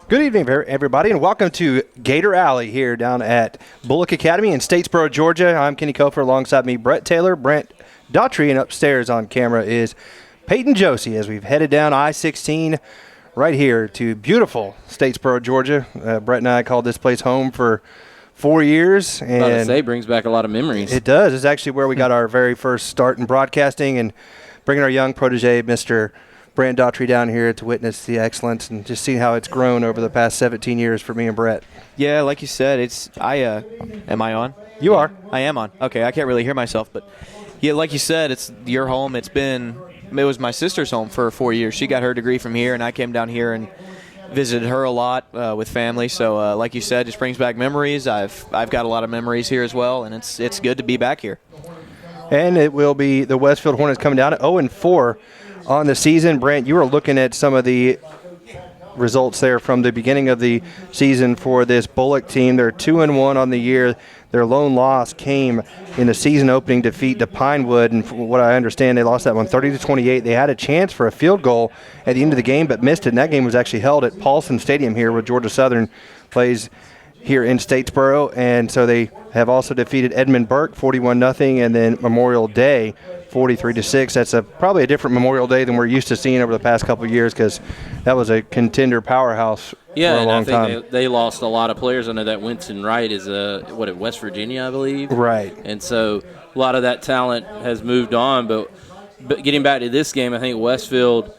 Good evening, everybody, and welcome to Gator Alley here down at Bulloch Academy in Statesboro, Georgia. I'm Kenny Kofer, alongside me, Brett Taylor, Brent Daughtry, and upstairs on camera is Peyton Josie as we've headed down I-16 right here to beautiful Statesboro, Georgia. Brett and I called this place home for 4 years. And about to say, brings back a lot of memories. It does. It's actually where we got our very first start in broadcasting and bringing our young protege, Mr. Brent Daughtry, down here to witness the excellence and just see how it's grown over the past 17 years for me and Brett. Yeah, like you said, am I on? You are. I am on. Okay, I can't really hear myself, but yeah, like you said, it's your home. It was my sister's home for 4 years. She got her degree from here, and I came down here and visited her a lot with family. So, like you said, just brings back memories. I've got a lot of memories here as well, and it's good to be back here. And it will be the Westfield Hornets coming down at 0-4 on the season. Brent, you were looking at some of the results there from the beginning of the season for this Bulloch team. They're 2-1 on the year. Their lone loss came in the season opening defeat to Pinewood, and from what I understand, they lost that one 30-28. They had a chance for a field goal at the end of the game, but missed it, and that game was actually held at Paulson Stadium here, where Georgia Southern plays here in Statesboro. And so they have also defeated Edmund Burke 41-0, and then Memorial Day 43-6. That's probably a different Memorial Day than we're used to seeing over the past couple of years, because that was a contender powerhouse for a long time. I think they lost a lot of players. I know that Winston Wright is at West Virginia, I believe. Right. And so a lot of that talent has moved on. But getting back to this game, I think Westfield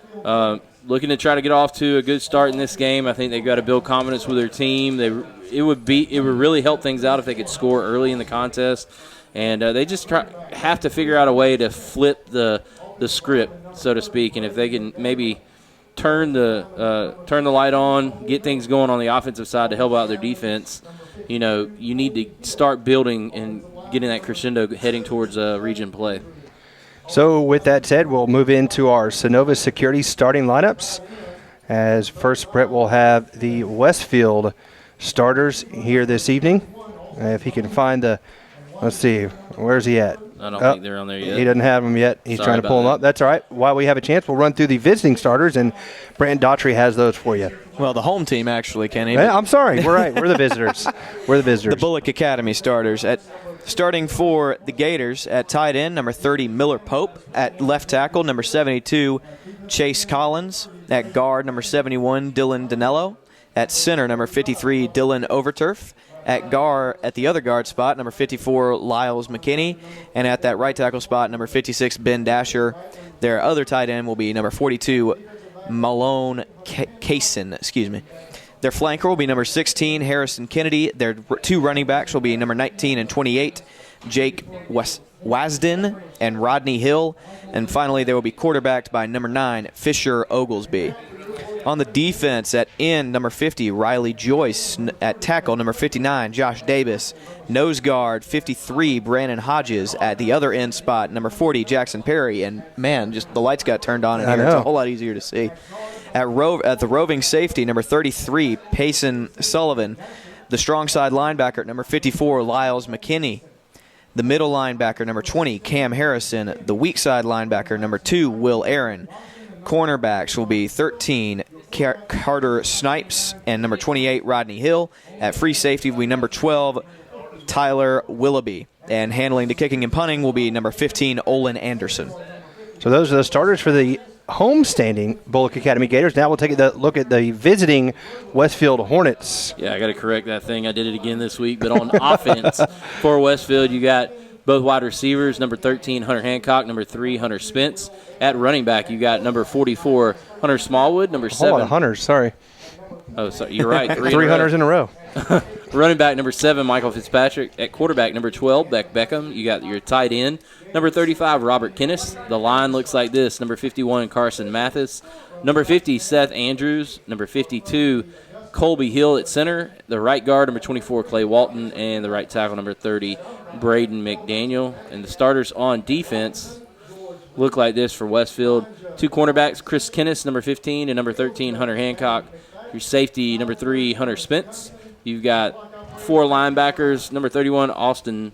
looking to try to get off to a good start in this game. I think they've got to build confidence with their team. It would really help things out if they could score early in the contest. And they just have to figure out a way to flip the script, so to speak. And if they can maybe turn the light on, get things going on the offensive side to help out their defense, you need to start building and getting that crescendo heading towards region play. So with that said, we'll move into our Synovus Security starting lineups. As first, Brett will have the Westfield starters here this evening. If he can find let's see, where's he at? I don't think they're on there yet. He doesn't have them yet. He's trying to pull them up. That's all right. While we have a chance, we'll run through the visiting starters, and Brent Daughtry has those for you. Well, the home team, actually, Kenny. I'm sorry. We're right. We're the visitors. The Bulloch Academy starters. Starting for the Gators at tight end, number 30, Miller Pope. At left tackle, number 72, Chase Collins. At guard, number 71, Dylan Danello. At center, number 53, Dylan Overturf. At the other guard spot, number 54, Lyles McKinney. And at that right tackle spot, number 56, Ben Dasher. Their other tight end will be number 42, Malone Kaysen. Their flanker will be number 16, Harrison Kennedy. Their two running backs will be number 19 and 28, Jake Wasden and Rodney Hill. And finally, they will be quarterbacked by number 9, Fisher Oglesby. On the defense, at end, number 50, Riley Joyce. At tackle, number 59, Josh Davis. Nose guard, 53, Brandon Hodges. At the other end spot, number 40, Jackson Perry. And, man, just the lights got turned on in here. It's a whole lot easier to see. At the roving safety, number 33, Payson Sullivan. The strong side linebacker, number 54, Lyles McKinney. The middle linebacker, number 20, Cam Harrison. The weak side linebacker, number 2, Will Aaron. Cornerbacks will be 13, Carter Snipes, and number 28, Rodney Hill. At free safety will be number 12, Tyler Willoughby. And handling the kicking and punting will be number 15, Olin Anderson. So those are the starters for the homestanding Bulloch Academy Gators. Now we'll take a look at the visiting Westfield Hornets. Yeah, I got to correct that thing. I did it again this week. But on offense for Westfield, you got both wide receivers, number 13, Hunter Hancock, number 3, Hunter Spence. At running back, you got number 44, Hunter Smallwood, number 7. A lot of Hunters, sorry. Oh, sorry, you're right. Three Hunters in a row. Running back, number 7, Michael Fitzpatrick. At quarterback, number 12, Beck Beckham. You got your tight end, number 35, Robert Kinnis. The line looks like this: number 51, Carson Mathis. Number 50, Seth Andrews. Number 52, Colby Hill at center. The right guard, number 24, Clay Walton. And the right tackle, number 30, Braden McDaniel. And the starters on defense look like this for Westfield. Two cornerbacks, Chris Kinnis, number 15, and number 13, Hunter Hancock. Your safety, number 3, Hunter Spence. You've got 4 linebackers, number 31, Austin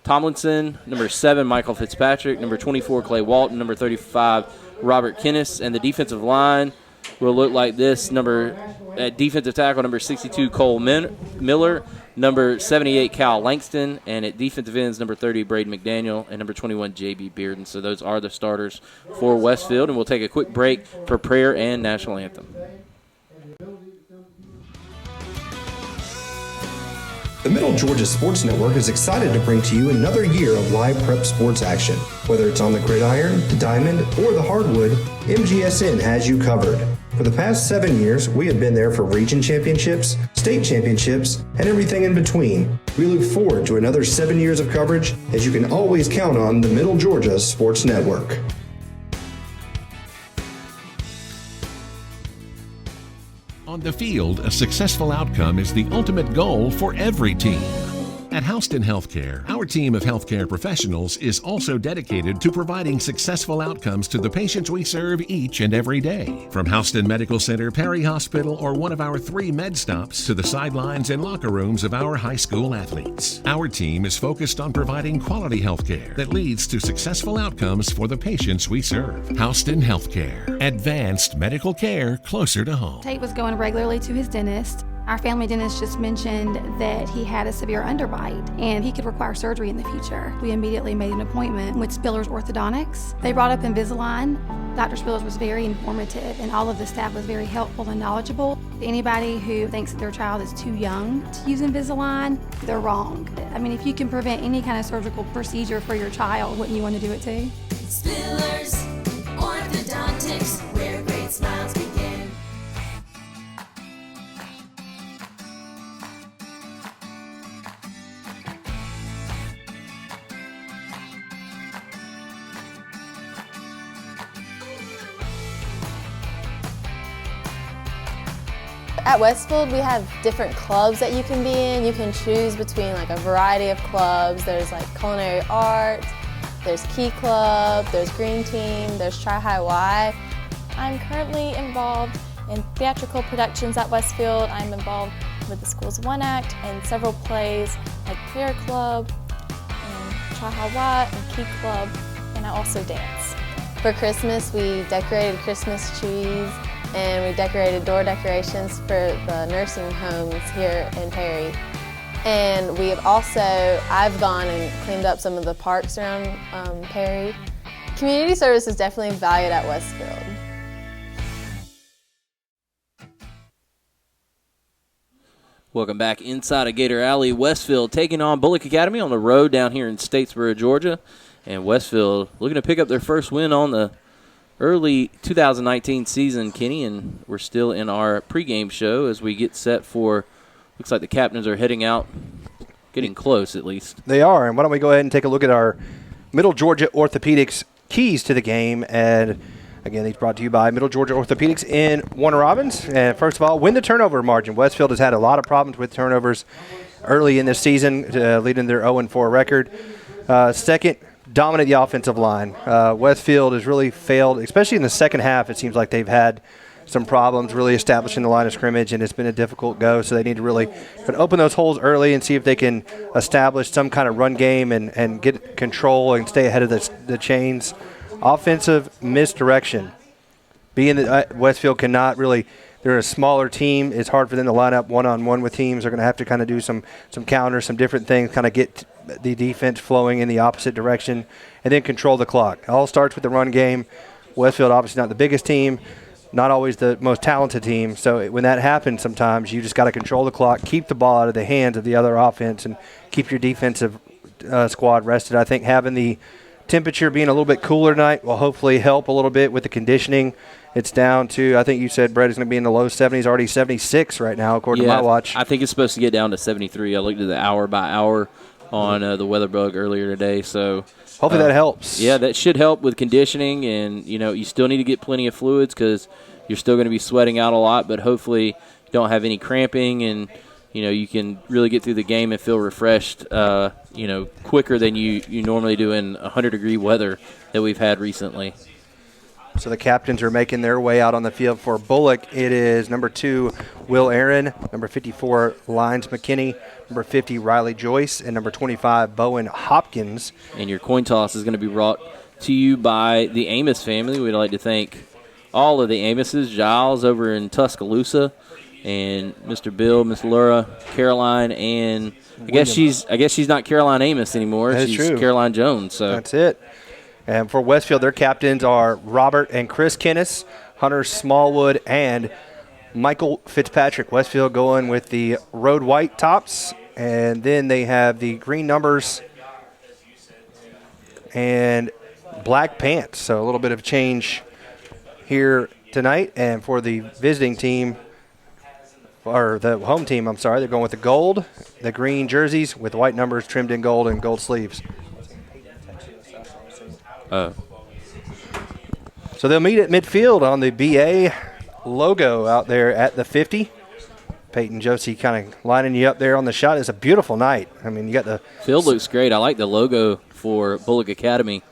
Tomlinson, number 7, Michael Fitzpatrick, number 24, Clay Walton, number 35, Robert Kinnis. And the defensive line will look like this: number at defensive tackle, number 62, Cole Miller, number 78, Cal Langston, and at defensive ends, number 30, Braden McDaniel, and number 21, J.B. Bearden. So those are the starters for Westfield, and we'll take a quick break for prayer and national anthem. The Middle Georgia Sports Network is excited to bring to you another year of live prep sports action. Whether it's on the gridiron, the diamond, or the hardwood, MGSN has you covered. For the past 7 years, we have been there for region championships, state championships, and everything in between. We look forward to another 7 years of coverage, as you can always count on the Middle Georgia Sports Network. On the field, a successful outcome is the ultimate goal for every team. At Houston Healthcare, our team of healthcare professionals is also dedicated to providing successful outcomes to the patients we serve each and every day. From Houston Medical Center, Perry Hospital, or one of our 3 med stops to the sidelines and locker rooms of our high school athletes, our team is focused on providing quality healthcare that leads to successful outcomes for the patients we serve. Houston Healthcare, advanced medical care closer to home. Tate was going regularly to his dentist. Our family dentist just mentioned that he had a severe underbite and he could require surgery in the future. We immediately made an appointment with Spiller's Orthodontics. They brought up Invisalign. Dr. Spillers was very informative and all of the staff was very helpful and knowledgeable. Anybody who thinks that their child is too young to use Invisalign, they're wrong. I mean, if you can prevent any kind of surgical procedure for your child, wouldn't you want to do it too? Spiller's Orthodontics, where great smiles begin. At Westfield, we have different clubs that you can be in. You can choose between like a variety of clubs. There's like culinary arts, there's Key Club, there's Green Team, there's Tri High Y. I'm currently involved in theatrical productions at Westfield. I'm involved with the Schools One Act and several plays like Prayer Club, and Tri High Y, and Key Club, and I also dance. For Christmas, we decorated Christmas trees and we decorated door decorations for the nursing homes here in Perry. And we have also, I've gone and cleaned up some of the parks around Perry. Community service is definitely valued at Westfield. Welcome back inside of Gator Alley. Westfield taking on Bulloch Academy on the road down here in Statesboro, Georgia. And Westfield looking to pick up their first win on the early 2019 season, Kenny, and we're still in our pregame show as we get set for, looks like the captains are heading out, getting close at least. They are, and why don't we go ahead and take a look at our Middle Georgia Orthopedics keys to the game. And again, these brought to you by Middle Georgia Orthopedics in Warner Robins. And first of all, win the turnover margin. Westfield has had a lot of problems with turnovers early in this season, leading their 0-4 record. Second, dominate the offensive line. Westfield has really failed, especially in the second half. It seems like they've had some problems really establishing the line of scrimmage, and it's been a difficult go. So they need to really open those holes early and see if they can establish some kind of run game and get control and stay ahead of the chains. Offensive misdirection. Being that Westfield cannot really, they're a smaller team, it's hard for them to line up one-on-one with teams. They're going to have to kind of do some counters, some different things, kind of get the defense flowing in the opposite direction, and then control the clock. It all starts with the run game. Westfield obviously not the biggest team, not always the most talented team. So when that happens sometimes, you just got to control the clock, keep the ball out of the hands of the other offense, and keep your defensive squad rested. I think having the temperature being a little bit cooler tonight will hopefully help a little bit with the conditioning. It's down to, I think you said, Brett, is going to be in the low 70s, already 76 right now, according to my watch. I think it's supposed to get down to 73. I looked at the hour by hour on the weather bug earlier today. So hopefully that helps. Yeah, that should help with conditioning. And, you still need to get plenty of fluids because you're still going to be sweating out a lot. But hopefully you don't have any cramping and, you can really get through the game and feel refreshed, quicker than you normally do in 100-degree weather that we've had recently. So the captains are making their way out on the field for Bulloch. It is number 2, Will Aaron, number 54, Lyons McKinney, number 50, Riley Joyce, and number 25, Bowen Hopkins. And your coin toss is going to be brought to you by the Amos family. We'd like to thank all of the Amoses, Giles over in Tuscaloosa, and Mr. Bill, Miss Laura, Caroline, and I guess she's not Caroline Amos anymore. That's She's true. Caroline Jones. So That's it. And for Westfield, their captains are Robert and Chris Kennis, Hunter Smallwood, and Michael Fitzpatrick. Westfield going with the road white tops, and then they have the green numbers and black pants. So a little bit of change here tonight. And for the visiting team, or the home team, I'm sorry, they're going with the gold, the green jerseys with white numbers trimmed in gold and gold sleeves. So they'll meet at midfield on the BA logo out there at the 50. Peyton Josie kind of lining you up there on the shot. It's a beautiful night. I mean, you got the field looks great. I like the logo for Bulloch Academy.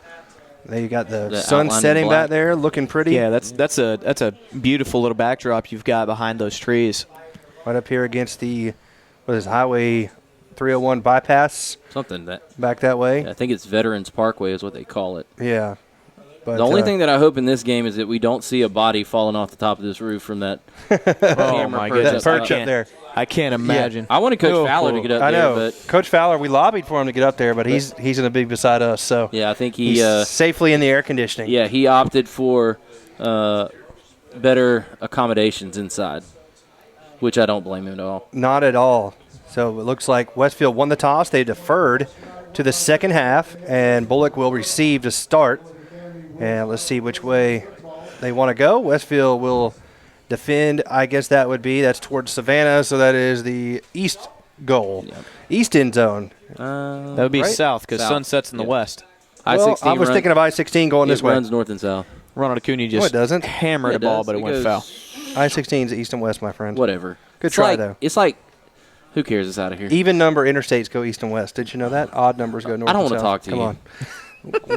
There you got the outline sun in setting black. back there, looking pretty. Yeah, that's a beautiful little backdrop you've got behind those trees. Right up here against the Highway 301 bypass Something that back that way. I think it's Veterans Parkway is what they call it. Yeah. But, The only thing that I hope in this game is that we don't see a body falling off the top of this roof from that camera my perch goodness. up perch top. up there. I can't imagine. I wanted Coach Fowler to get up I there, know. but Coach Fowler, we lobbied for him to get up there, but he's going to be beside us. So yeah, I think he's safely in the air conditioning. Yeah, he opted for better accommodations inside, which I don't blame him at all. Not at all. So it looks like Westfield won the toss. They deferred to the second half, and Bulloch will receive to start. And let's see which way they want to go. Westfield will defend. I guess that's towards Savannah, so that is the east goal. Yep. East end zone. That would be Right? south because South. sunset's in the Yep. west. Well, I was thinking of I-16 going this way. runs north and south. Ronald Acuna No, just it doesn't. hammered Yeah, a ball, does. but it went goes- foul. I-16 is east and west, my friend. Whatever. Good It's try, like, though. It's like, who cares? It's out of here. Even number interstates go east and west. Did you know that? Odd numbers go north I don't and wanna south. talk to Come you. on.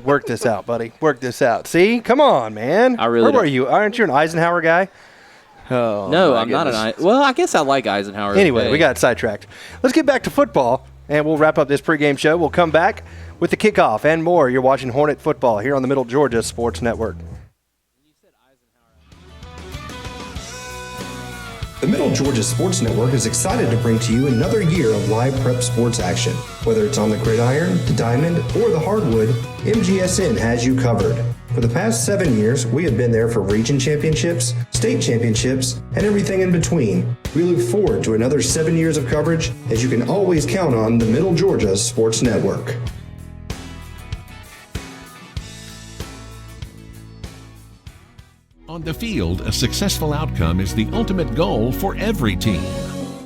Work this out, buddy. Work this out. See? Come on, man. I really Where don't. were you? Aren't you an Eisenhower guy? Oh, No, my I'm not goodness. Well, I guess I like Eisenhower. Anyway, okay. we got sidetracked. Let's get back to football, and we'll wrap up this pregame show. We'll come back with the kickoff and more. You're watching Hornet football here on the Middle Georgia Sports Network. The Middle Georgia Sports Network is excited to bring to you another year of live prep sports action. Whether it's on the gridiron, the diamond, or the hardwood, MGSN has you covered. For the past 7 years, we have been there for region championships, state championships, and everything in between. We look forward to another 7 years of coverage, as you can always count on the Middle Georgia Sports Network. On the field, a successful outcome is the ultimate goal for every team.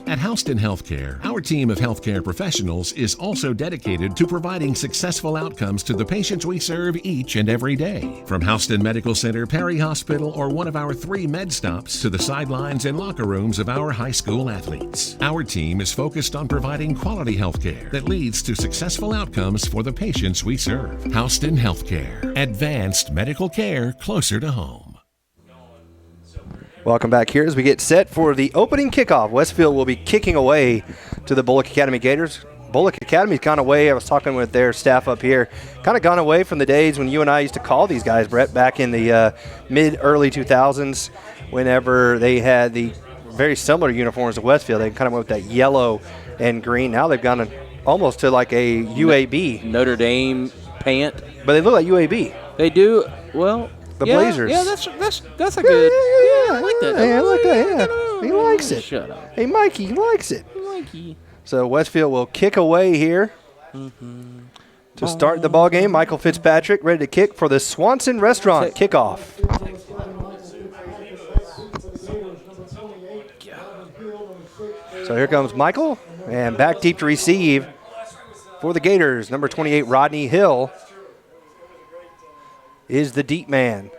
At Houston Healthcare, our team of healthcare professionals is also dedicated to providing successful outcomes to the patients we serve each and every day. From Houston Medical Center, Perry Hospital, or one of our 3 med stops to the sidelines and locker rooms of our high school athletes, our team is focused on providing quality healthcare that leads to successful outcomes for the patients we serve. Houston Healthcare, advanced medical care closer to home. Welcome back here as we get set for the opening kickoff. Westfield will be kicking away to the Bulloch Academy Gators. Bulloch Academy's gone away. I was talking with their staff up here. Kind of gone away from the days when you and I used to call these guys, Brett, back in the mid-early 2000s, whenever they had the very similar uniforms to Westfield. They kind of went with that yellow and green. Now they've gone almost to like a UAB. Notre Dame pant. But they look like UAB. They do well. The yeah, Blazers. Yeah, that's a good. Yeah, I like that. Yeah, I like that. Yeah, he likes it. Shut up, Hey, Mikey, he likes it. Mikey. So Westfield will kick away here to start the ball game. Michael Fitzpatrick ready to kick for the Swanson Restaurant kickoff. So here comes Michael, and back deep to receive for the Gators. Number 28, Rodney Hill, is the deep man.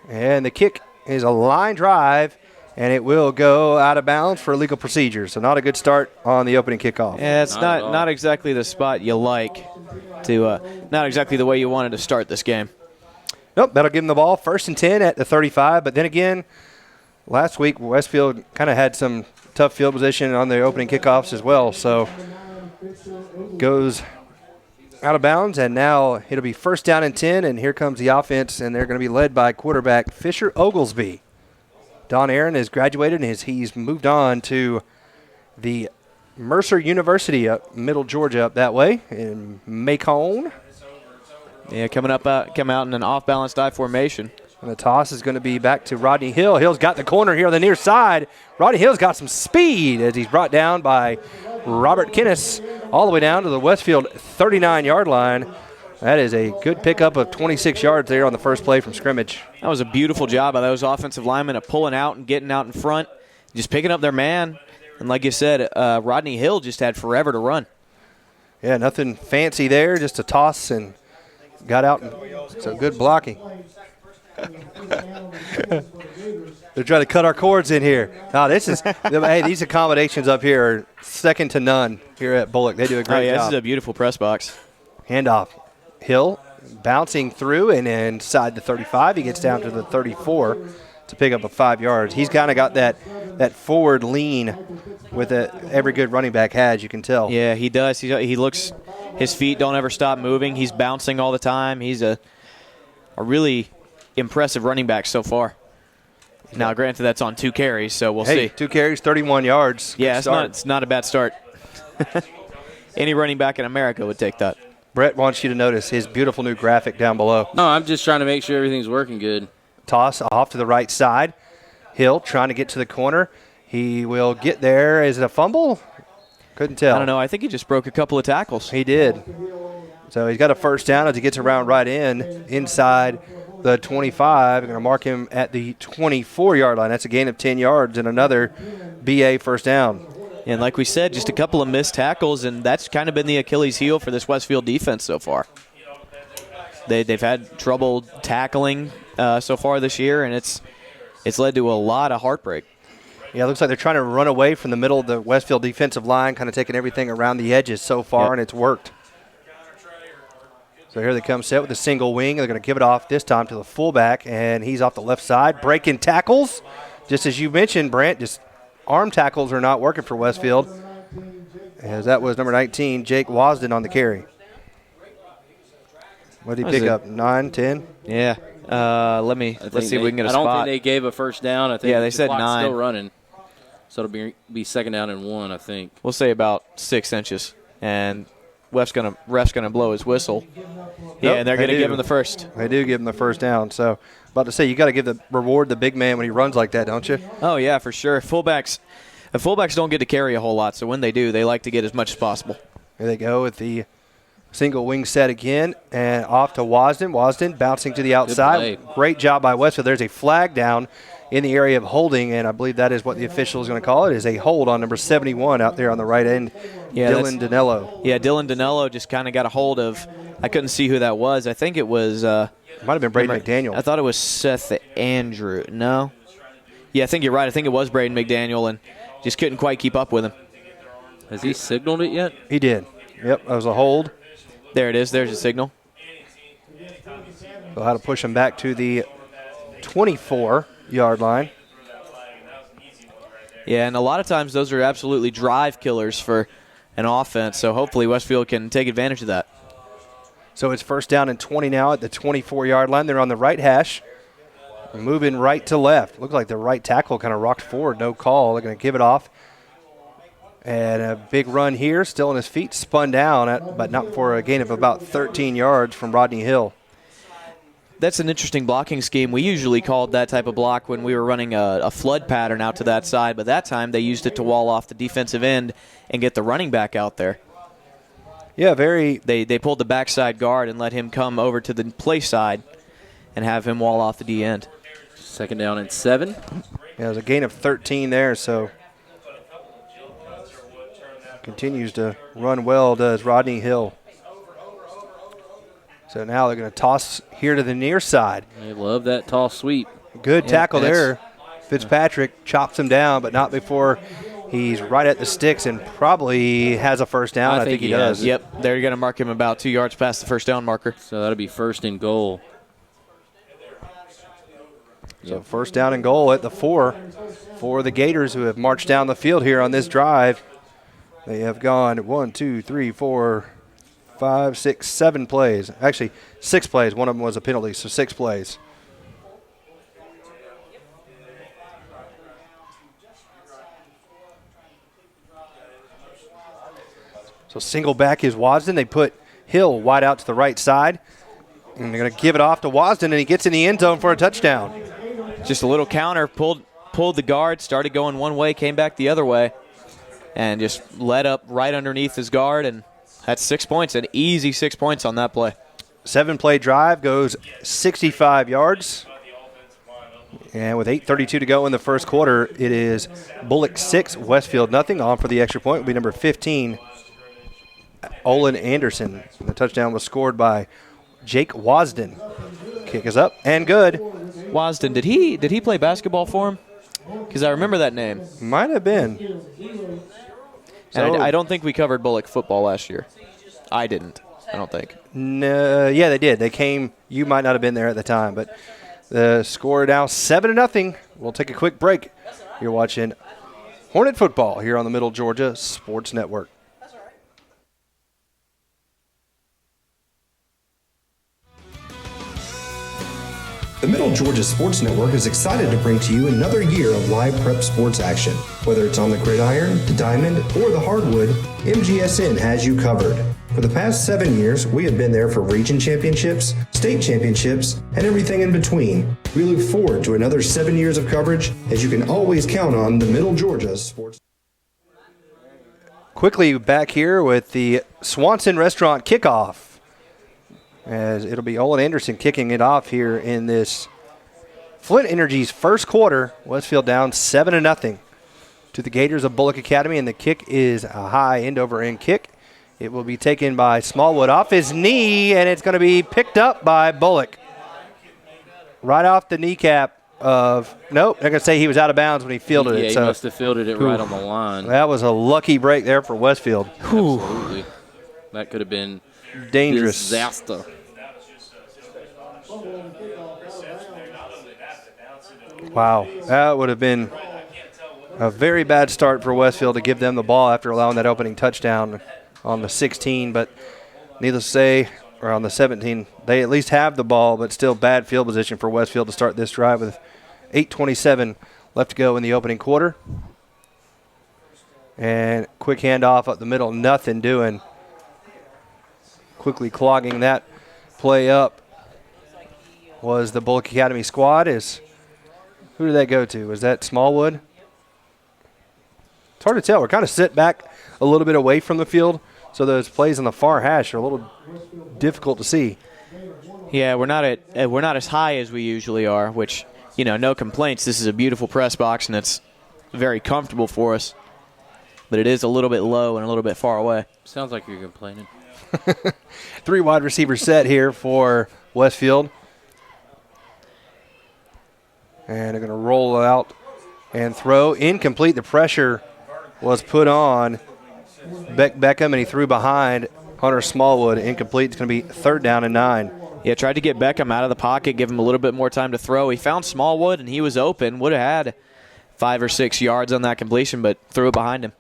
And the kick is a line drive, and it will go out of bounds for illegal procedure. So not a good start on the opening kickoff. Yeah, it's Not at all. not exactly the spot you like to, not exactly the way you wanted to start this game. Nope, that'll give them the ball. 1st and 10 at the 35. But then again, last week Westfield kind of had some tough field position on the opening kickoffs as well. So goes out of bounds, and now it'll be 1st down and 10, and here comes the offense, and they're going to be led by quarterback Fisher Oglesby. Don Aaron has graduated and he's moved on to the Mercer University up Middle Georgia up that way in Macon. Yeah, come out in an off-balance I formation. And the toss is going to be back to Rodney Hill. Hill's got the corner here on the near side. Rodney Hill's got some speed as he's brought down by Robert Kinnis all the way down to the Westfield 39-yard line. That is a good pickup of 26 yards there on the first play from scrimmage. That was a beautiful job by those offensive linemen of pulling out and getting out in front, just picking up their man. And like you said, Rodney Hill just had forever to run. Yeah, nothing fancy there, just a toss and got out. So good blocking. They're trying to cut our cords in here. No, hey, these accommodations up here are second to none here at Bulloch. They do a great job. This is a beautiful press box. Handoff. Hill bouncing through and inside the 35. He gets down to the 34 to pick up a 5 yards. He's kind of got that forward lean with every good running back has, you can tell. Yeah, he does. He looks, his feet don't ever stop moving. He's bouncing all the time. He's a really impressive running back so far. Now, granted, that's on 2 carries, so we'll see. 2 carries, 31 yards. Yeah, it's not a bad start. Any running back in America would take that. Brett wants you to notice his beautiful new graphic down below. No, I'm just trying to make sure everything's working good. Toss off to the right side. Hill trying to get to the corner. He will get there. Is it a fumble? Couldn't tell. I don't know. I think he just broke a couple of tackles. He did. So he's got a first down as he gets around right inside the 25. We're going to mark him at the 24-yard line. That's a gain of 10 yards and another BA first down. And like we said, just a couple of missed tackles, and that's kind of been the Achilles heel for this Westfield defense so far. They've had trouble tackling so far this year, and it's led to a lot of heartbreak. Yeah, it looks like they're trying to run away from the middle of the Westfield defensive line, kind of taking everything around the edges so far, and it's worked. So here they come set with a single wing. They're going to give it off this time to the fullback, and he's off the left side. Breaking tackles, just as you mentioned, Brent, just arm tackles are not working for Westfield, as that was number 19, Jake Wasden on the carry. What did he pick up, 9, 10? Yeah. Let's see if we can get a spot. I don't think they gave a first down. I think they said 9. Still running. So it'll be second down and 1, I think. We'll say about 6 inches. And ref's gonna blow his whistle. Yeah, and they're going to give him the first. They do give him the first down. So, about to say, you got to give the reward the big man when he runs like that, don't you? Oh yeah, for sure. Fullbacks don't get to carry a whole lot, so when they do, they like to get as much as possible. Here they go with the single wing set again, and off to Wasden. Wasden bouncing to the outside. Great job by Westfield. There's a flag down in the area of holding, and I believe that is what the official is going to call it, is a hold on number 71 out there on the right end, Dylan Danello. Yeah, Dylan Danello just kind of got a hold of, I couldn't see who that was. I think it was might have been Braden McDaniel. I thought it was Seth Andrew. No? Yeah, I think you're right. I think it was Braden McDaniel, and just couldn't quite keep up with him. Has he signaled it yet? He did. Yep, that was a hold. There it is. There's a signal. They'll have to push him back to the 24-yard line. Yeah, and a lot of times those are absolutely drive killers for an offense, so hopefully Westfield can take advantage of that. So it's first down and 20 now at the 24-yard line. They're on the right hash, moving right to left. Looks like the right tackle kind of rocked forward. No call. They're going to give it off. And a big run here, still on his feet, spun down, but not for a gain of about 13 yards from Rodney Hill. That's an interesting blocking scheme. We usually called that type of block when we were running a flood pattern out to that side, but that time they used it to wall off the defensive end and get the running back out there. Yeah, They pulled the backside guard and let him come over to the play side and have him wall off the D end. Second down and 7. Yeah, there's a gain of 13 there, so continues to run well, does Rodney Hill. So now they're going to toss here to the near side. They love that toss sweep. Good tackle there. Fitzpatrick chops him down, but not before he's right at the sticks and probably has a first down. I think he does. Yep, they're going to mark him about 2 yards past the first down marker. So that'll be first and goal. So first down and goal at the 4 for the Gators, who have marched down the field here on this drive. They have gone 1, 2, 3, 4, 5, 6, 7 plays. Actually, 6 plays. One of them was a penalty, so 6 plays. So single back is Wasden. They put Hill wide out to the right side. And they're going to give it off to Wasden, and he gets in the end zone for a touchdown. Just a little counter, pulled the guard, started going one way, came back the other way, and just led up right underneath his guard, and that's 6 points, an easy 6 points on that play. 7-play drive goes 65 yards. And with 8:32 to go in the first quarter, it is Bulloch 6, Westfield nothing. On for the extra point will be number 15, Olin Anderson. The touchdown was scored by Jake Wasden. Kick is up and good. Wasden, did he play basketball for him? Because I remember that name. Might have been. And I don't think we covered Bulloch football last year. I didn't. I don't think. No, yeah, they did. They came. You might not have been there at the time, but the score now 7-0. We'll take a quick break. You're watching Hornet football here on the Middle Georgia Sports Network. The Middle Georgia Sports Network is excited to bring to you another year of live prep sports action. Whether it's on the gridiron, the diamond, or the hardwood, MGSN has you covered. For the past 7 years, we have been there for region championships, state championships, and everything in between. We look forward to another 7 years of coverage, as you can always count on the Middle Georgia Sports. Quickly back here with the Swanson Restaurant kickoff, as it'll be Olin Anderson kicking it off here in this Flint Energy's first quarter. Westfield down 7-0 to the Gators of Bulloch Academy, and the kick is a high end-over-end kick. It will be taken by Smallwood off his knee, and it's going to be picked up by Bulloch. Right off the kneecap of – nope, they're going to say he was out of bounds when he fielded it. Yeah, he so must have fielded it right on the line. that was a lucky break there for Westfield. Absolutely. That could have been Dangerous. disaster. Wow, that would have been a very bad start for Westfield to give them the ball after allowing that opening touchdown on the 16. But needless to say, or on the 17, they at least have the ball, but still bad field position for Westfield to start this drive with 8:27 left to go in the opening quarter. And quick handoff up the middle, nothing doing. Quickly clogging that play up was the Bulloch Academy squad. Who did that go to? Was that Smallwood? It's hard to tell. We're kind of sit back a little bit away from the field, so those plays on the far hash are a little difficult to see. Yeah, we're not as high as we usually are, which, no complaints. This is a beautiful press box, and it's very comfortable for us. But it is a little bit low and a little bit far away. Sounds like you're complaining. 3 wide receiver set here for Westfield. And they're going to roll out and throw. Incomplete. The pressure was put on Beckham, and he threw behind Hunter Smallwood. Incomplete. It's going to be 3rd down and 9. Yeah, tried to get Beckham out of the pocket, give him a little bit more time to throw. He found Smallwood, and he was open. Would have had 5 or 6 yards on that completion, but threw it behind him.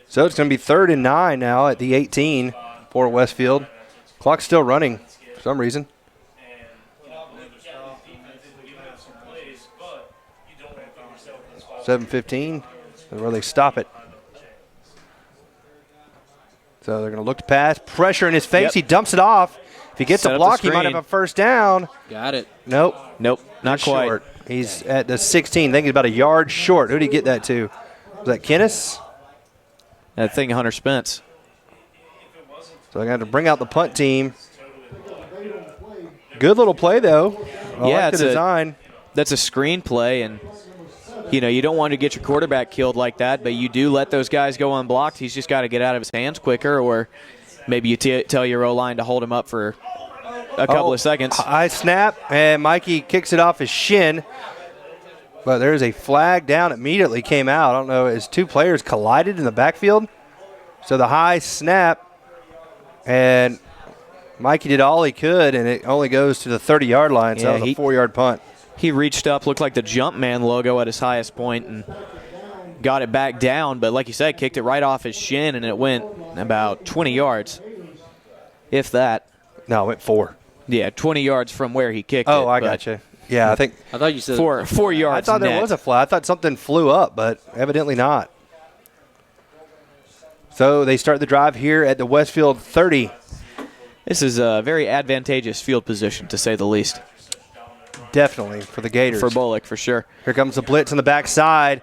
So it's going to be 3rd and 9 now at the 18 for Westfield. Clock's still running for some reason. 7:15, where they stop it. So they're going to look to pass. Pressure in his face. Yep. He dumps it off. If he gets Set a up block, the he might screen. have a first down. Got it. Nope. Not quite. Short. He's at the 16. I think he's about a yard short. Who did he get that to? Was that Kennis? I think Hunter Spence. So they're going to bring out the punt team. Good little play, though. I like the design. That's a screen play, and you don't want to get your quarterback killed like that, but you do let those guys go unblocked. He's just got to get out of his hands quicker, or maybe you tell your O-line to hold him up for a couple of seconds. High snap, and Mikey kicks it off his shin. But there's a flag down. Immediately came out. I don't know. As 2 players collided in the backfield. So the high snap, and Mikey did all he could, and it only goes to the 30-yard line. So that was a 4-yard punt. He reached up, looked like the Jumpman logo at his highest point, and got it back down. But like you said, kicked it right off his shin, and it went about 20 yards, if that. No, it went 4. Yeah, 20 yards from where he kicked it. Oh, I got you. Yeah, I think. I thought you said 4 yards. I thought there was a flag. I thought something flew up, but evidently not. So they start the drive here at the Westfield 30. This is a very advantageous field position, to say the least. Definitely for the Gators. For Bulloch, for sure. Here comes the blitz on the backside,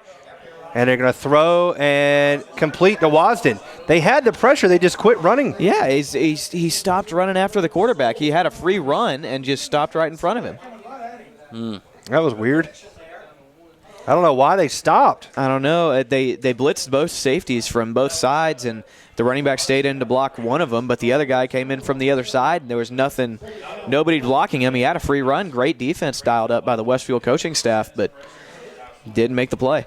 and they're going to throw and complete to Wasden. They had the pressure. They just quit running. Yeah, he stopped running after the quarterback. He had a free run and just stopped right in front of him. That was weird. I don't know why they stopped. I don't know. They blitzed both safeties from both sides, and the running back stayed in to block one of them, but the other guy came in from the other side, and there was nobody blocking him. He had a free run. Great defense dialed up by the Westfield coaching staff, but didn't make the play.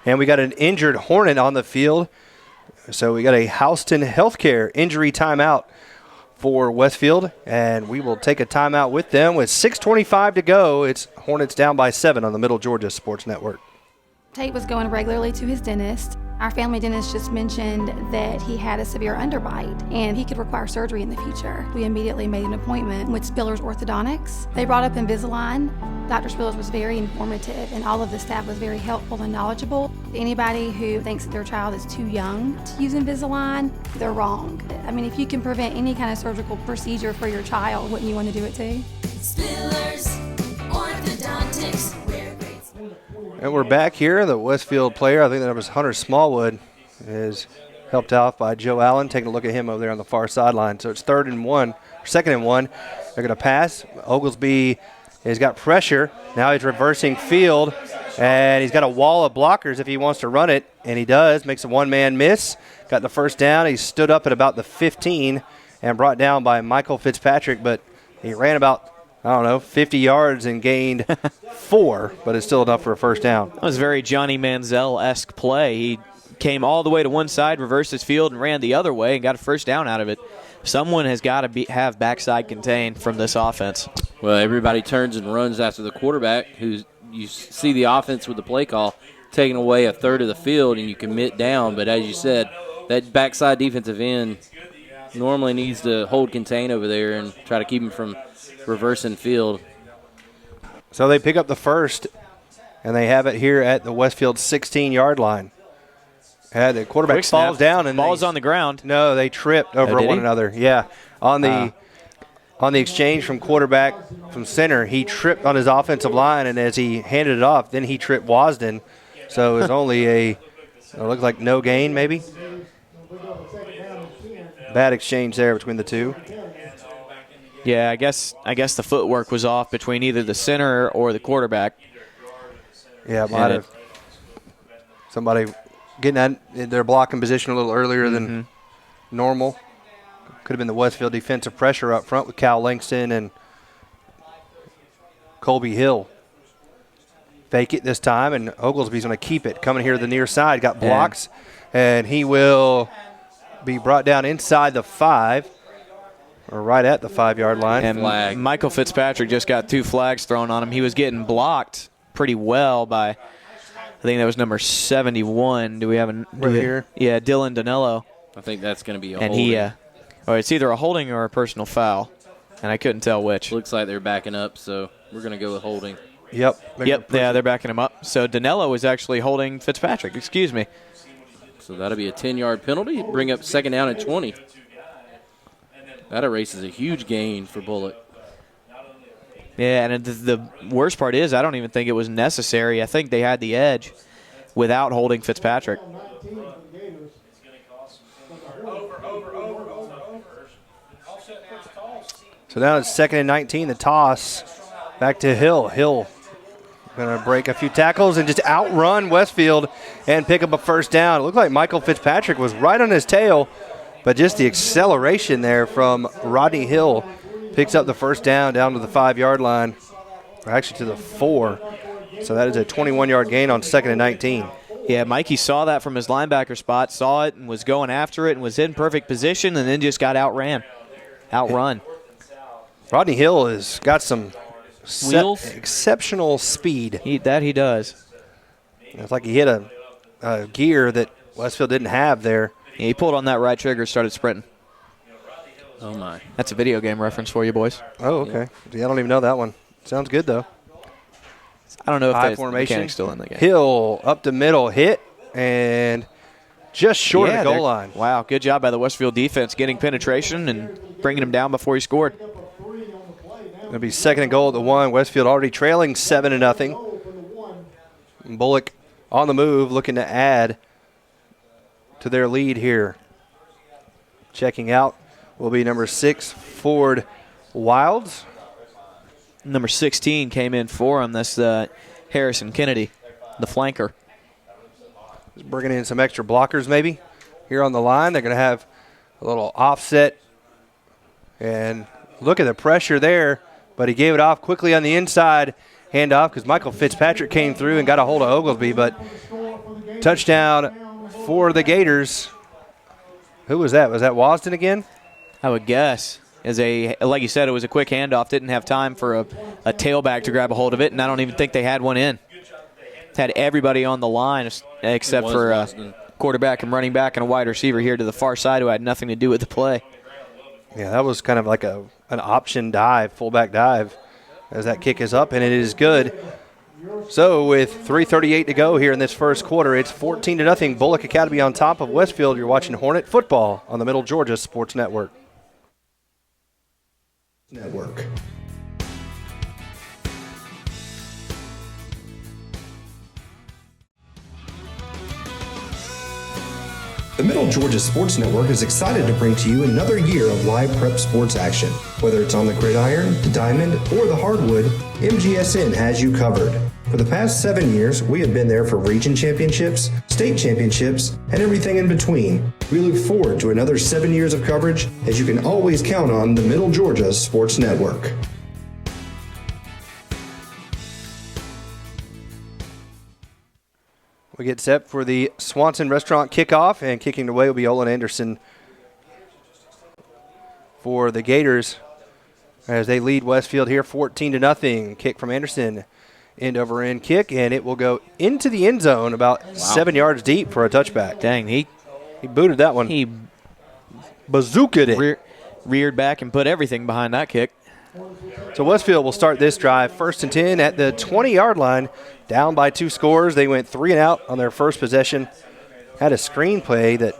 And we got an injured Hornet on the field. So we got a Houston Healthcare injury timeout for Westfield, and we will take a timeout with them with 6:25 to go. It's Hornets down by 7 on the Middle Georgia Sports Network. Tate was going regularly to his dentist. Our family dentist just mentioned that he had a severe underbite and he could require surgery in the future. We immediately made an appointment with Spiller's Orthodontics. They brought up Invisalign. Dr. Spillers was very informative and all of the staff was very helpful and knowledgeable. Anybody who thinks that their child is too young to use Invisalign, they're wrong. I mean, if you can prevent any kind of surgical procedure for your child, wouldn't you want to do it too? Spillers Orthodontics. And we're back here. The Westfield player, I think that was Hunter Smallwood, is helped out by Joe Allen. Taking a look at him over there on the far sideline. So it's 2nd and 1. They're going to pass. Oglesby has got pressure. Now he's reversing field, and he's got a wall of blockers if he wants to run it, and he does. Makes a one-man miss. Got the first down. He stood up at about the 15 and brought down by Michael Fitzpatrick, but he ran about 50 yards and gained 4, but it's still enough for a first down. That was very Johnny Manziel-esque play. He came all the way to one side, reversed his field, and ran the other way and got a first down out of it. Someone has got to have backside contained from this offense. Well, everybody turns and runs after the quarterback, who you see the offense with the play call taking away a third of the field, and you commit down. But as you said, that backside defensive end normally needs to hold contain over there and try to keep him from reversing field. So they pick up the first, and they have it here at the Westfield 16-yard line. And the quarterback falls down, and ball's on the ground. No, they tripped over one another. Yeah, on the exchange from quarterback from center, he tripped on his offensive line, and as he handed it off, then he tripped Wasden. So it was only it looked like no gain, maybe. Bad exchange there between the two. Yeah, I guess the footwork was off between either the center or the quarterback. Yeah, might have. Somebody getting in their blocking position a little earlier than normal. Could have been the Westfield defensive pressure up front with Cal Langston and Colby Hill. Fake it this time, and Oglesby's going to keep it. Coming here to the near side, got blocks, and he will be brought down inside the 5. Or right at the 5-yard line. And flag. Michael Fitzpatrick just got 2 flags thrown on him. He was getting blocked pretty well by, I think that was number 71. Do we have a right here? Yeah, Dylan Danello. I think that's going to be a and holding. It's either a holding or a personal foul, and I couldn't tell which. Looks like they're backing up, so we're going to go with holding. Yep. Yeah, they're backing him up. So Danello was actually holding Fitzpatrick. Excuse me. So that'll be a 10-yard penalty. Bring up 2nd down and 20. That erases a huge gain for Bulloch. Yeah, and the worst part is I don't even think it was necessary. I think they had the edge without holding Fitzpatrick. So now it's 2nd and 19. The toss back to Hill. Hill going to break a few tackles and just outrun Westfield and pick up a first down. It looked like Michael Fitzpatrick was right on his tail, but just the acceleration there from Rodney Hill picks up the first down to the 5-yard line, or actually to the 4. So that is a 21-yard gain on 2nd and 19. Yeah, Mikey saw that from his linebacker spot, saw it and was going after it and was in perfect position and then just got outrun. Rodney Hill has got some wheels, exceptional speed. He does. It's like he hit a gear that Westfield didn't have there. Yeah, he pulled on that right trigger, started sprinting. Oh, my. That's a video game reference for you, boys. Oh, okay. Yeah, I don't even know that one. Sounds good, though. I don't know if High the formation. mechanic's still in the game. Hill up the middle, hit, and just short of Yeah, the goal they're- line. Wow, good job by the Westfield defense getting penetration and bringing him down before he scored. It'll be second and goal at the 1. Westfield already trailing 7-0. Bulloch on the move, looking to add to their lead here. Checking out will be number 6, Ford Wilds. Number 16 came in for him. That's Harrison Kennedy, the flanker. Just bringing in some extra blockers maybe here on the line. They're going to have a little offset. And look at the pressure there. But he gave it off quickly on the inside handoff because Michael Fitzpatrick came through and got a hold of Oglesby. But touchdown for the Gators. Who was that? Was that Wasden again? I would guess. Like you said, it was a quick handoff. Didn't have time for a tailback to grab a hold of it, and I don't even think they had one in. Had everybody on the line except for a quarterback and running back and a wide receiver here to the far side who had nothing to do with the play. Yeah, that was kind of like an option dive, fullback dive, as that kick is up, and it is good. So with 3:38 to go here in this first quarter, it's 14-0. Bulloch Academy on top of Westfield. You're watching Hornet football on the Middle Georgia Sports Network. The Middle Georgia Sports Network is excited to bring to you another year of live prep sports action. Whether it's on the gridiron, the diamond, or the hardwood, MGSN has you covered. For the past 7 years, we have been there for region championships, state championships, and everything in between. We look forward to another 7 years of coverage, as you can always count on the Middle Georgia Sports Network. We get set for the Swanson Restaurant kickoff, and kicking away will be Olin Anderson for the Gators as they lead Westfield here 14-0. Kick from Anderson, end over end kick, and it will go into the end zone about 7 yards deep for a touchback. Dang, he booted that one. He bazookaed it. Reared back and put everything behind that kick. So Westfield will start this drive 1st and 10 at the 20-yard line, down by 2 scores. They went 3 and out on their first possession. Had a screenplay that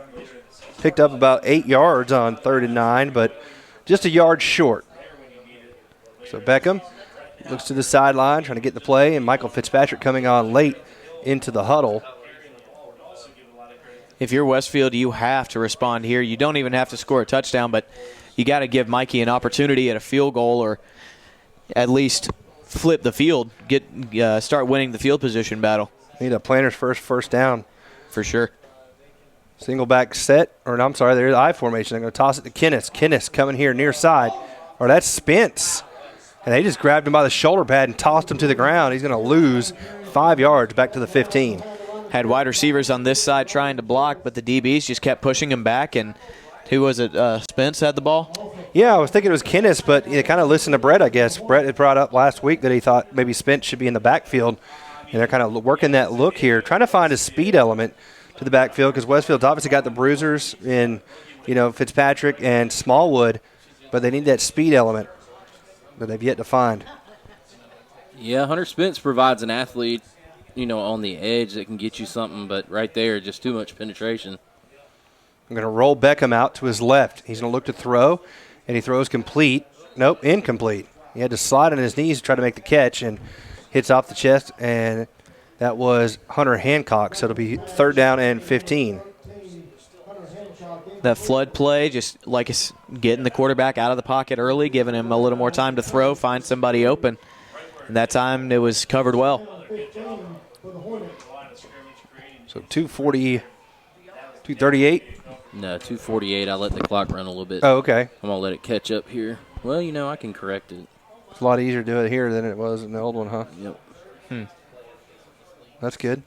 picked up about 8 yards on 3rd and 9, but just a yard short. So Beckham looks to the sideline, trying to get the play, and Michael Fitzpatrick coming on late into the huddle. If you're Westfield, you have to respond here. You don't even have to score a touchdown, but you got to give Mikey an opportunity at a field goal or at least flip the field, start winning the field position battle. Need a planter's first down. For sure. Single back set, there's I formation. They're going to toss it to Kinnis. Kinnis coming here near side. Or that's Spence. And they just grabbed him by the shoulder pad and tossed him to the ground. He's going to lose 5 yards back to the 15. Had wide receivers on this side trying to block, but the DBs just kept pushing him back. And who was it? Spence had the ball? Yeah, I was thinking it was Kinnis, but you kind of listened to Brett, I guess. Brett had brought up last week that he thought maybe Spence should be in the backfield. And they're kind of working that look here, trying to find a speed element to the backfield because Westfield's obviously got the bruisers in, Fitzpatrick and Smallwood, but they need that speed element that they've yet to find. Yeah, Hunter Spence provides an athlete, on the edge that can get you something, but right there, just too much penetration. I'm going to roll Beckham out to his left. He's going to look to throw, and he throws complete. Nope, incomplete. He had to slide on his knees to try to make the catch and hits off the chest, and that was Hunter Hancock. So it'll be 3rd down and 15. That flood play, just like it's getting the quarterback out of the pocket early, giving him a little more time to throw, find somebody open. And that time it was covered well. So 238. No, 2:48. I let the clock run a little bit. Oh, okay. I'm going to let it catch up here. Well, I can correct it. It's a lot easier to do it here than it was in the old one, huh? Yep. That's good.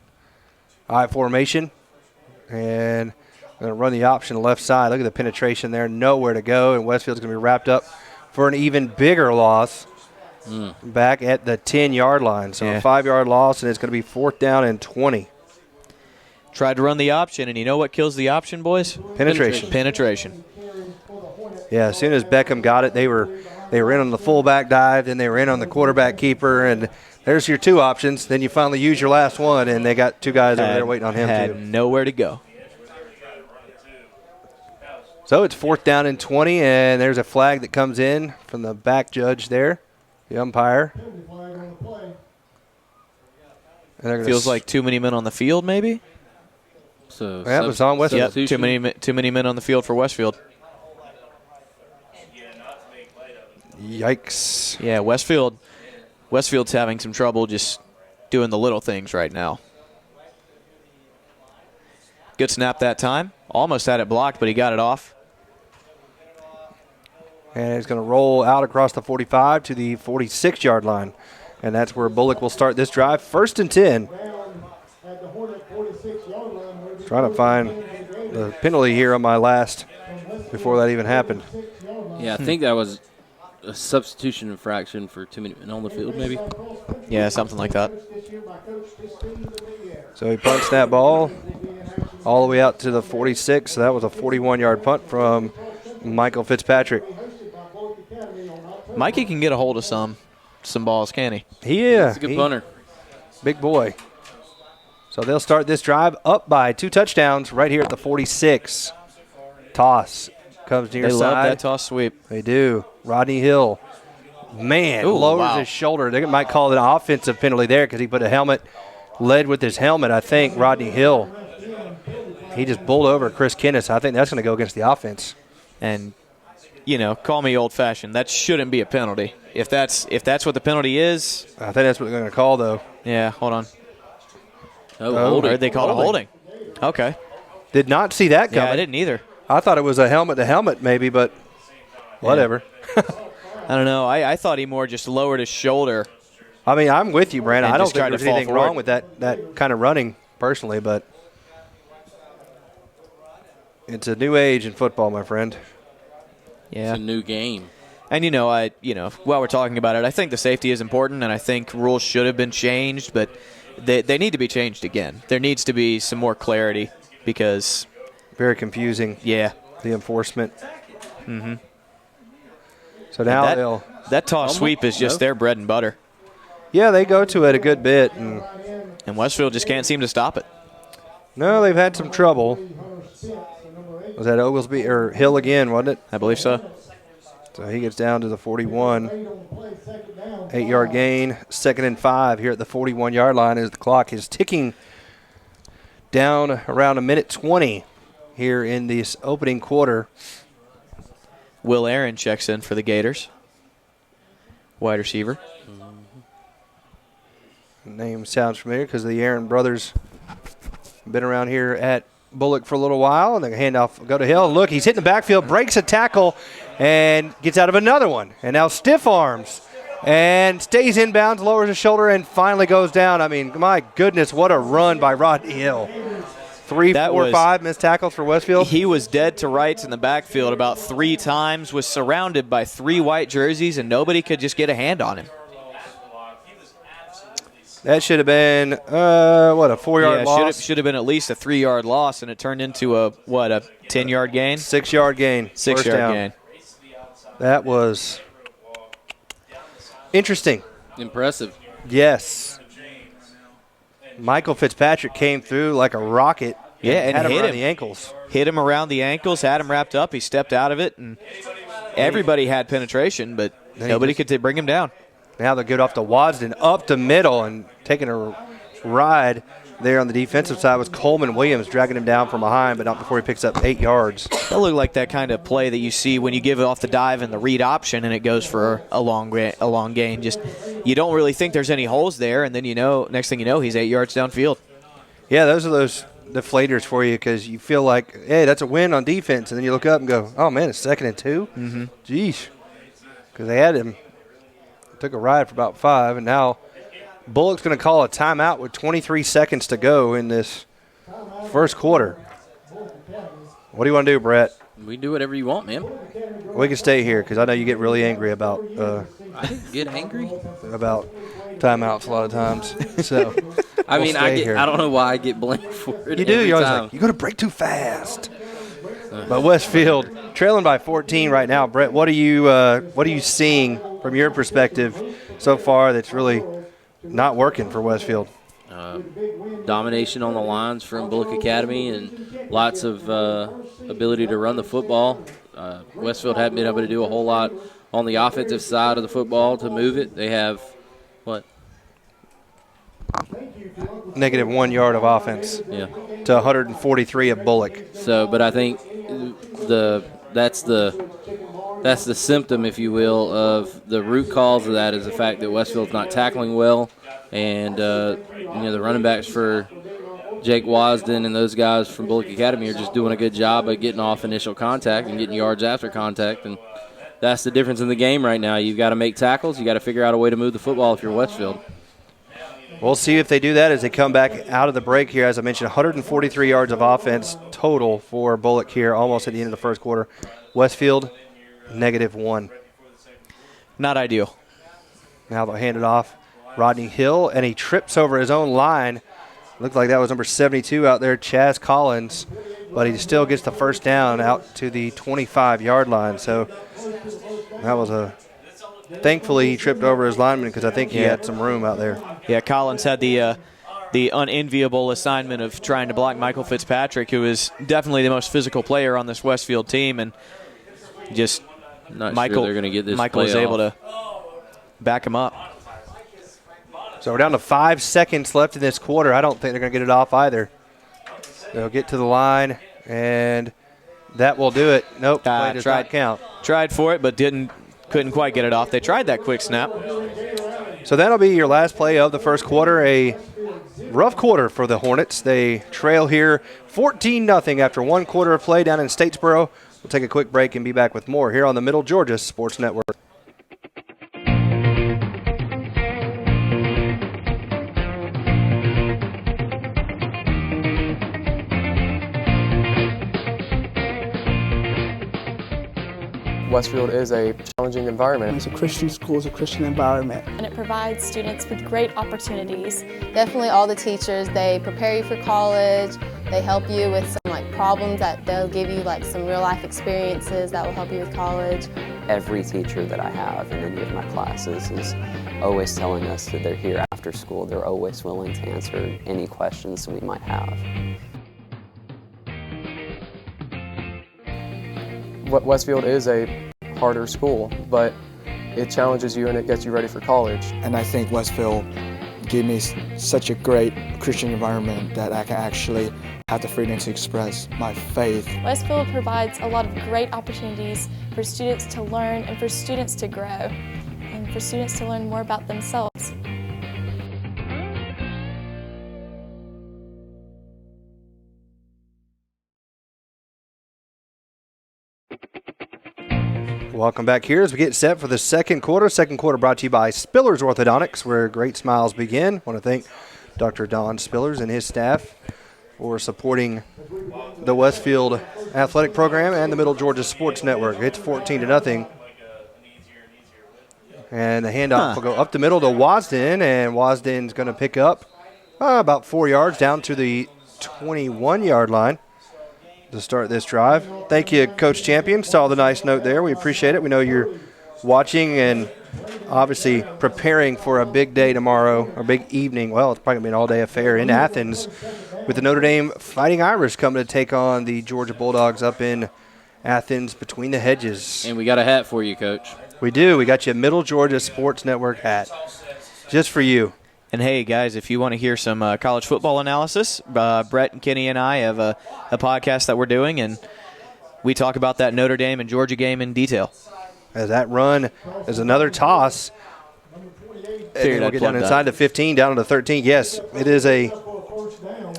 I formation. And going to run the option left side. Look at the penetration there. Nowhere to go. And Westfield's going to be wrapped up for an even bigger loss back at the 10-yard line. So a 5-yard loss, and it's going to be 4th down and 20. Tried to run the option, and you know what kills the option, boys? Penetration. Yeah, as soon as Beckham got it, they were in on the fullback dive, then they were in on the quarterback keeper, and there's your 2 options. Then you finally use your last one, and they got 2 guys over there waiting on him had too. Nowhere to go. So it's 4th down and 20, and there's a flag that comes in from the back judge there, the umpire. And Feels like too many men on the field, maybe? So that was on Westfield. Yep, too many men on the field for Westfield. Yikes. Yeah, Westfield's having some trouble just doing the little things right now. Good snap that time. Almost had it blocked, but he got it off. And it's going to roll out across the 45 to the 46-yard line. And that's where Bulloch will start this drive. 1st and 10. Trying to find the penalty here on my last before that even happened. Yeah, I think that was a substitution infraction for too many men on the field, maybe. Yeah, something like that. So he punts that ball all the way out to the 46. So that was a 41-yard punt from Michael Fitzpatrick. Mikey can get a hold of some balls, can he? Yeah. He's a good punter. Big boy. So they'll start this drive up by 2 touchdowns right here at the 46. Toss comes near They side. love that toss sweep. They do. Rodney Hill, man, Ooh, lowers wow. his shoulder. They might call it an offensive penalty there because he put a helmet, led with his helmet, I think, Rodney Hill. He just bowled over Chris Kennis. I think that's going to go against the offense. And, call me old-fashioned. That shouldn't be a penalty. If that's what the penalty is. I think that's what they're going to call, though. Yeah, hold on. Holding. Or they call it holding. Okay. Did not see that coming. Yeah, I didn't either. I thought it was a helmet-to-helmet maybe, but whatever. I don't know. I thought he more just lowered his shoulder. I mean, I'm with you, Brandon. And I don't just think tried to there's fall anything forward. wrong with that kind of running personally, but it's a new age in football, my friend. Yeah. It's a new game. And, while we're talking about it, I think the safety is important, and I think rules should have been changed, but they need to be changed again. There needs to be some more clarity because – very confusing. Yeah. The enforcement. Mm-hmm. So now that toss sweep is just their bread and butter. Yeah, they go to it a good bit. And Westfield just can't seem to stop it. No, they've had some trouble. Was that Oglesby or Hill again, wasn't it? I believe so. So he gets down to the 41. 8-yard gain. 2nd and 5 here at the 41-yard line as the clock is ticking down around 1:20 here in this opening quarter. Will Aaron checks in for the Gators. Wide receiver. Name sounds familiar because the Aaron brothers have been around here at Bulloch for a little while. And the handoff go to Hill. Look, he's hitting the backfield, breaks a tackle, and gets out of another one. And now stiff arms and stays inbounds, lowers his shoulder, and finally goes down. I mean, my goodness, what a run by Rodney Hill. 3, 4, 5 missed tackles for Westfield. He was dead to rights in the backfield about 3 times, was surrounded by 3 white jerseys, and nobody could just get a hand on him. That should have been, a 4-yard loss? Should have been at least a 3-yard loss, and it turned into a 10-yard gain? 6-yard gain. 6-yard gain. That was interesting. Impressive. Yes. Michael Fitzpatrick came through like a rocket. And had him hit around him. the ankles. Hit him around the ankles, had him wrapped up. He stepped out of it, and everybody had penetration, but nobody could bring him down. Now they'll get off to Wadsden, up the middle, and taking a ride there on the defensive side was Coleman Williams, dragging him down from behind, but not before he picks up 8 yards. That looked like that kind of play that you see when you give it off the dive and the read option, and it goes for a long gain. Just you don't really think there's any holes there, and then next thing you know, he's 8 yards downfield. Yeah, those are those deflators for you because you feel like, hey, that's a win on defense, and then you look up and go, oh man, it's 2nd and 2. Mm-hmm. Jeez, because they had him. Took a ride for about 5, and now Bulloch's going to call a timeout with 23 seconds to go in this first quarter. What do you want to do, Brett? We do whatever you want, man. We can stay here because I know you get really angry about I didn't get angry about timeouts a lot of times. So I mean, stay here. I don't know why I get blamed for it. You do. every You're always time. like, you're going to break too fast. But Westfield trailing by 14 right now. Brett, what are you seeing from your perspective so far that's really not working for Westfield? Domination on the lines from Bulloch Academy and lots of ability to run the football. Westfield hadn't been able to do a whole lot on the offensive side of the football to move it. They have, what? Negative 1 yard of offense. Yeah. To 143 of Bulloch. So, but I think that's the symptom, if you will, of the root cause of that is the fact that Westfield's not tackling well, and the running backs for Jake Wasden and those guys from Bulloch Academy are just doing a good job of getting off initial contact and getting yards after contact, and that's the difference in the game right now. You've got to make tackles. You got to figure out a way to move the football if you're Westfield. We'll see if they do that as they come back out of the break here. As I mentioned, 143 yards of offense total for Bulloch here, almost at the end of the first quarter. Westfield, -1. Not ideal. Now they'll hand it off. Rodney Hill, and he trips over his own line. Looked like that was number 72 out there, Chaz Collins, but he still gets the first down out to the 25-yard line. So that was thankfully he tripped over his lineman because I think he had some room out there. Yeah, Collins had the unenviable assignment of trying to block Michael Fitzpatrick, who is definitely the most physical player on this Westfield team, and just Michael they're going to get this Michael was able to back him up. So we're down to 5 seconds left in this quarter. I don't think they're going to get it off either. They'll get to the line, and that will do it. Nope, play does not count. Tried for it, but couldn't quite get it off. They tried that quick snap. So that'll be your last play of the first quarter. A rough quarter for the Hornets. They trail here 14-0 after 1 quarter of play down in Statesboro. We'll take a quick break and be back with more here on the Middle Georgia Sports Network. Westfield is a challenging environment. It's a Christian school, it's a Christian environment. And it provides students with great opportunities. Definitely all the teachers, they prepare you for college, they help you with some problems that they'll give you some real life experiences that will help you with college. Every teacher that I have in any of my classes is always telling us that they're here after school. They're always willing to answer any questions we might have. Westfield is a harder school, but it challenges you and it gets you ready for college. And I think Westfield gave me such a great Christian environment that I can actually have the freedom to express my faith. Westfield provides a lot of great opportunities for students to learn and for students to grow and for students to learn more about themselves. Welcome back here as we get set for the second quarter. Second quarter brought to you by Spillers Orthodontics, where great smiles begin. I want to thank Dr. Don Spillers and his staff for supporting the Westfield athletic program and the Middle Georgia Sports Network. It's 14-0. And the handoff will go up the middle to Wasden, and Wasden's going to pick up about 4 yards down to the 21-yard line to start this drive. Thank you, Coach Champion. Saw the nice note there. We appreciate it. We know you're watching and obviously preparing for a big day tomorrow, or big evening. Well, it's probably going to be an all-day affair in Athens with the Notre Dame Fighting Irish coming to take on the Georgia Bulldogs up in Athens between the hedges. And we got a hat for you, Coach. We do. We got you a Middle Georgia Sports Network hat just for you. And hey, guys, if you want to hear some college football analysis, Brett and Kenny and I have a podcast that we're doing, and we talk about that Notre Dame and Georgia game in detail. As that run is another toss. And we'll get down inside the 15, down to the 13. Yes, it is a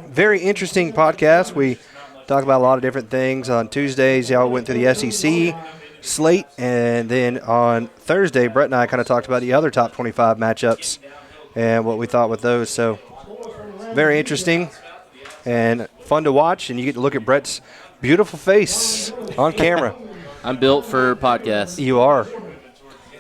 very interesting podcast. We talk about a lot of different things. On Tuesdays, y'all went through the SEC slate, and then on Thursday, Brett and I kind of talked about the other top 25 matchups and what we thought with those. So very interesting and fun to watch, and you get to look at Brett's beautiful face on camera. I'm built for podcasts. You are.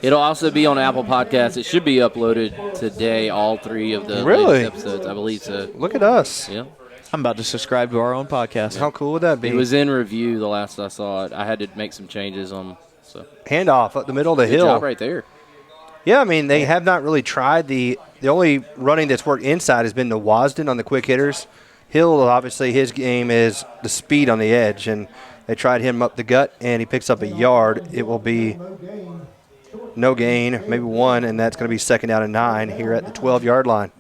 It'll also be on Apple Podcasts. It should be uploaded today, all 3 of the latest episodes, I believe so. Look at us. Yeah. I'm about to subscribe to our own podcast. How cool would that be? It was in review the last I saw it. I had to make some changes on. So handoff up the middle of the Good hill. job right there. Yeah, I mean, they have not really tried the the only running that's worked inside has been the Wasden on the quick hitters. Hill, obviously, his game is the speed on the edge, and they tried him up the gut, and he picks up a yard. It will be no gain, maybe 1, and that's going to be 2nd down and 9 here at the 12-yard line.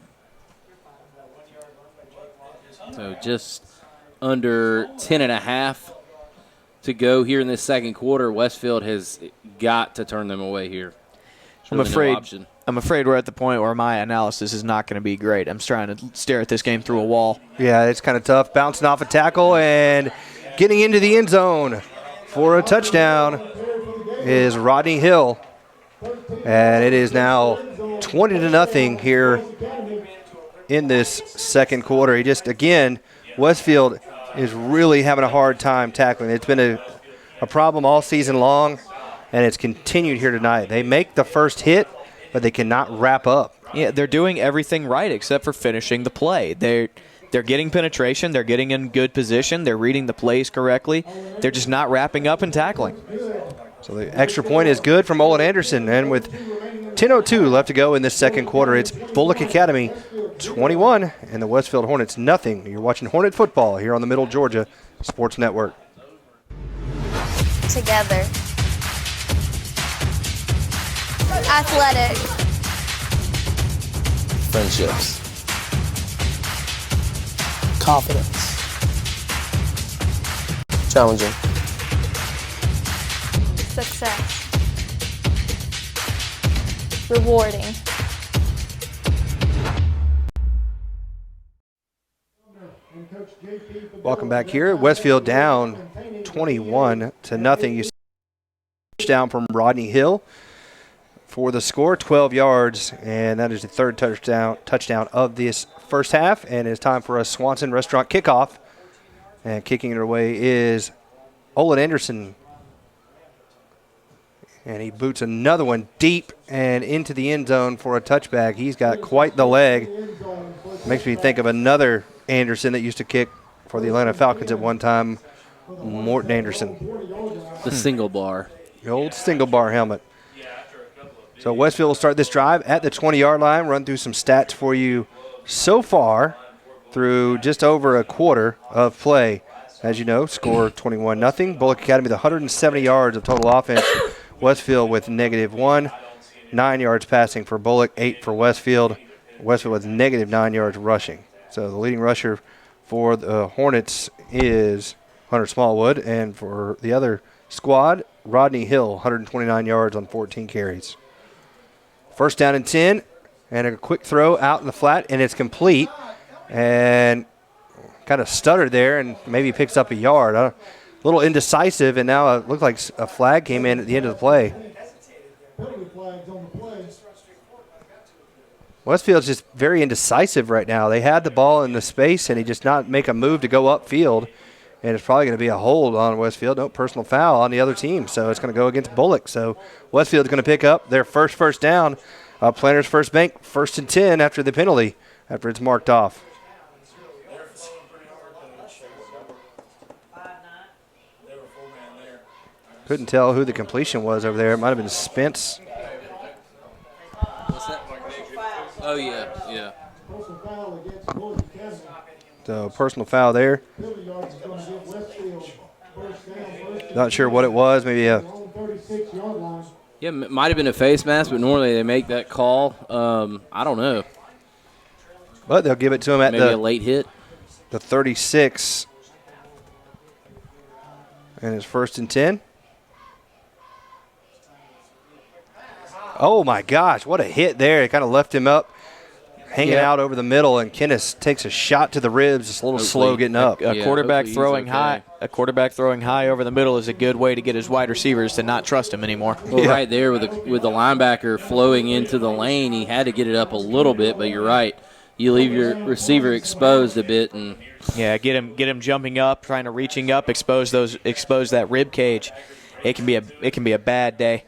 So just under 10.5 to go here in this second quarter. Westfield has got to turn them away here. I'm afraid we're at the point where my analysis is not going to be great. I'm trying to stare at this game through a wall. Yeah, it's kind of tough. Bouncing off a tackle and getting into the end zone for a touchdown is Rodney Hill. And it is now 20-0 here in this second quarter. He just, again, Westfield is really having a hard time tackling. It's been a problem all season long, and it's continued here tonight. They make the first hit, but they cannot wrap up. Yeah, they're doing everything right except for finishing the play. They're getting penetration. They're getting in good position. They're reading the plays correctly. They're just not wrapping up and tackling. So the extra point is good from Olin Anderson. And with 10:02 left to go in this second quarter, it's Bulloch Academy 21 and the Westfield Hornets nothing. You're watching Hornet football here on the Middle Georgia Sports Network. Together. Athletic. Friendships. Confidence. Challenging. Success. Rewarding. Welcome back here. Westfield down 21-0. You see touchdown from Rodney Hill for the score, 12 yards, and that is the third touchdown of this first half. And it's time for a Swanson Restaurant kickoff. And kicking it away is Olin Anderson. And he boots another one deep and into the end zone for a touchback. He's got quite the leg. Makes me think of another Anderson that used to kick for the Atlanta Falcons at one time, Morton Anderson. The single bar. The old single bar helmet. So Westfield will start this drive at the 20-yard line. Run through some stats for you so far through just over a quarter of play. As you know, score 21-0. Bulloch Academy with 170 yards of total offense. Westfield with -1. 9 yards passing for Bulloch, 8 for Westfield. Westfield with -9 yards rushing. So the leading rusher for the Hornets is Hunter Smallwood, and for the other squad, Rodney Hill, 129 yards on 14 carries. First down and 10, and a quick throw out in the flat, and it's complete. And kind of stuttered there, and maybe picks up a yard. A little indecisive, and now it looked like a flag came in at the end of the play. Westfield's just very indecisive right now. They had the ball in the space, and he just not make a move to go upfield. And it's probably going to be a hold on Westfield. No personal foul on the other team, so it's going to go against Bulloch. So Westfield's going to pick up their first down. Planters First Bank, 1st and 10 after the penalty, after it's marked off. Couldn't tell who the completion was over there. It might have been Spence. What's that? Oh, yeah. So personal foul there. Not sure what it was. Maybe a. Yeah, it might have been a face mask, but normally they make that call. I don't know. But they'll give it to him at maybe a late hit. The 36. And it's 1st and 10. Oh, my gosh, what a hit there. It kind of left him up, hanging out over the middle, and Kenneth takes a shot to the ribs, just a little slow getting up. A quarterback throwing high. A quarterback throwing high over the middle is a good way to get his wide receivers to not trust him anymore. Well, right there with the linebacker flowing into the lane, he had to get it up a little bit, but you're right. You leave your receiver exposed a bit, and get him jumping up, trying to reaching up, expose that rib cage. It can be a bad day.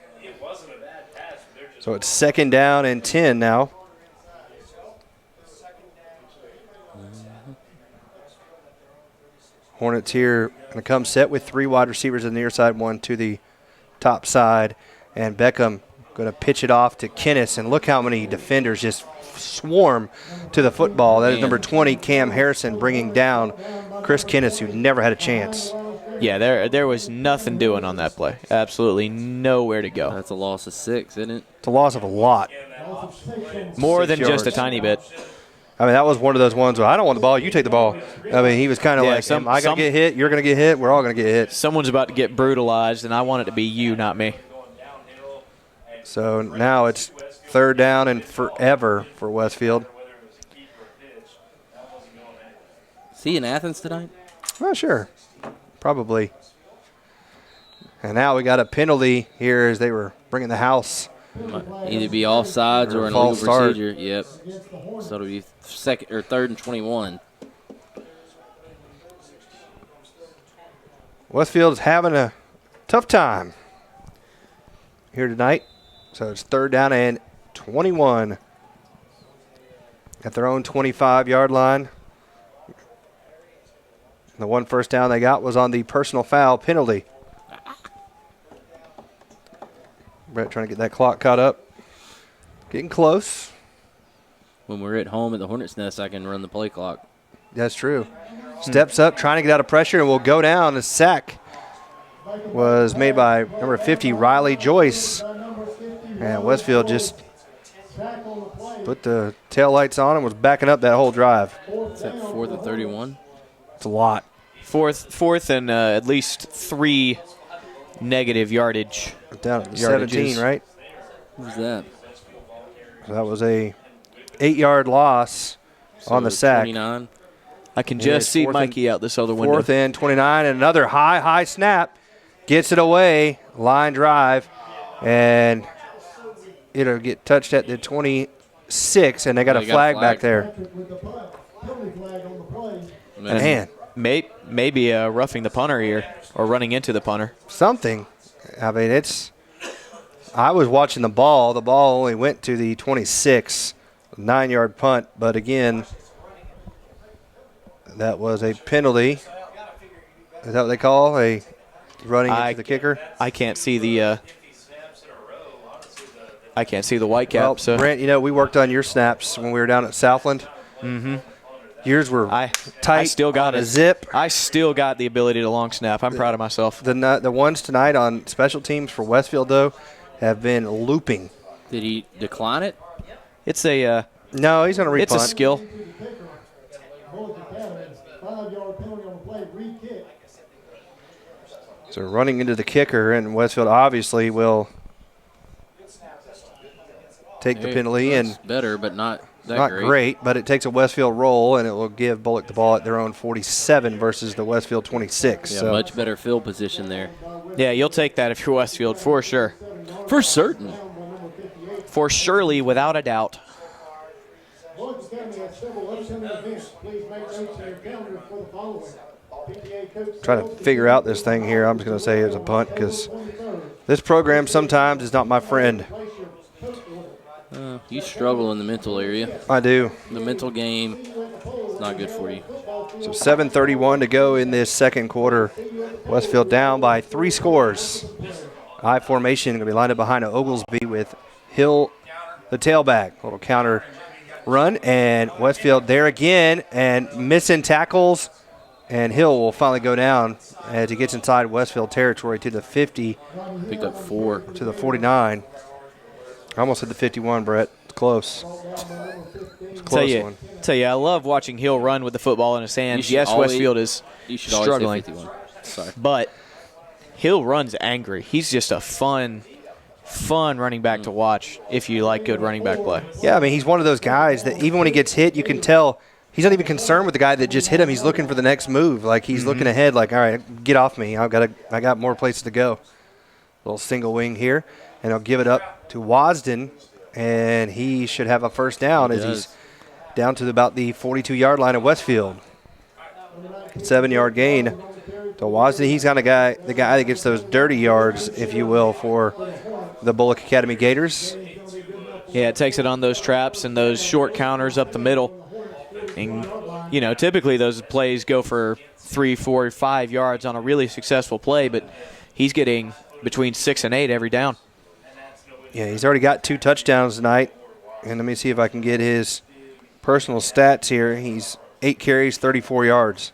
So it's 2nd down and 10 now. Hornets here going to come set with 3 wide receivers on the near side, 1 to the top side. And Beckham going to pitch it off to Kennis, and look how many defenders just swarm to the football. That is number 20, Cam Harrison, bringing down Chris Kennis, who never had a chance. Yeah, there was nothing doing on that play. Absolutely nowhere to go. That's a loss of 6, isn't it? It's a loss of a lot. More 6 than just a yards. tiny bit. I mean, that was one of those ones where I don't want the ball, you take the ball. I mean, he was kind of like, am I going to get hit? You're going to get hit. We're all going to get hit. Someone's about to get brutalized, and I want it to be you, not me. So now it's 3rd down and forever for Westfield. Is he in Athens tonight? Well, sure. Probably. And now we got a penalty here as they were bringing the house. Might either be offsides or an illegal false start. procedure. Yep. So it'll be 3rd and 21. Westfield's having a tough time here tonight. So it's 3rd down and 21 at their own 25-yard line. The one first down they got was on the personal foul penalty. Brett trying to get that clock caught up. Getting close. When we're at home at the Hornet's Nest, I can run the play clock. That's true. Steps up, trying to get out of pressure, and will go down. The sack was made by number 50, Riley Joyce. And Westfield just put the tail lights on and was backing up that whole drive. Is that 4th and 31? It's a lot. Fourth and at least 3 negative yardage. Down at 17, right? Who's that? So that was a 8-yard loss on the sack. 29. I can just see Mikey out this other window. 4th and 29, and another high snap. Gets it away, line drive, and it'll get touched at the 26, and they got a flag back there. Man. Maybe roughing the punter here, or running into the punter. Something. I mean, I was watching the ball. The ball only went to the 26, 9-yard punt. But again, that was a penalty. Is that what they call a running into the kicker? I can't see the white cap. Well, so Brent, we worked on your snaps when we were down at Southland. Mm-hmm. Yours were tight. I still got a zip. I still got the ability to long snap. I'm proud of myself. The ones tonight on special teams for Westfield, though, have been looping. Did he decline it? It's a no. He's going to repunt. It's a skill. So running into the kicker, and Westfield obviously will take the penalty. That's and better, but not that not great. great, but it takes a Westfield roll, and it will give Bulloch the ball at their own 47 versus the Westfield 26. Yeah, so much better field position there. Yeah, you'll take that if you're Westfield, for sure. For certain. For surely, without a doubt. Trying to figure out this thing here. I'm just going to say it's a punt because this program sometimes is not my friend. You struggle in the mental area. I do. The mental game is not good for you. So 7:31 to go in this second quarter. Westfield down by 3 scores. I formation going to be lined up behind Oglesby with Hill, the tailback. Little counter run, and Westfield there again, and missing tackles. And Hill will finally go down as he gets inside Westfield territory to the 50. Picked up 4. To the 49. I almost hit the 51, Brett. It's close. It's a close one. Tell you, I love watching Hill run with the football in his hands. Yes, Westfield is struggling. Sorry. But Hill runs angry. He's just a fun running back to watch if you like good running back play. Yeah, I mean, he's one of those guys that even when he gets hit, you can tell he's not even concerned with the guy that just hit him. He's looking for the next move. Like, he's looking ahead like, all right, get off me. I got more places to go. Little single wing here, and he'll give it up to Wasden, and he should have a first down as he's down to about the 42-yard line of Westfield. 7-yard gain to Wasden. He's kind of the guy that gets those dirty yards, if you will, for the Bulloch Academy Gators. Yeah, it takes it on those traps and those short counters up the middle. And, typically those plays go for 3, 4, 5 yards on a really successful play, but he's getting between 6 and 8 every down. Yeah, he's already got 2 touchdowns tonight. And let me see if I can get his personal stats here. He's 8 carries, 34 yards.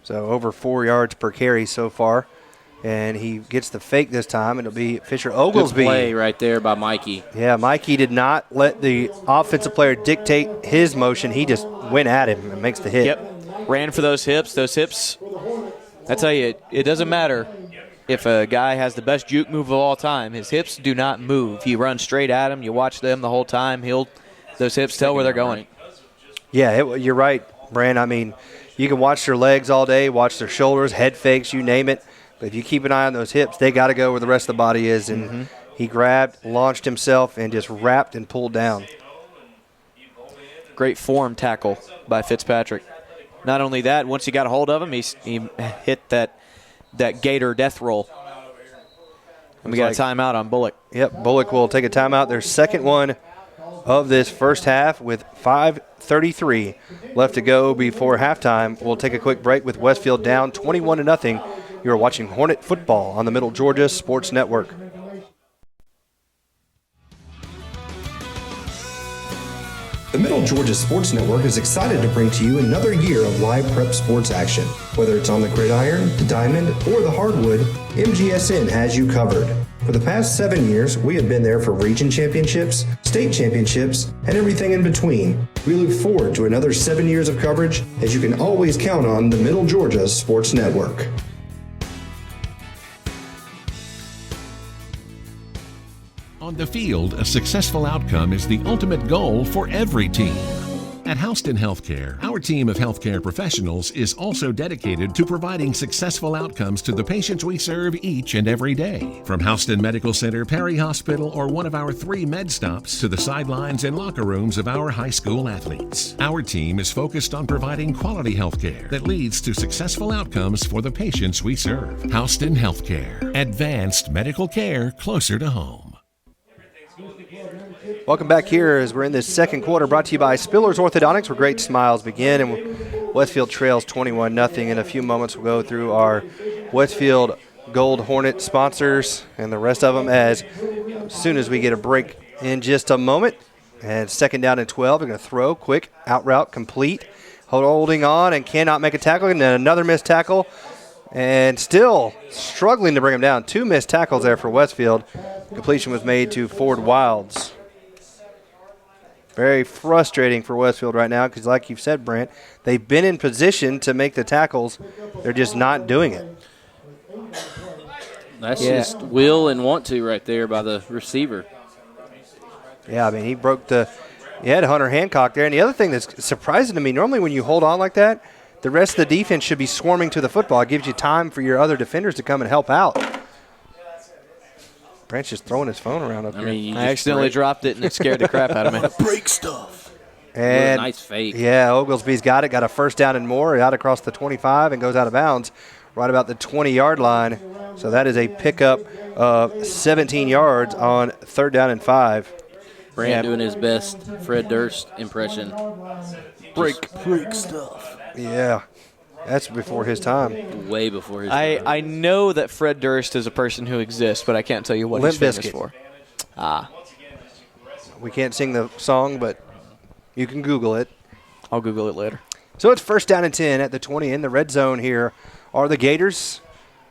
So over 4 yards per carry so far. And he gets the fake this time. It'll be Fisher Oglesby. Good play right there by Mikey. Yeah, Mikey did not let the offensive player dictate his motion. He just went at him and makes the hit. Yep. Ran for those hips. Those hips, I tell you, it doesn't matter if a guy has the best juke move of all time. His hips do not move. You run straight at him. You watch them the whole time. Those hips tell where they're going. Yeah, you're right, Brand. I mean, you can watch their legs all day, watch their shoulders, head fakes, you name it. But if you keep an eye on those hips, they got to go where the rest of the body is. And he grabbed, launched himself, and just wrapped and pulled down. Great form tackle by Fitzpatrick. Not only that, once he got a hold of him, he hit that Gator death roll. And we got a timeout on Bulloch. Yep, Bulloch will take a timeout. Their second one of this first half with 5:33 left to go before halftime. We'll take a quick break with Westfield down 21-0. You're watching Hornet football on the Middle Georgia Sports Network. The Middle Georgia Sports Network is excited to bring to you another year of live prep sports action. Whether it's on the gridiron, the diamond, or the hardwood, MGSN has you covered. For the past 7 years, we have been there for region championships, state championships, and everything in between. We look forward to another 7 years of coverage, as you can always count on the Middle Georgia Sports Network. On the field, a successful outcome is the ultimate goal for every team. At Houston Healthcare, our team of healthcare professionals is also dedicated to providing successful outcomes to the patients we serve each and every day. From Houston Medical Center, Perry Hospital, or one of our 3 med stops to the sidelines and locker rooms of our high school athletes, our team is focused on providing quality healthcare that leads to successful outcomes for the patients we serve. Houston Healthcare, advanced medical care closer to home. Welcome back here as we're in this second quarter, brought to you by Spiller's Orthodontics, where great smiles begin. And Westfield trails 21-0. In a few moments, we'll go through our Westfield Gold Hornet sponsors and the rest of them as soon as we get a break in just a moment. And second down and 12, they're going to throw, quick, out route, complete, holding on and cannot make a tackle. And then another missed tackle. And still struggling to bring him down. 2 missed tackles there for Westfield. Completion was made to Ford Wilds. Very frustrating for Westfield right now because, like you've said, Brent, they've been in position to make the tackles. They're just not doing it. That's just will and want to right there by the receiver. Yeah, I mean, he had Hunter Hancock there. And the other thing that's surprising to me, normally when you hold on like that, the rest of the defense should be swarming to the football. It gives you time for your other defenders to come and help out. Brent's just throwing his phone around up here. I accidentally dropped it, and it scared the crap out of me. Break stuff. And nice fake. Yeah, Oglesby's got it. Got a first down and more out across the 25 and goes out of bounds right about the 20-yard line. So that is a pickup of 17 yards on 3rd down and 5. Brand doing his best Fred Durst impression. Break stuff. Yeah, that's before his time. Way before his time. I know that Fred Durst is a person who exists, but I can't tell you what he's famous for. We can't sing the song, but you can Google it. I'll Google it later. So it's 1st down and 10 at the 20 in the red zone here are the Gators.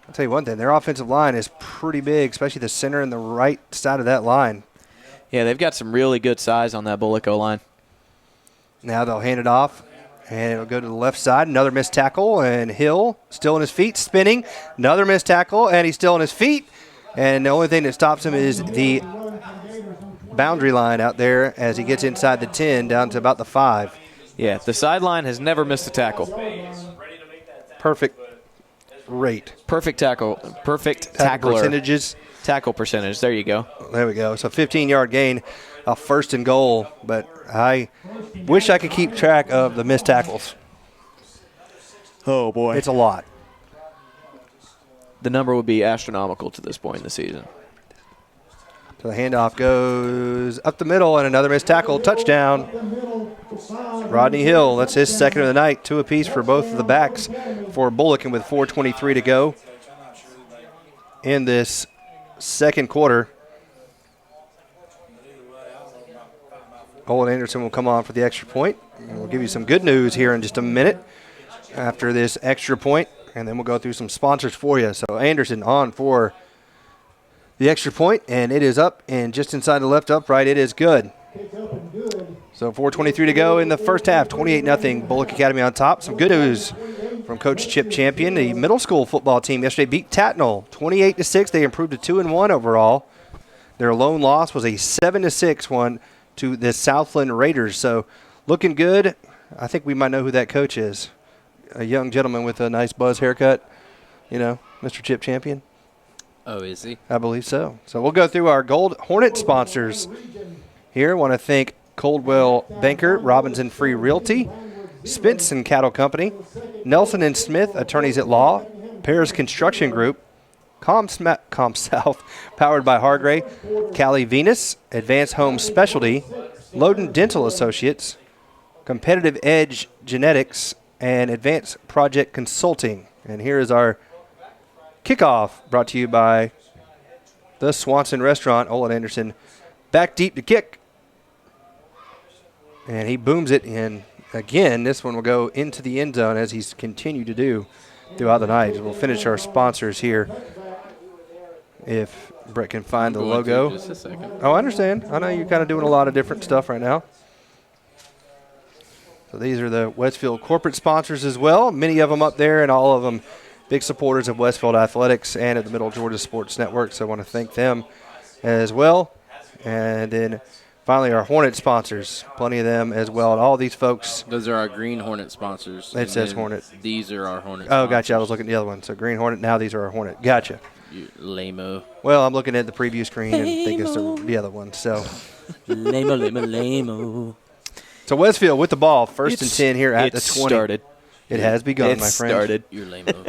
I'll tell you one thing, their offensive line is pretty big, especially the center and the right side of that line. Yeah, they've got some really good size on that Bulloch O-line. Now they'll hand it off, and it'll go to the left side. Another missed tackle, and Hill still on his feet, spinning. Another missed tackle, and he's still on his feet. And the only thing that stops him is the boundary line out there as he gets inside the 10 down to about the 5. Yeah, the sideline has never missed a tackle. Perfect rate. Perfect tackle. Perfect tackler. Percentages. Tackle percentage. There you go. There we go. So 15-yard gain, a 1st and goal. But I wish I could keep track of the missed tackles. Oh, boy. It's a lot. The number would be astronomical to this point in the season. So the handoff goes up the middle, and another missed tackle. Touchdown. Rodney Hill, that's his second of the night. 2 apiece for both of the backs for Bulloch, and with 4:23 to go in this second quarter. Olin Anderson will come on for the extra point. And we'll give you some good news here in just a minute after this extra point, and then we'll go through some sponsors for you. So Anderson on for the extra point, and it is up and just inside the left upright. It is good. So 4:23 to go in the first half. 28-0 Bulloch Academy on top. Some good news from Coach Chip Champion. The middle school football team yesterday beat Tatnall 28-6. They improved to 2-1 overall. Their lone loss was a 7-6 one to the Southland Raiders. So looking good. I think we might know who that coach is. A young gentleman with a nice buzz haircut. You know, Mr. Chip Champion. Oh, is he? I believe so. So we'll go through our Gold Hornet sponsors here. I want to thank Coldwell Banker, Robinson Free Realty, Spence and Cattle Company, Nelson and Smith, Attorneys at Law, Paris Construction Group, ComSouth, powered by Hargray, Cali Venus, Advanced Home Specialty, Loden Dental Associates, Competitive Edge Genetics, and Advanced Project Consulting. And here is our kickoff, brought to you by the Swanson Restaurant. Olin Anderson back deep to kick. And he booms it in. Again, this one will go into the end zone as he's continued to do throughout the night. We'll finish our sponsors here if Brett can find the logo. Just a second. Oh, I understand. I know you're kind of doing a lot of different stuff right now. So these are the Westfield corporate sponsors as well. Many of them up there, and all of them big supporters of Westfield Athletics and of the Middle Georgia Sports Network. So I want to thank them as well. And then finally our Hornet sponsors, plenty of them as well. And all these folks. Those are our Green Hornet sponsors. It says Hornet. These are our Hornet sponsors. Oh, gotcha. I was looking at the other one. So Green Hornet, now these are our Hornet. Gotcha. You lame-o. Well, I'm looking at the preview screen and think it's the other one. So lame-o, lame-o, lame-o. So Westfield with the ball, first and 10 here at the 20. Started. It has begun, my friend. It started. You're lame-o.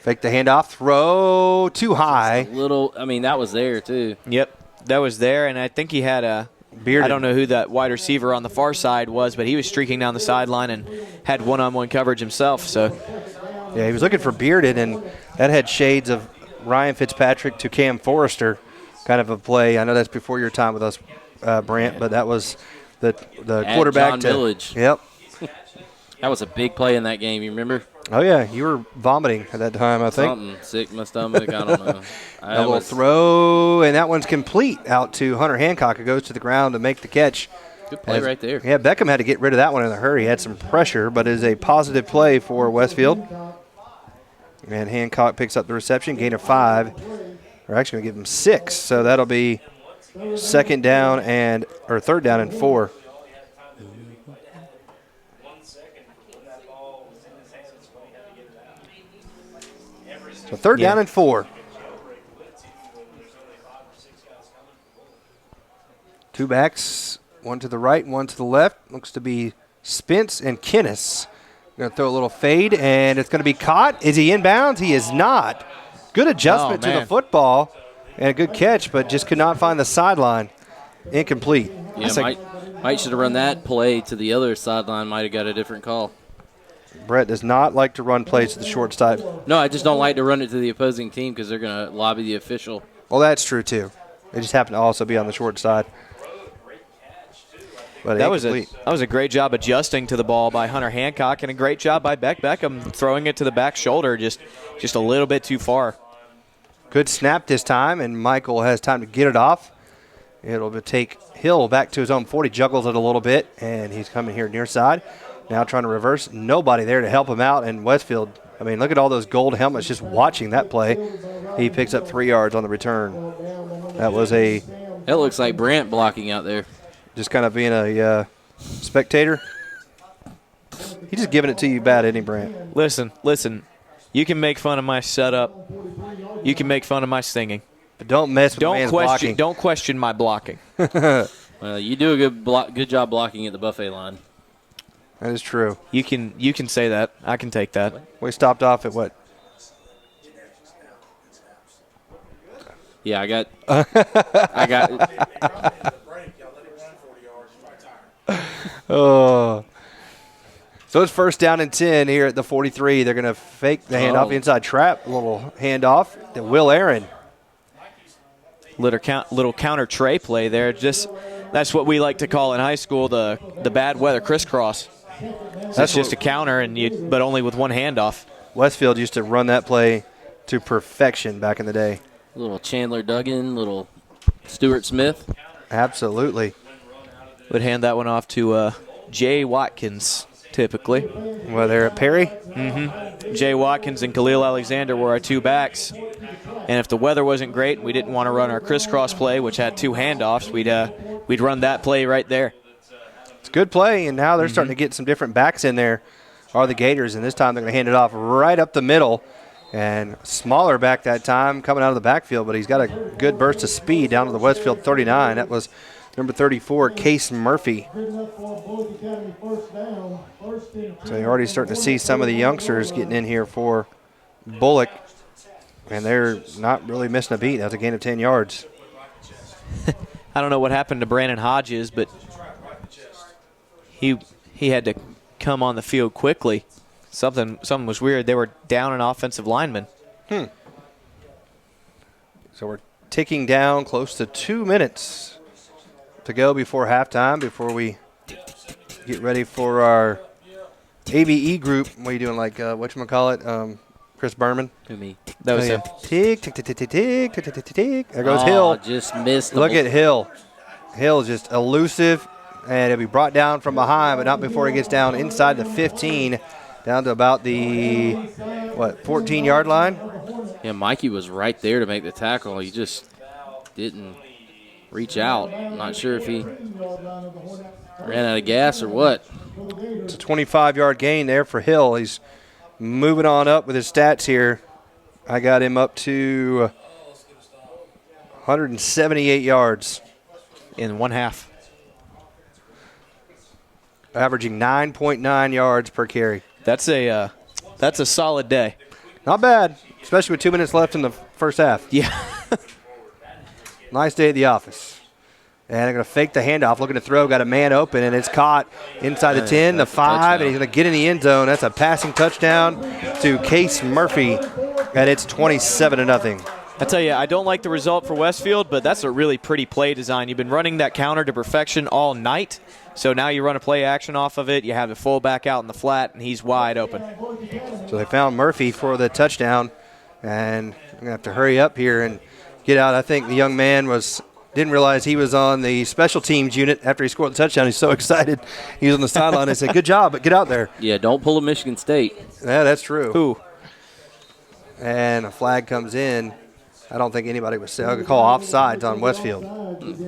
Fake the handoff, throw too high. That was there too. Yep, that was there, and I think he had a beard. I don't know who that wide receiver on the far side was, but he was streaking down the sideline and had one-on-one coverage himself. So, yeah, he was looking for Bearded, and that had shades of Ryan Fitzpatrick to Cam Forrester kind of a play. I know that's before your time with us, Brant, but that was the quarterback. John Millage. Yep. That was a big play in that game. You remember? Oh, yeah. You were vomiting at that time, I think. Something sick in my stomach. I don't know. A little throw, and that one's complete out to Hunter Hancock, who goes to the ground to make the catch. Good play right there. Yeah, Beckham had to get rid of that one in a hurry. He had some pressure, but it is a positive play for Westfield. And Hancock picks up the reception, gain of 5. We're actually going to give him 6, so that'll be third down and 4. So third down and 4. Two backs, one to the right, one to the left. Looks to be Spence and Kinnis. Going to throw a little fade, and it's going to be caught. Is he inbounds? He is not. Good adjustment to the football and a good catch, but just could not find the sideline. Incomplete. Yeah, Mike should have run that play to the other sideline. Might have got a different call. Brett does not like to run plays to the short side. No, I just don't like to run it to the opposing team because they're going to lobby the official. Well, that's true, too. They just happen to also be on the short side. But that was a great job adjusting to the ball by Hunter Hancock, and a great job by Beckham throwing it to the back shoulder just a little bit too far. Good snap this time, and Michael has time to get it off. It'll take Hill back to his own 40, juggles it a little bit, and he's coming here near side. Now trying to reverse. Nobody there to help him out, and Westfield, look at all those gold helmets just watching that play. He picks up 3 yards on the return. That looks like Brant blocking out there. Just kind of being a spectator. He's just giving it to you bad, isn't he, Brant? Listen. You can make fun of my setup. You can make fun of my singing. But don't mess with the man's blocking. Don't question my blocking. Well, you do a good job blocking at the buffet line. That is true. You can say that. I can take that. We stopped off at what? Yeah, I got Oh. So it's first down and 10 here at the 43. They're going to fake the handoff inside trap. A little handoff to Will Aaron. Little counter tray play there. Just That's what we like to call in high school the bad weather crisscross. That's just a counter, but only with one handoff. Westfield used to run that play to perfection back in the day. Little Chandler Duggan, little Stuart Smith. Absolutely. Would hand that one off to Jay Watkins, typically. Well, they're at Perry? Mm-hmm. Jay Watkins and Khalil Alexander were our two backs. And if the weather wasn't great and we didn't want to run our crisscross play, which had two handoffs, we'd run that play right there. It's a good play, and now they're starting to get some different backs in there, are the Gators, and this time they're going to hand it off right up the middle. And smaller back that time coming out of the backfield, but he's got a good burst of speed down to the Westfield 39. That was number 34, Case Murphy. So you're already starting to see some of the youngsters getting in here for Bulloch, and they're not really missing a beat. That's a gain of 10 yards. I don't know what happened to Brandon Hodges, but he had to come on the field quickly. Something was weird. They were down an offensive lineman. So we're ticking down close to 2 minutes to go before halftime, before we get ready for our ABE group. What are you doing, like whatchamacallit, Chris Berman? To me. That was him. Tick, tick, tick, tick, tick, tick, tick, tick, tick, tick. There goes Hill. Just missed. Look at Hill. Hill is just elusive, and he'll be brought down from behind, but not before he gets down inside the 15, down to about the, 14-yard line? Yeah, Mikey was right there to make the tackle. He just didn't reach out. Not sure if he ran out of gas or what. It's a 25-yard gain there for Hill. He's moving on up with his stats here. I got him up to 178 yards. In one half. Averaging 9.9 yards per carry. That's a solid day. Not bad, especially with 2 minutes left in the first half. Yeah. Nice day at the office. And they're going to fake the handoff, looking to throw, got a man open, and it's caught inside the 10, the 5, and he's going to get in the end zone. That's a passing touchdown to Case Murphy, and it's 27-0. I tell you, I don't like the result for Westfield, but that's a really pretty play design. You've been running that counter to perfection all night, so now you run a play action off of it. You have the fullback out in the flat, and he's wide open. So they found Murphy for the touchdown, and I'm going to have to hurry up here and get out. I think the young man didn't realize he was on the special teams unit after he scored the touchdown. He's so excited. He was on the sideline. I said, good job, but get out there. Yeah, don't pull a Michigan State. Yeah, that's true. Ooh. And a flag comes in. I don't think anybody would say, I could call offsides on Westfield.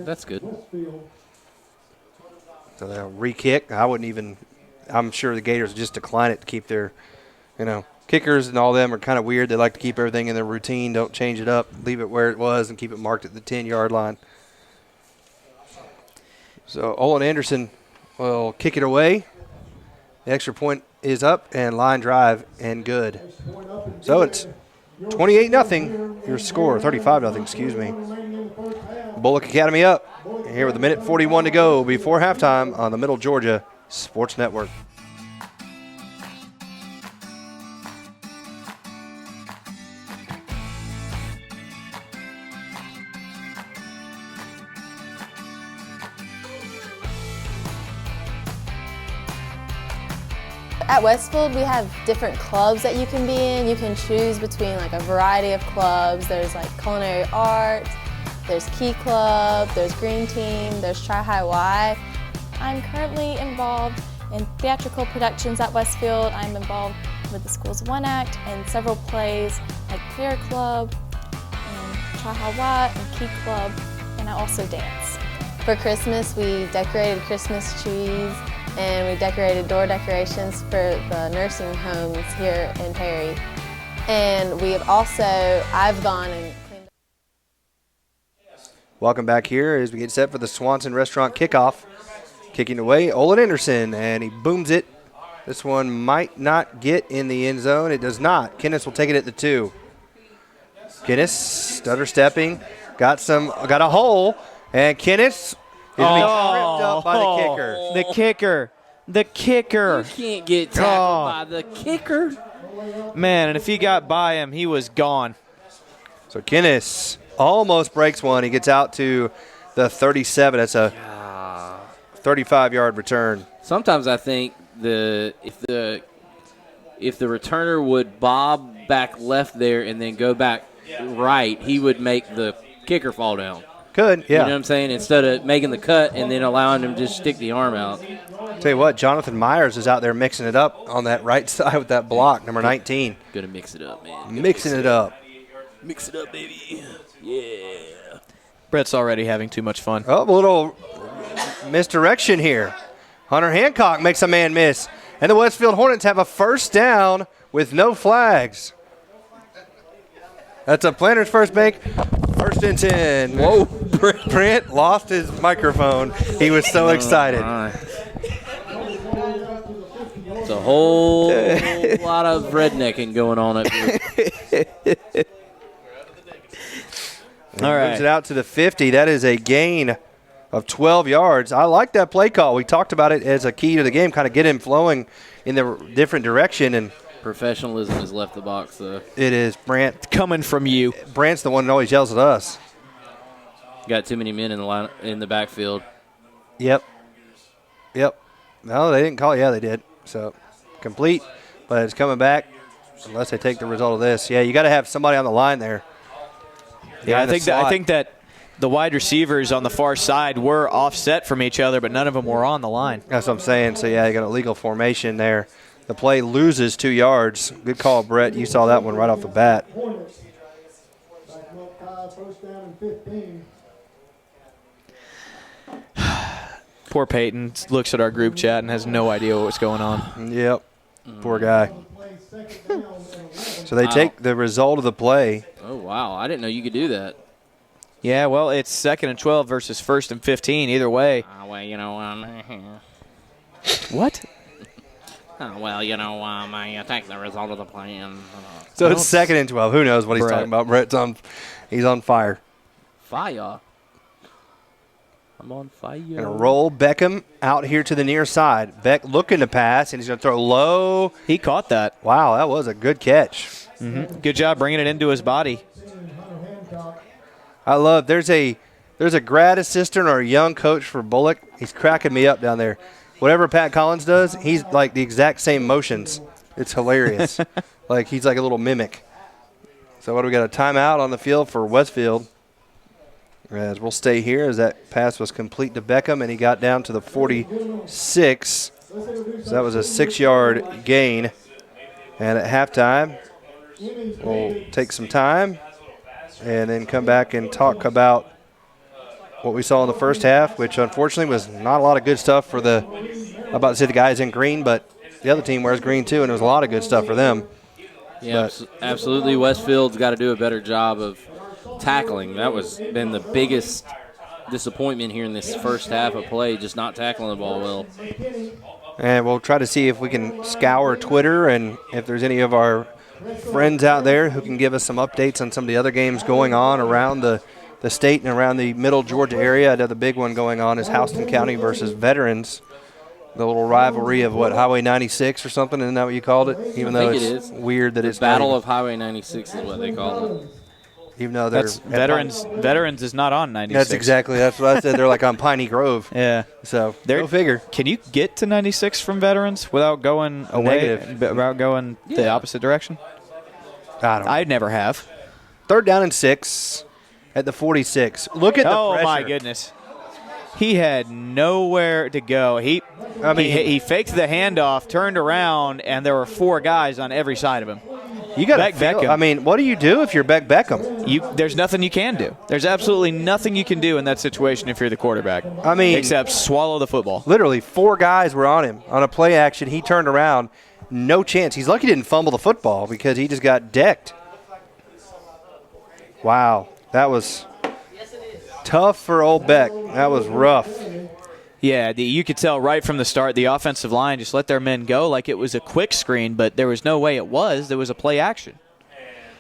That's good. So they'll re-kick. I'm sure the Gators just decline it to keep their, kickers and all them are kind of weird. They like to keep everything in their routine, don't change it up, leave it where it was, and keep it marked at the 10-yard line. So Olin Anderson will kick it away. The extra point is up, and line drive, and good. So it's 28-0, your score, 35-0, excuse me. Bulloch Academy up. Here with a minute 41 to go before halftime on the Middle Georgia Sports Network. At Westfield, we have different clubs that you can be in. You can choose between like a variety of clubs. There's like culinary arts, there's Key Club, there's Green Team, there's Tri High Y. I'm currently involved in theatrical productions at Westfield. I'm involved with the Schools One Act and several plays like Prayer Club and Tri High Y and Key Club, and I also dance. For Christmas, we decorated Christmas trees and we decorated door decorations for the nursing homes here in Perry. And we have I've gone and cleaned up. Welcome back here as we get set for the Swanson Restaurant kickoff. Kicking away, Olin Anderson, and he booms it. This one might not get in the end zone. It does not. Kenneth will take it at the 2. Kenneth stutter stepping, got a hole, and Kenneth is being tripped up by the kicker. The kicker. You can't get tackled by the kicker. Man, and if he got by him, he was gone. So Kenneth almost breaks one. He gets out to the 37. That's a 35-yard return. Sometimes I think if the returner would bob back left there and then go back right, he would make the kicker fall down. Could, yeah. You know what I'm saying? Instead of making the cut and then allowing him to just stick the arm out. Tell you what, Jonathan Myers is out there mixing it up on that right side with that block, number 19. Gonna mix it up, man. Mixing it up. Mix it up, baby. Yeah. Brett's already having too much fun. Oh, a little misdirection here. Hunter Hancock makes a man miss. And the Westfield Hornets have a first down with no flags. That's a Planters First Bank. First and 10. Whoa. Brent lost his microphone. He was so excited. It's a whole lot of rednecking going on up here. All right. Moves it out to the 50. That is a gain of 12 yards. I like that play call. We talked about it as a key to the game, kind of get him flowing in the different direction. And professionalism has left the box, though. It is. Brant. Coming from you. Brant's the one that always yells at us. Got too many men in the backfield. Yep. No, they didn't call it. Yeah, they did. So, complete. But it's coming back unless they take the result of this. Yeah, you got to have somebody on the line there. Yeah, I think that the wide receivers on the far side were offset from each other, but none of them were on the line. That's what I'm saying. So, yeah, you got a legal formation there. The play loses 2 yards. Good call, Brett. You saw that one right off the bat. Poor Peyton looks at our group chat and has no idea what's going on. Yep. Poor guy. So they take the result of the play. Oh, wow. I didn't know you could do that. Yeah, well, it's 2nd and 12 versus 1st and 15. Either way. Well, you know, what? Well, you know, I take the result of the play. So it's 2nd and 12. Who knows what he's talking about? He's on fire. Fire. I'm on fire. Going to roll Beckham out here to the near side. Beck looking to pass, and he's going to throw low. He caught that. Wow, that was a good catch. Mm-hmm. Good job bringing it into his body. I love there's a grad assistant or a young coach for Bulloch. He's cracking me up down there. Whatever Pat Collins does, he's like the exact same motions. It's hilarious. Like he's like a little mimic. So what do we got? A timeout on the field for Westfield. As we'll stay here as that pass was complete to Beckham, and he got down to the 46. So that was a 6-yard gain. And at halftime, we'll take some time and then come back and talk about what we saw in the first half, which unfortunately was not a lot of good stuff for I'm about to say the guys in green, but the other team wears green too, and there was a lot of good stuff for them. Yeah, absolutely. Westfield's got to do a better job of tackling. That was been the biggest disappointment here in this first half of play, just not tackling the ball well. And we'll try to see if we can scour Twitter and if there's any of our friends out there who can give us some updates on some of the other games going on around the state and around the middle Georgia area. I know the big one going on is Houston County versus Veterans. The little rivalry of Highway 96 or something, isn't that what you called it? Even though it's weird that it's Battle of Highway 96 is what they call it. Even though they're Veterans is not on 96. That's what I said. They're like on Piney Grove. Yeah. So go figure. Can you get to 96 from Veterans without going away? Without going the opposite direction? I don't know. I never have. 3rd down and 6 at the 46. Look at the pressure. Oh my goodness. He had nowhere to go. He faked the handoff, turned around, and there were 4 guys on every side of him. You got Beckham. I mean, what do you do if you're Beck Beckham? There's nothing you can do. There's absolutely nothing you can do in that situation if you're the quarterback. I mean, except swallow the football. Literally 4 guys were on him on a play action. He turned around, no chance. He's lucky he didn't fumble the football because he just got decked. Wow, that was tough for old Beck. That was rough. Yeah, you could tell right from the start the offensive line just let their men go like it was a quick screen, but there was no way it was. There was a play action.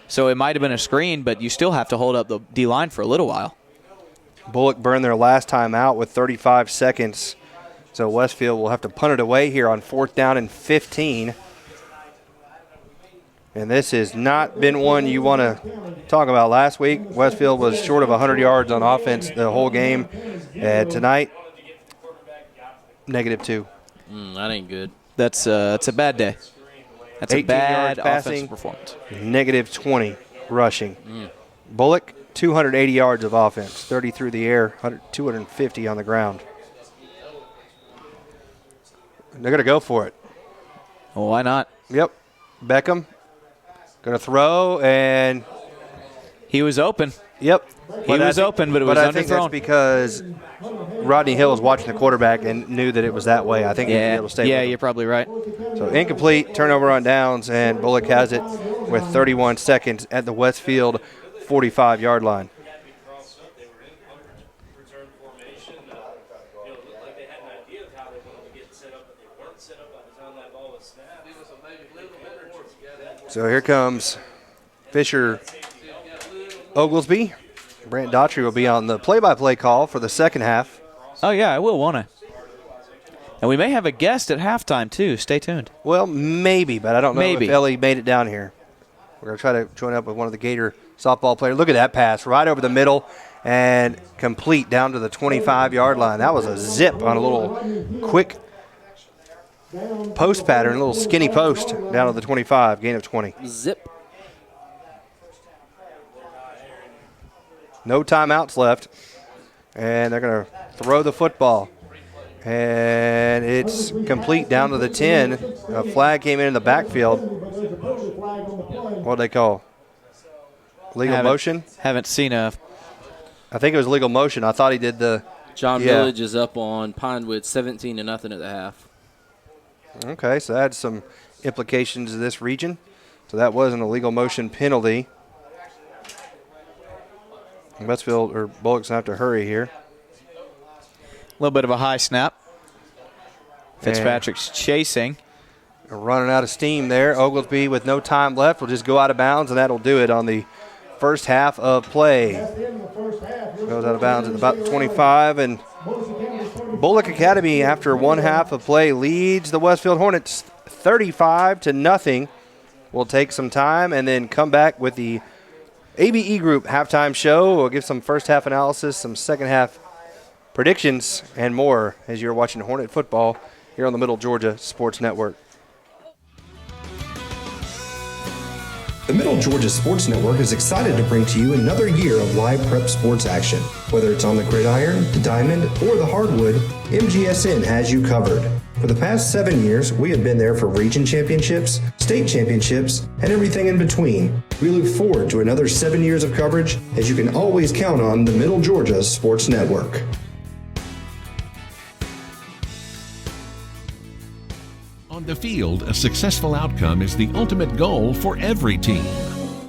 So it might have been a screen, but you still have to hold up the D-line for a little while. Bulloch burned their last time out with 35 seconds. So Westfield will have to punt it away here on 4th down and 15. And this has not been one you want to talk about. Last week, Westfield was short of 100 yards on offense the whole game. Tonight, -2. That ain't good. That's a bad day. That's a 18 bad yards passing, offensive performance. -20 rushing. Bulloch, 280 yards of offense, 30 through the air, 250 on the ground. They're going to go for it. Well, why not? Yep. Beckham going to throw, and he was open. Yep. He was open, but it was underthrown. I think that's because Rodney Hill was watching the quarterback and knew that it was that way. I think he'd be able to stay with him. You're probably right. So incomplete, turnover on downs, and Bulloch has it with 31 seconds at the Westfield 45-yard line. So here comes Fisher Oglesby. Brant Daughtry will be on the play-by-play call for the second half. Oh, yeah, I will, won't I? And we may have a guest at halftime, too. Stay tuned. Well, maybe, but I don't know if Ellie made it down here. We're going to try to join up with one of the Gator softball players. Look at that pass right over the middle and complete down to the 25-yard line. That was a zip on a little quick post pattern, a little skinny post down to the 25, gain of 20. Zip. No timeouts left, and they're going to throw the football. And it's complete down to the 10. A flag came in the backfield. What do they call? Legal motion? Haven't seen a. I think it was legal motion. I thought he did the. John Village is up on Pinewood 17-0 at the half. Okay, so that had some implications to this region. So that was an illegal motion penalty. Westfield or Bulloch's going to have to hurry here. A little bit of a high snap. Fitzpatrick's chasing. Running out of steam there. Oglesby with no time left will just go out of bounds, and that'll do it on the first half of play. Goes out of bounds at about 25, and Bulloch Academy, after one half of play, leads the Westfield Hornets 35-0. We'll take some time and then come back with the ABE Group halftime show. We'll give some first half analysis, some second half predictions, and more as you're watching Hornet football here on the Middle Georgia Sports Network. The Middle Georgia Sports Network is excited to bring to you another year of live prep sports action. Whether it's on the gridiron, the diamond, or the hardwood, MGSN has you covered. For the past 7 years, we have been there for region championships, state championships, and everything in between. We look forward to another 7 years of coverage, as you can always count on the Middle Georgia Sports Network. On the field, a successful outcome is the ultimate goal for every team.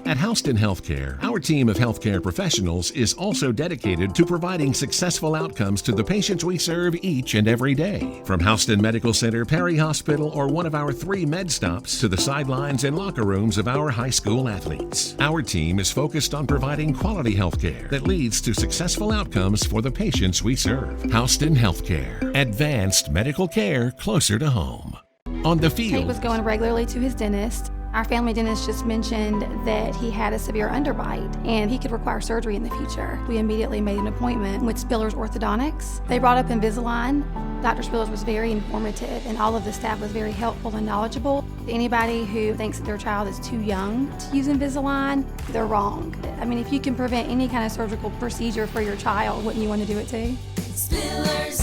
At Houston Healthcare, our team of healthcare professionals is also dedicated to providing successful outcomes to the patients we serve each and every day. From Houston Medical Center, Perry Hospital, or one of our 3 med stops to the sidelines and locker rooms of our high school athletes, our team is focused on providing quality healthcare that leads to successful outcomes for the patients we serve. Houston Healthcare, advanced medical care closer to home. On the field, Tate was going regularly to his dentist. Our family dentist just mentioned that he had a severe underbite and he could require surgery in the future. We immediately made an appointment with Spiller's Orthodontics. They brought up Invisalign. Dr. Spillers was very informative and all of the staff was very helpful and knowledgeable. Anybody who thinks that their child is too young to use Invisalign, they're wrong. I mean, if you can prevent any kind of surgical procedure for your child, wouldn't you want to do it too? Spillers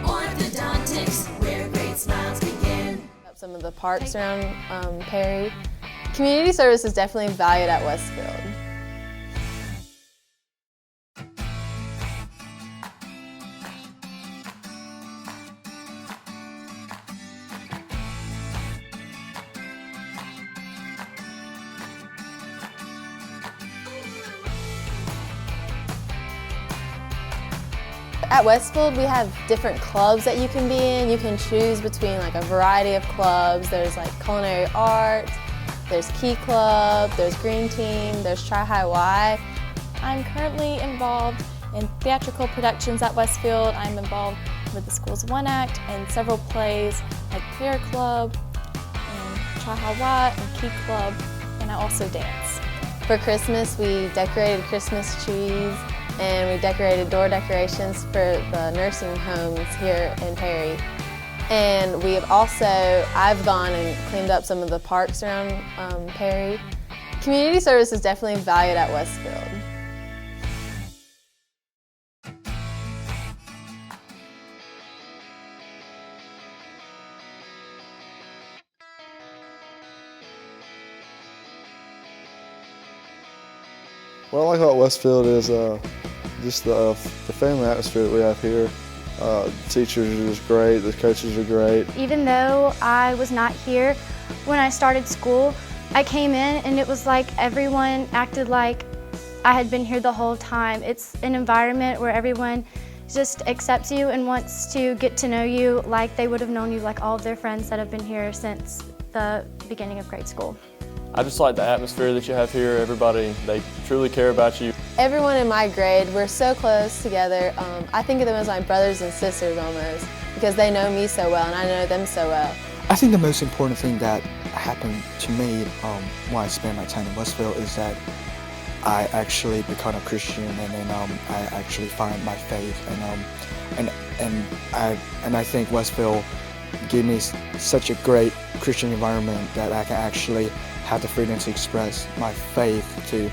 Orthodontics, where great smiles begin. Some of the parks around Perry. Community service is definitely valued at Westfield. At Westfield, we have different clubs that you can be in. You can choose between like a variety of clubs. There's like culinary arts, there's Key Club, there's Green Team, there's Tri High Y. I'm currently involved in theatrical productions at Westfield. I'm involved with the Schools One Act and several plays like Prayer Club and Tri High Y and Key Club, and I also dance. For Christmas, we decorated Christmas trees and we decorated door decorations for the nursing homes here in Perry. And I've gone and cleaned up some of the parks around Perry. Community service is definitely valued at Westfield. What I like about Westfield is just the family atmosphere that we have here. The teachers are just great, the coaches are great. Even though I was not here when I started school, I came in and it was like everyone acted like I had been here the whole time. It's an environment where everyone just accepts you and wants to get to know you like they would have known you, like all of their friends that have been here since the beginning of grade school. I just like the atmosphere that you have here. Everybody, they truly care about you. Everyone in my grade, we're so close together. I think of them as my brothers and sisters almost, because they know me so well and I know them so well. I think the most important thing that happened to me when I spent my time in Westfield is that I actually become a Christian, and then I actually find my faith, and I think Westfield gave me such a great Christian environment that I can actually have the freedom to express my faith to.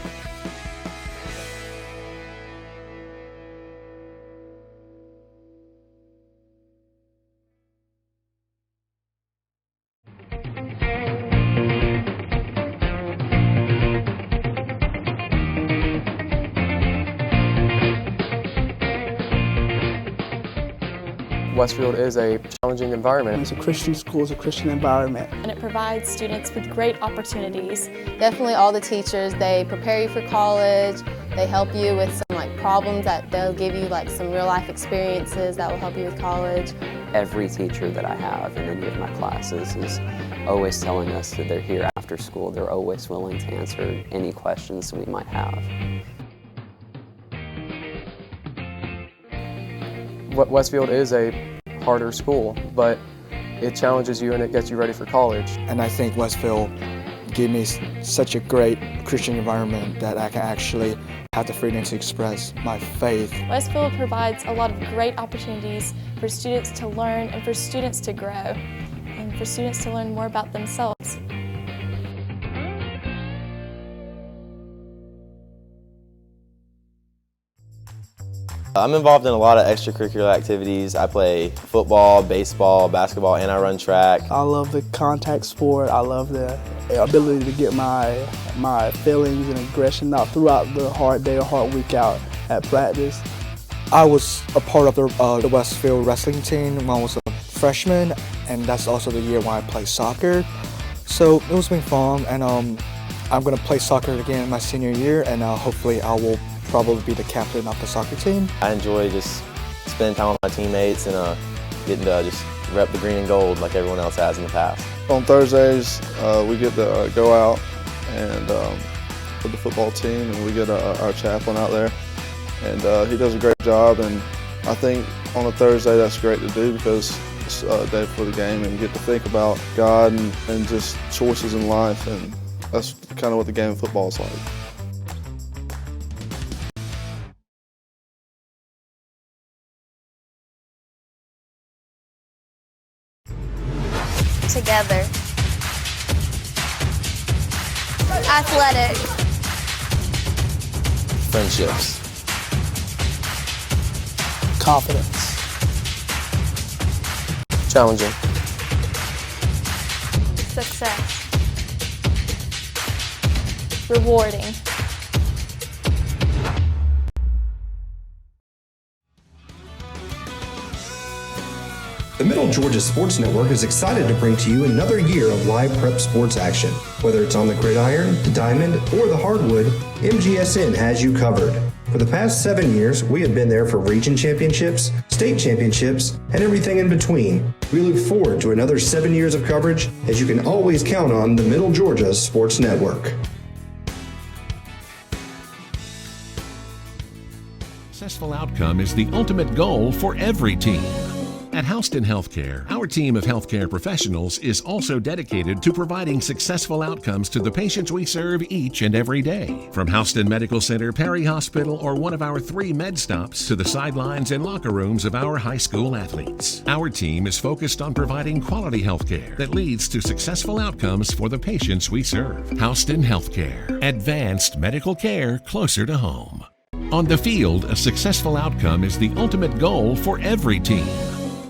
Westfield is a challenging environment. It's a Christian school, it's a Christian environment. And it provides students with great opportunities. Definitely all the teachers, they prepare you for college, they help you with some problems that they'll give you some real life experiences that will help you with college. Every teacher that I have in any of my classes is always telling us that they're here after school. They're always willing to answer any questions we might have. Westfield is a harder school, but it challenges you and it gets you ready for college. And I think Westfield gave me such a great Christian environment that I can actually have the freedom to express my faith. Westfield provides a lot of great opportunities for students to learn and for students to grow and for students to learn more about themselves. I'm involved in a lot of extracurricular activities. I play football, baseball, basketball, and I run track. I love the contact sport. I love the ability to get my feelings and aggression out throughout the hard day or hard week out at practice. I was a part of the Westfield wrestling team when I was a freshman, and that's also the year when I played soccer. So it was been fun, and I'm going to play soccer again in my senior year, and hopefully I will probably be the captain of the soccer team. I enjoy just spending time with my teammates and getting to just rep the green and gold like everyone else has in the past. On Thursdays, we get to go out and with the football team, and we get our chaplain out there, and he does a great job. And I think on a Thursday that's great to do because it's a day before the game, and you get to think about God and just choices in life, and that's kind of what the game of football is like. Together. Athletic. Friendships. Confidence. Challenging. Success. Rewarding. The Middle Georgia Sports Network is excited to bring to you another year of live prep sports action. Whether it's on the gridiron, the diamond, or the hardwood, MGSN has you covered. For the past 7 years, we have been there for region championships, state championships, and everything in between. We look forward to another 7 years of coverage, as you can always count on the Middle Georgia Sports Network. Successful outcome is the ultimate goal for every team. At Houston Healthcare, our team of healthcare professionals is also dedicated to providing successful outcomes to the patients we serve each and every day. From Houston Medical Center, Perry Hospital, or one of our 3 med stops to the sidelines and locker rooms of our high school athletes, our team is focused on providing quality healthcare that leads to successful outcomes for the patients we serve. Houston Healthcare, advanced medical care closer to home. On the field, a successful outcome is the ultimate goal for every team.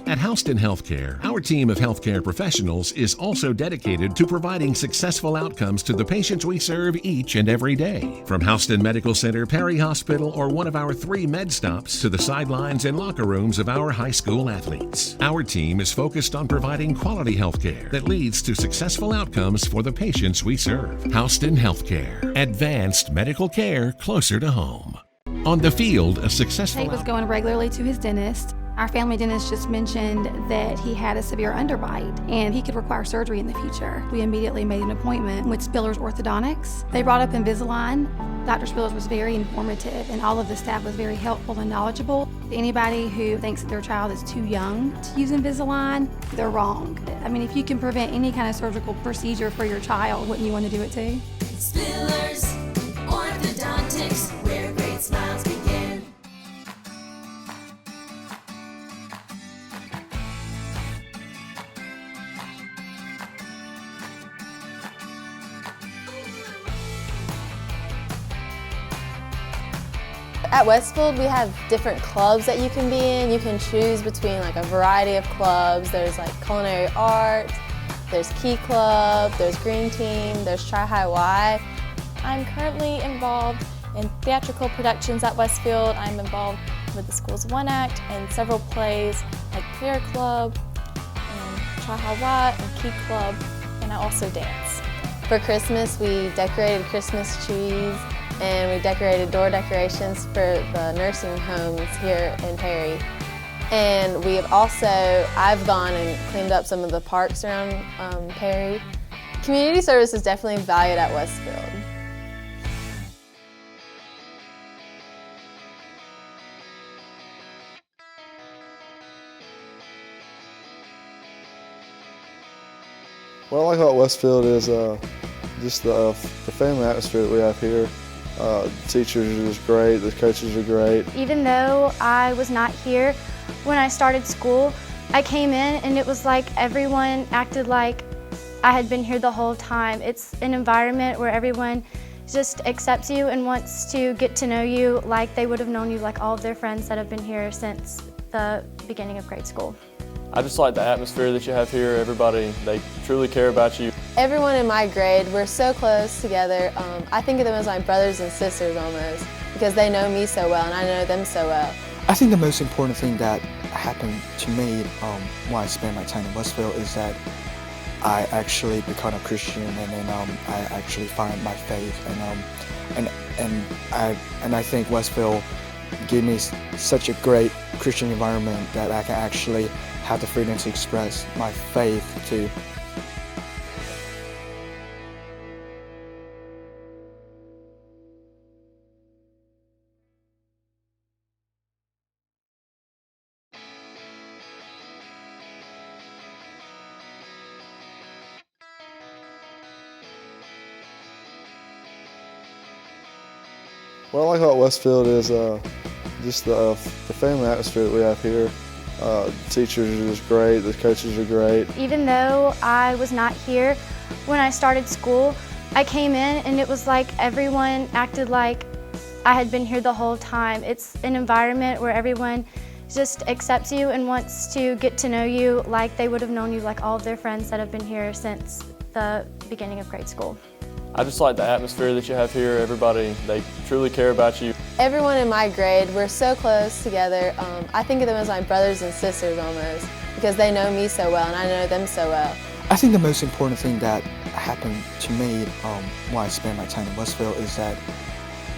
At Houston Healthcare, our team of healthcare professionals is also dedicated to providing successful outcomes to the patients we serve each and every day. From Houston Medical Center, Perry Hospital, or one of our 3 med stops to the sidelines and locker rooms of our high school athletes, our team is focused on providing quality healthcare that leads to successful outcomes for the patients we serve. Houston Healthcare, advanced medical care closer to home. On the field, a successful Tate was going regularly to his dentist. Our family dentist just mentioned that he had a severe underbite and he could require surgery in the future. We immediately made an appointment with Spiller's Orthodontics. They brought up Invisalign. Dr. Spillers was very informative and all of the staff was very helpful and knowledgeable. Anybody who thinks that their child is too young to use Invisalign, they're wrong. I mean, if you can prevent any kind of surgical procedure for your child, wouldn't you want to do it too? Spillers Orthodontics, where great smiles begin. At Westfield, we have different clubs that you can be in. You can choose between like a variety of clubs. There's like culinary arts, there's Key Club, there's Green Team, there's Tri High Y. I'm currently involved in theatrical productions at Westfield. I'm involved with the school's One Act and several plays like Prayer Club and Tri High Y and Key Club, and I also dance. For Christmas, we decorated Christmas trees and we decorated door decorations for the nursing homes here in Perry. And I've gone and cleaned up some of the parks around Perry. Community service is definitely valued at Westfield. What I like about Westfield is just the family atmosphere that we have here. The teachers are just great, the coaches are great. Even though I was not here when I started school, I came in and it was like everyone acted like I had been here the whole time. It's an environment where everyone just accepts you and wants to get to know you like they would have known you, like all of their friends that have been here since the beginning of grade school. I just like the atmosphere that you have here. Everybody, they truly care about you. Everyone in my grade, we're so close together. I think of them as my brothers and sisters almost, because they know me so well and I know them so well. I think the most important thing that happened to me while I spent my time in Westfield is that I actually become a Christian, and then I actually find my faith, and I think Westfield gave me such a great Christian environment that I can actually have the freedom to express my faith to. What I like about Westfield is just the family atmosphere that we have here. The teachers are just great, the coaches are great. Even though I was not here when I started school, I came in and it was like everyone acted like I had been here the whole time. It's an environment where everyone just accepts you and wants to get to know you like they would have known you, like all of their friends that have been here since the beginning of grade school. I just like the atmosphere that you have here. Everybody, they truly care about you. Everyone in my grade, we're so close together. I think of them as my brothers and sisters almost, because they know me so well and I know them so well. I think the most important thing that happened to me while I spent my time in Westfield is that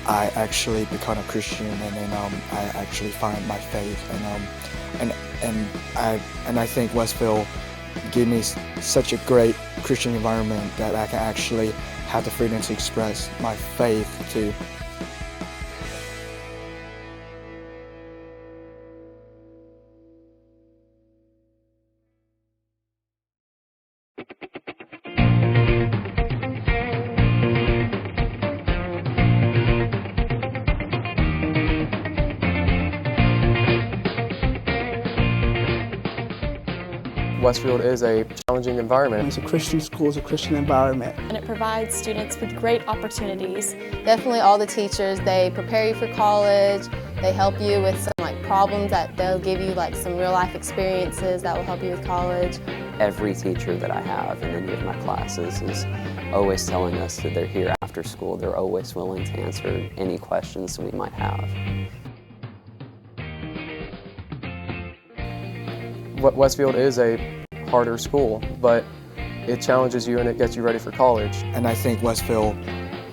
I actually become a Christian, and then I actually find my faith, and I think Westfield gave me such a great Christian environment that I can actually have the freedom to express my faith to. Westfield is a challenging environment. It's a Christian school, it's a Christian environment. And it provides students with great opportunities. Definitely all the teachers, they prepare you for college, they help you with some problems that they'll give you some real life experiences that will help you with college. Every teacher that I have in any of my classes is always telling us that they're here after school. They're always willing to answer any questions we might have. Westfield is a harder school, but it challenges you and it gets you ready for college. And I think Westfield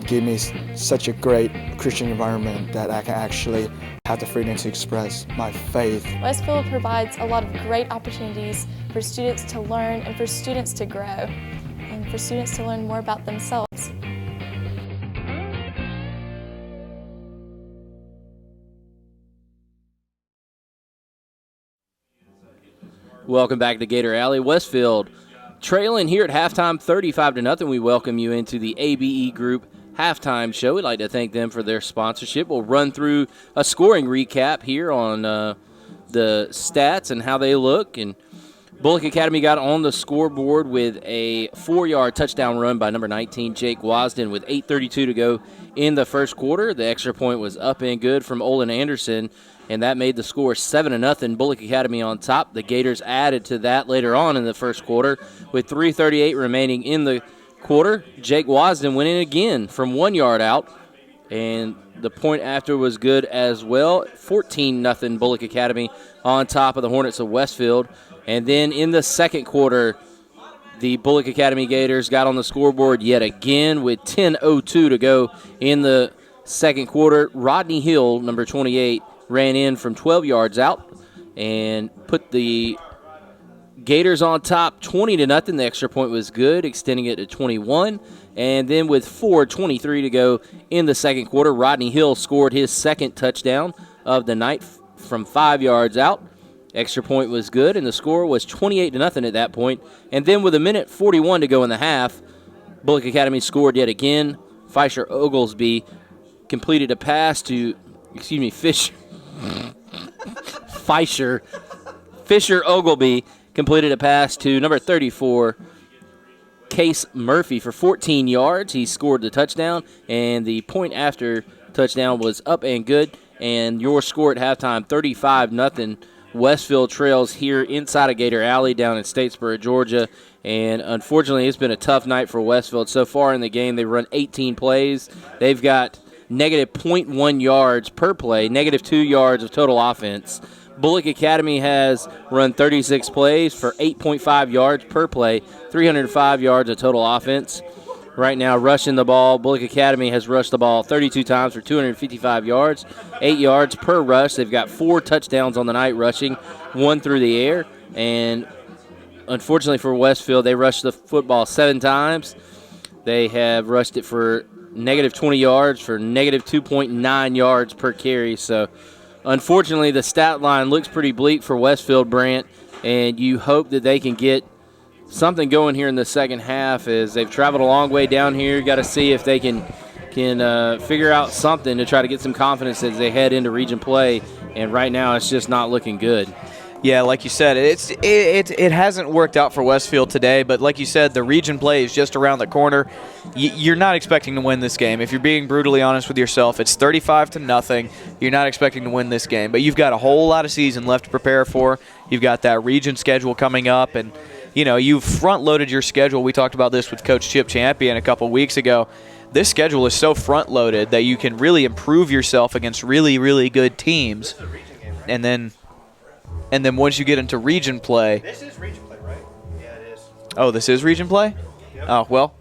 gave me such a great Christian environment that I can actually have the freedom to express my faith. Westfield provides a lot of great opportunities for students to learn and for students to grow and for students to learn more about themselves. Welcome back to Gator Alley. Westfield trailing here at halftime 35-0. We welcome you into the ABE Group halftime show. We'd like to thank them for their sponsorship. We'll run through a scoring recap here on the stats and how they look. And Bulloch Academy got on the scoreboard with a 4-yard touchdown run by number 19, Jake Wasden, with 8:32 to go in the first quarter. The extra point was up and good from Olin Anderson, and that made the score 7-0. Bulloch Academy on top. The Gators added to that later on in the first quarter with 3:38 remaining in the quarter. Jake Wasden went in again from 1 yard out, and the point after was good as well. 14-0 Bulloch Academy on top of the Hornets of Westfield. And then in the second quarter, the Bulloch Academy Gators got on the scoreboard yet again with 10:02 to go in the second quarter. Rodney Hill, number 28, ran in from 12 yards out and put the Gators on top 20-0. The extra point was good, extending it to 21. And then with 4:23 to go in the second quarter, Rodney Hill scored his second touchdown of the night from 5 yards out. Extra point was good, and the score was 28-0 at that point. And then with 1:41 to go in the half, Bulloch Academy scored yet again. Fisher Oglesby completed a pass to, Fisher Ogleby completed a pass to number 34, Case Murphy, for 14 yards. He scored the touchdown, and the point after touchdown was up and good. And your score at halftime, 35-0. Westfield trails here inside of Gator Alley down in Statesboro, Georgia. And unfortunately, it's been a tough night for Westfield. So far in the game, they've run 18 plays. They've got negative 0.1 yards per play, negative 2 yards of total offense. Bulloch Academy has run 36 plays for 8.5 yards per play, 305 yards of total offense. Right now, rushing the ball, Bulloch Academy has rushed the ball 32 times for 255 yards, 8 yards per rush. They've got 4 touchdowns on the night rushing, 1 through the air. And unfortunately for Westfield, they rushed the football 7 times. They have rushed it for negative 20 yards for negative 2.9 yards per carry. So unfortunately, the stat line looks pretty bleak for Westfield, Brant, and you hope that they can get something going here in the second half as they've traveled a long way down here. Got to see if they can figure out something to try to get some confidence as they head into region play, and right now it's just not looking good. Yeah, like you said, it hasn't worked out for Westfield today, but like you said, the region play is just around the corner. You're not expecting to win this game. If you're being brutally honest with yourself, it's 35-0. You're not expecting to win this game, but you've got a whole lot of season left to prepare for. You've got that region schedule coming up, and you've front-loaded your schedule. We talked about this with Coach Chip Champion a couple weeks ago. This schedule is so front-loaded that you can really improve yourself against really, really good teams. And then once you get into region play. This is region play, right? Yeah, it is. Oh, this is region play? Yep. Oh, well.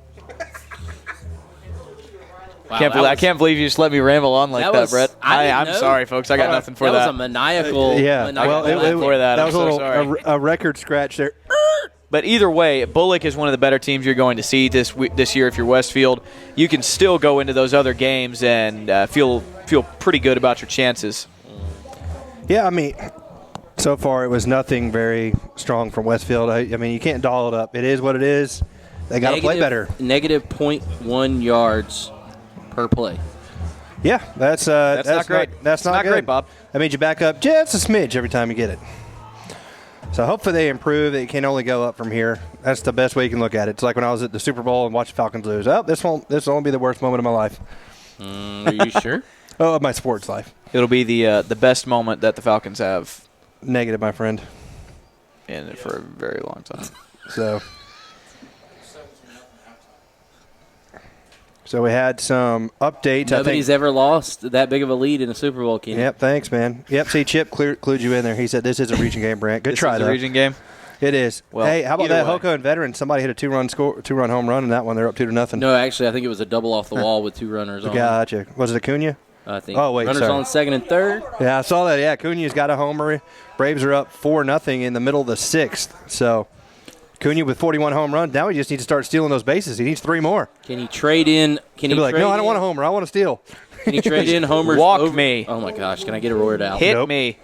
Wow, I can't believe you just let me ramble on like that, Brett. I'm sorry, folks. I got nothing for that. That was a maniacal. That was a record scratch there. But either way, Bulloch is one of the better teams you're going to see this year. If you're Westfield, you can still go into those other games and feel pretty good about your chances. Yeah, I mean, so far it was nothing very strong from Westfield. I mean, you can't doll it up. It is what it is. They got to play better. Negative 0.1 yards per play. Yeah, that's not great. That's not great, Bob. That means you back up just a smidge every time you get it. So hopefully they improve. It can only go up from here. That's the best way you can look at it. It's like when I was at the Super Bowl and watched the Falcons lose. Oh, this will be the worst moment of my life. Are you sure? Oh, of my sports life. It'll be the best moment that the Falcons have. Negative, my friend. In for a very long time. So we had some updates. Nobody's ever lost that big of a lead in a Super Bowl, Kenny. Yep, thanks, man. Yep, see, Chip clued you in there. He said this is a region game, Brant. Good try, though. This is a region game? It is. Well, hey, how about that way. Hoko and Veteran? Somebody hit a two-run home run in that one. They're up 2-0. No, actually, I think it was a double off the wall with 2 runners on. Gotcha. Was it Acuna? I think. Oh, wait, runners sorry. on second and third. Yeah, I saw that. Yeah, Acuna's got a homer. Braves are up 4-0 in the middle of the 6th. So Acuna with 41 home runs. Now he just needs to start stealing those bases. He needs 3 more. Can he trade in? He'll be like, no, I don't want a homer. I want to steal. Can you trade in homers? Walk me. Oh, my gosh. Can I get a roared out? Hit me.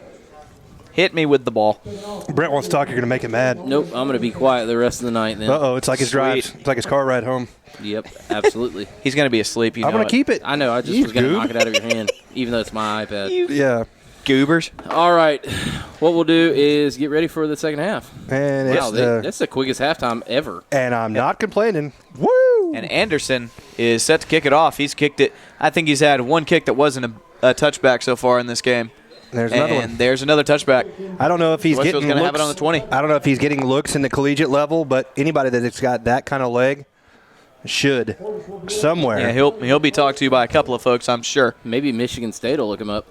Hit me with the ball. Brent wants to talk. You're going to make him mad. Nope. I'm going to be quiet the rest of the night then. Uh-oh. It's like his drives. It's like his car ride home. Yep. Absolutely. He's going to be asleep. I'm going to keep it. I know. I just was going to knock it out of your hand, even though it's my iPad. Yeah. Goobers. All right. What we'll do is get ready for the second half. And wow, that's the quickest halftime ever. And I'm not complaining. Woo! And Anderson is set to kick it off. He's kicked it. I think he's had one kick that wasn't a touchback so far in this game. There's another one. And there's another touchback. I don't know if he's Westfield's getting gonna looks. have it on the 20. I don't know if he's getting looks in the collegiate level, but anybody that's got that kind of leg should somewhere. Yeah, he'll be talked to by a couple of folks, I'm sure. Maybe Michigan State will look him up.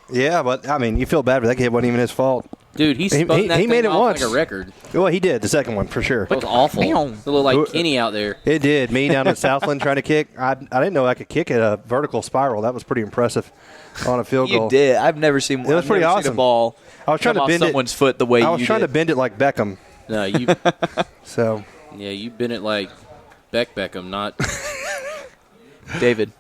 Yeah, but, I mean, you feel bad for that kid. It wasn't even his fault. Dude, he spun that he thing made it off once. like a record. Well, he did, the second one, for sure. That was awful. It looked like Kenny out there. It did. Me down in Southland trying to kick. I didn't know I could kick at a vertical spiral. That was pretty impressive on a field goal. You did. I've never seen It was pretty awesome. Seen a ball I was trying come to bend off someone's foot the way I was you trying did. to bend it like Beckham. No, you. So. Yeah, you bent it like Beckham, not David.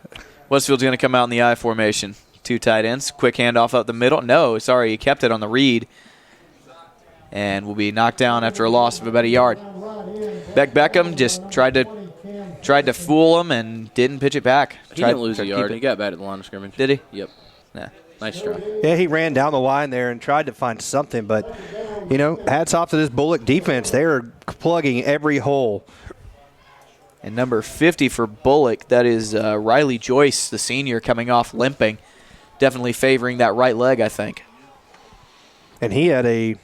Westfield's going to come out in the I formation. 2 tight ends. Quick handoff up the middle. No, sorry, he kept it on the read. And will be knocked down after a loss of about a yard. Beckham just tried to fool him and didn't pitch it back. He didn't lose a yard. He got bad at the line of scrimmage. Did he? Yep. Nah. Nice try. Yeah, he ran down the line there and tried to find something, but, hats off to this Bulloch defense. They are plugging every hole. And number 50 for Bulloch, that is Riley Joyce, the senior, coming off limping. Definitely favoring that right leg, I think. And he had a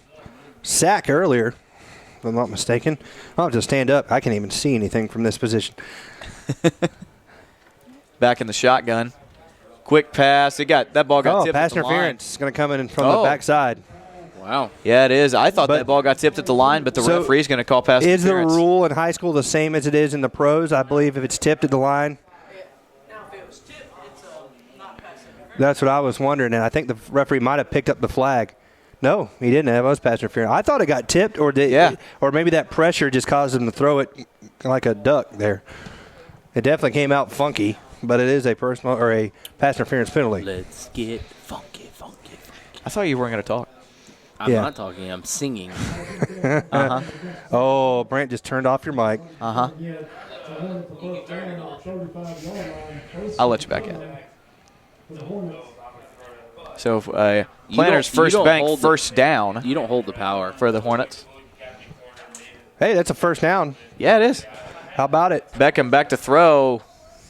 sack earlier, if I'm not mistaken. I'll have to stand up. I can't even see anything from this position. Back in the shotgun. Quick pass. That ball got tipped pass at the line. interference is going to come in from the backside. Wow. Yeah, it is. I thought that ball got tipped at the line, but the referee's going to call pass interference. Is the interference. rule in high school the same as it is in the pros? I believe if it's tipped at the line. That's what I was wondering, and I think the referee might have picked up the flag. No, he didn't. That was pass interference. I thought it got tipped, or maybe that pressure just caused him to throw it like a duck there. It definitely came out funky, but it is a personal or a pass interference penalty. Let's get funky. I thought you weren't going to talk. I'm not talking. I'm singing. Uh-huh. Oh, Brant just turned off your mic. Uh-huh. I'll let you back in. So Planner's first bank first down. You don't hold the power for the Hornets. Hey, that's a first down. Yeah, it is. How about it? Beckham back to throw.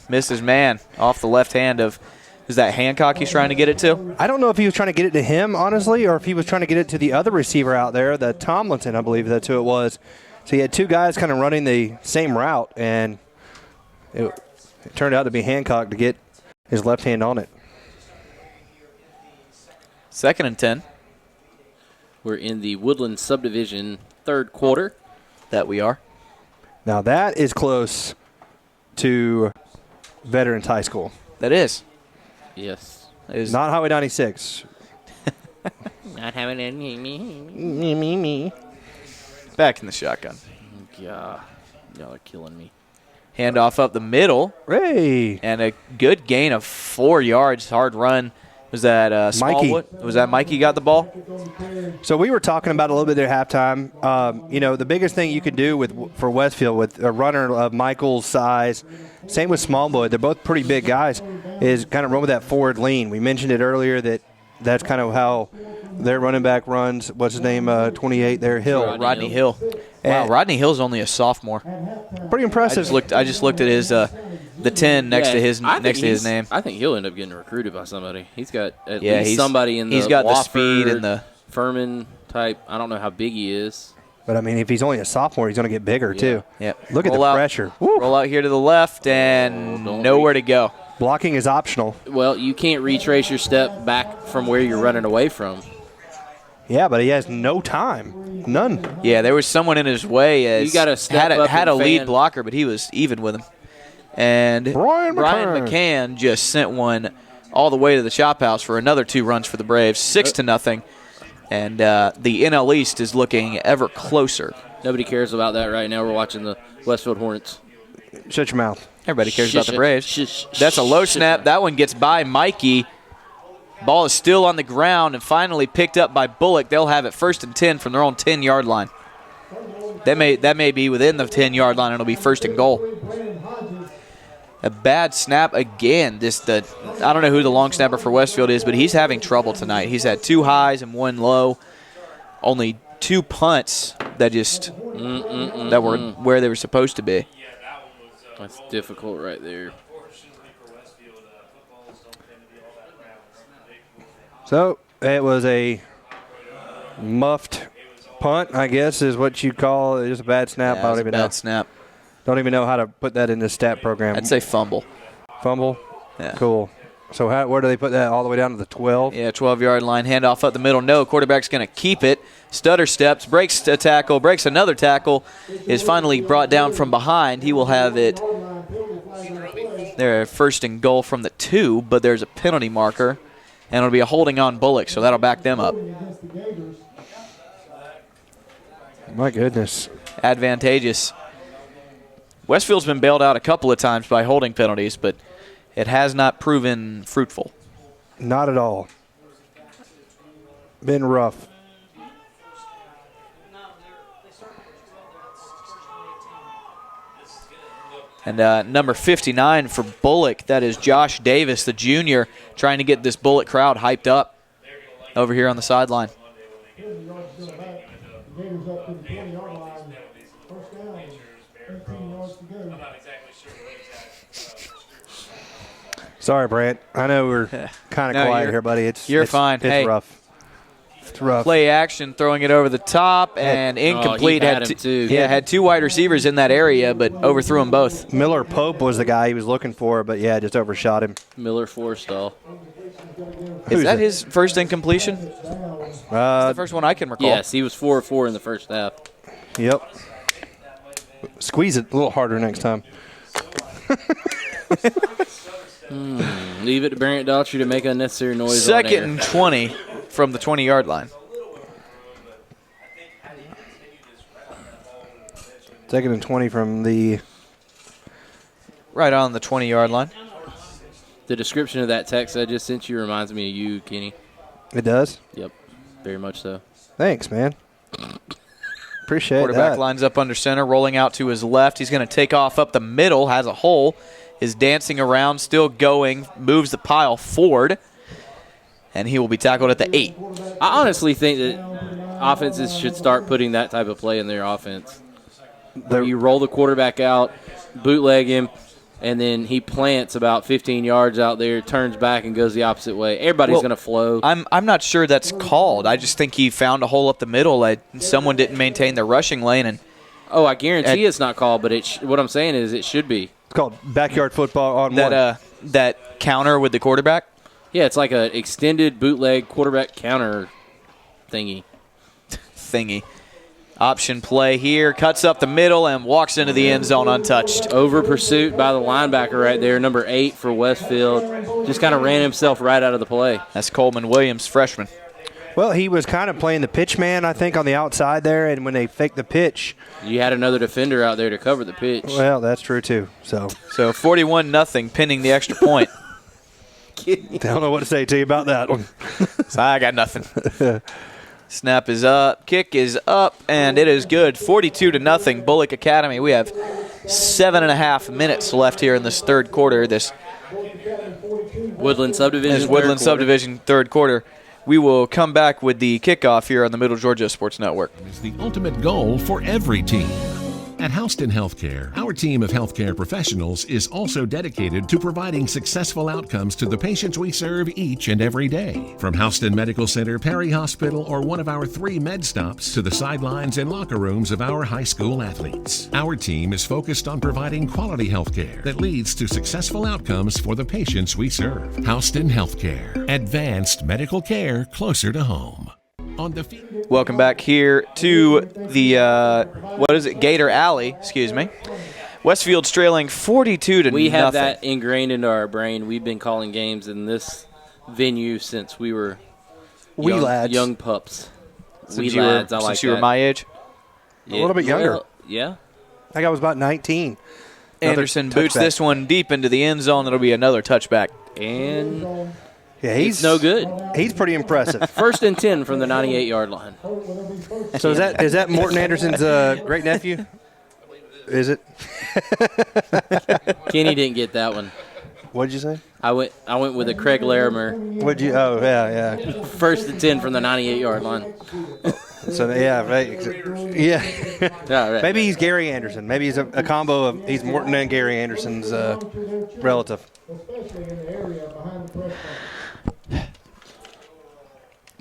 Misses man off the left hand of, is that Hancock he's trying to get it to? I don't know if he was trying to get it to him, honestly, or if he was trying to get it to the other receiver out there, the Tomlinson, I believe that's who it was. So he had 2 guys kind of running the same route, and it turned out to be Hancock to get his left hand on it. 2nd and 10. We're in the Woodland subdivision 3rd quarter. That we are. Now that is close to Veterans High School. That is. Yes. Not Highway 96. Not having any me. Back in the shotgun. Yeah. Y'all are killing me. Handoff up the middle. Hey. And a good gain of 4 yards. Hard run. Was that Smallwood? Mikey. Was that Mikey got the ball? So we were talking about a little bit there at halftime. The biggest thing you could do for Westfield with a runner of Michael's size, same with Smallwood, they're both pretty big guys, is kind of run with that forward lean. We mentioned it earlier that's kind of how Their running back runs, what's his name, 28 there, Hill. Rodney Hill. Wow, Rodney Hill's only a sophomore. Pretty impressive. I just looked at his the 10 next to his name. I think he'll end up getting recruited by somebody. He's got at Yeah, least he's- somebody in the he's got the Wofford, speed and the- Furman type. I don't know how big he is. But, I mean, if he's only a sophomore, he's going to get bigger, too. Yep. Look at the Roll out. pressure. Roll out here to the left and nowhere to go. Blocking is optional. Well, you can't retrace your step back from where you're running away from. Yeah, but he has no time. None. Yeah, there was someone in his way. As You gotta step up had and a lead fan. blocker, but he was even with him. And Brian McCann just sent one all the way to the chop house for another 2 runs for the Braves, 6-0. And the NL East is looking ever closer. Nobody cares about that right now. We're watching the Westfield Hornets. Shut your mouth. Everybody cares about the Shush, Braves. shush, That's a low shush. snap. That one gets by Mikey. Ball is still on the ground and finally picked up by Bulloch. They'll have it 1st and 10 from their own 10-yard line. That may be within the 10-yard line. It'll be 1st and goal. A bad snap again. I don't know who the long snapper for Westfield is, but he's having trouble tonight. He's had 2 highs and 1 low. Only 2 punts that that were where they were supposed to be. That's difficult right there. So it was a muffed punt, I guess, is what you call it. Just a bad snap. Yeah, I it was don't a even know. bad snap. Don't even know how to put that in the stat program. I'd say fumble. Fumble? Yeah. Cool. So where do they put that? All the way down to the 12? Yeah, 12-yard line, handoff up the middle. No, quarterback's going to keep it. Stutter steps, breaks a tackle, breaks another tackle, is finally brought down from behind. He will have it there, 1st and goal from the 2, but there's a penalty marker, and it'll be a holding on Bulloch, so that'll back them up. My goodness. Advantageous. Westfield's been bailed out a couple of times by holding penalties, but it has not proven fruitful. Not at all. Been rough. And number 59 for Bulloch, that is Josh Davis, the junior, trying to get this Bulloch crowd hyped up over here on the sideline. Sorry, Brant. I know we're kind of quiet here, buddy. You're fine. It's Hey, rough. It's rough. Play action, throwing it over the top, and incomplete. he had him too. Had 2 wide receivers in that area, but overthrew them both. Miller Pope was the guy he was looking for, but yeah, just overshot him. Miller Forstall. Is that his first incompletion? It's the first one I can recall. Yes, he was 4 of 4 in the first half. Yep. Squeeze it a little harder next time. Leave it to Barrett Daughtry to make unnecessary noise. 2nd and 20 from the 20-yard line. 2nd and 20 from the... Right on the 20-yard line. The description of that text I just sent you reminds me of you, Kenny. It does? Yep, very much so. Thanks, man. Appreciate Quarterback that. lines up under center, rolling out to his left. He's going to take off up the middle, has a hole, is dancing around, still going, moves the pile forward, and he will be tackled at the 8. I honestly think that offenses should start putting that type of play in their offense. Where you roll the quarterback out, bootleg him, and then he plants about 15 yards out there, turns back, and goes the opposite way. Everybody's going to flow. I'm not sure that's called. I just think he found a hole up the middle. Someone didn't maintain the rushing lane. And I guarantee it's not called, but what I'm saying is it should be. It's called backyard football on that counter with the quarterback? Yeah, it's like an extended bootleg quarterback counter thingy. Option play here, cuts up the middle and walks into the end zone untouched. Over pursuit by the linebacker right there, number 8 for Westfield. Just kind of ran himself right out of the play. That's Coleman Williams, freshman. Well, he was kind of playing the pitch man, I think, on the outside there, and when they faked the pitch. You had another defender out there to cover the pitch. Well, that's true, too. So 41-0, pinning the extra point. I don't know what to say to you about that one. So I got nothing. Snap is up, kick is up, and it is good. 42-0, Bulloch Academy. We have 7.5 minutes left here in this third quarter. This Woodland Subdivision. Subdivision third quarter. We will come back with the kickoff here on the Middle Georgia Sports Network. Is the ultimate goal for every team. At Houston Healthcare, our team of healthcare professionals is also dedicated to providing successful outcomes to the patients we serve each and every day. From Houston Medical Center, Perry Hospital, or one of our 3 med stops to the sidelines and locker rooms of our high school athletes, our team is focused on providing quality healthcare that leads to successful outcomes for the patients we serve. Houston Healthcare, advanced medical care closer to home. Welcome back here to the Gator Alley, excuse me. Westfield's trailing 42-0. We have that ingrained into our brain. We've been calling games in this venue since we were young pups. Since you were my age? A little bit younger. Well, yeah. I think I was about 19. Anderson boots this one deep into the end zone. It'll be another touchback. And yeah, he's no good. He's pretty impressive. First and 10 from the 98-yard line. So is that Morton Anderson's great nephew? Is it? Kenny didn't get that one. What'd you say? I went with a Craig Larimer. What'd you? Oh yeah. First and 10 from the 98-yard line. So yeah, right. Yeah. Yeah, right. Maybe he's Gary Anderson. Maybe he's a combo of he's Morton and Gary Anderson's relative.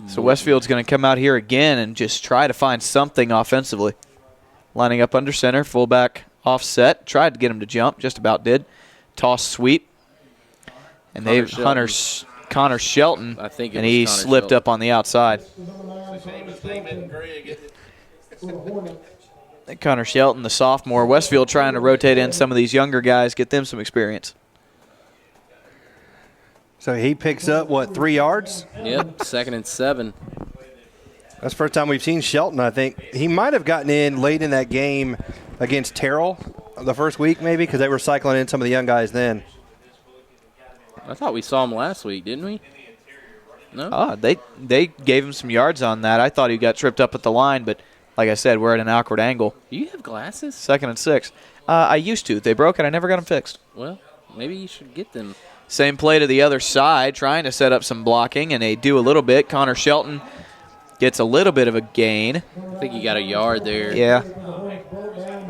So Westfield's going to come out here again and just try to find something offensively. Lining up under center, fullback offset. Tried to get him to jump, just about did. Toss sweep. And Connor Shelton, and he slipped up on the outside. Connor Shelton, the sophomore. Westfield trying to rotate in some of these younger guys, get them some experience. So he picks up, 3 yards? Yep, 2nd and 7. That's the first time we've seen Shelton, I think. He might have gotten in late in that game against Terrell the first week maybe because they were cycling in some of the young guys then. I thought we saw him last week, didn't we? No? They gave him some yards on that. I thought he got tripped up at the line, but like I said, we're at an awkward angle. Do you have glasses? 2nd and 6. I used to. They broke and I never got them fixed. Well, maybe you should get them. Same play to the other side, trying to set up some blocking, and they do a little bit. Connor Shelton gets a little bit of a gain. I think he got a yard there. Yeah.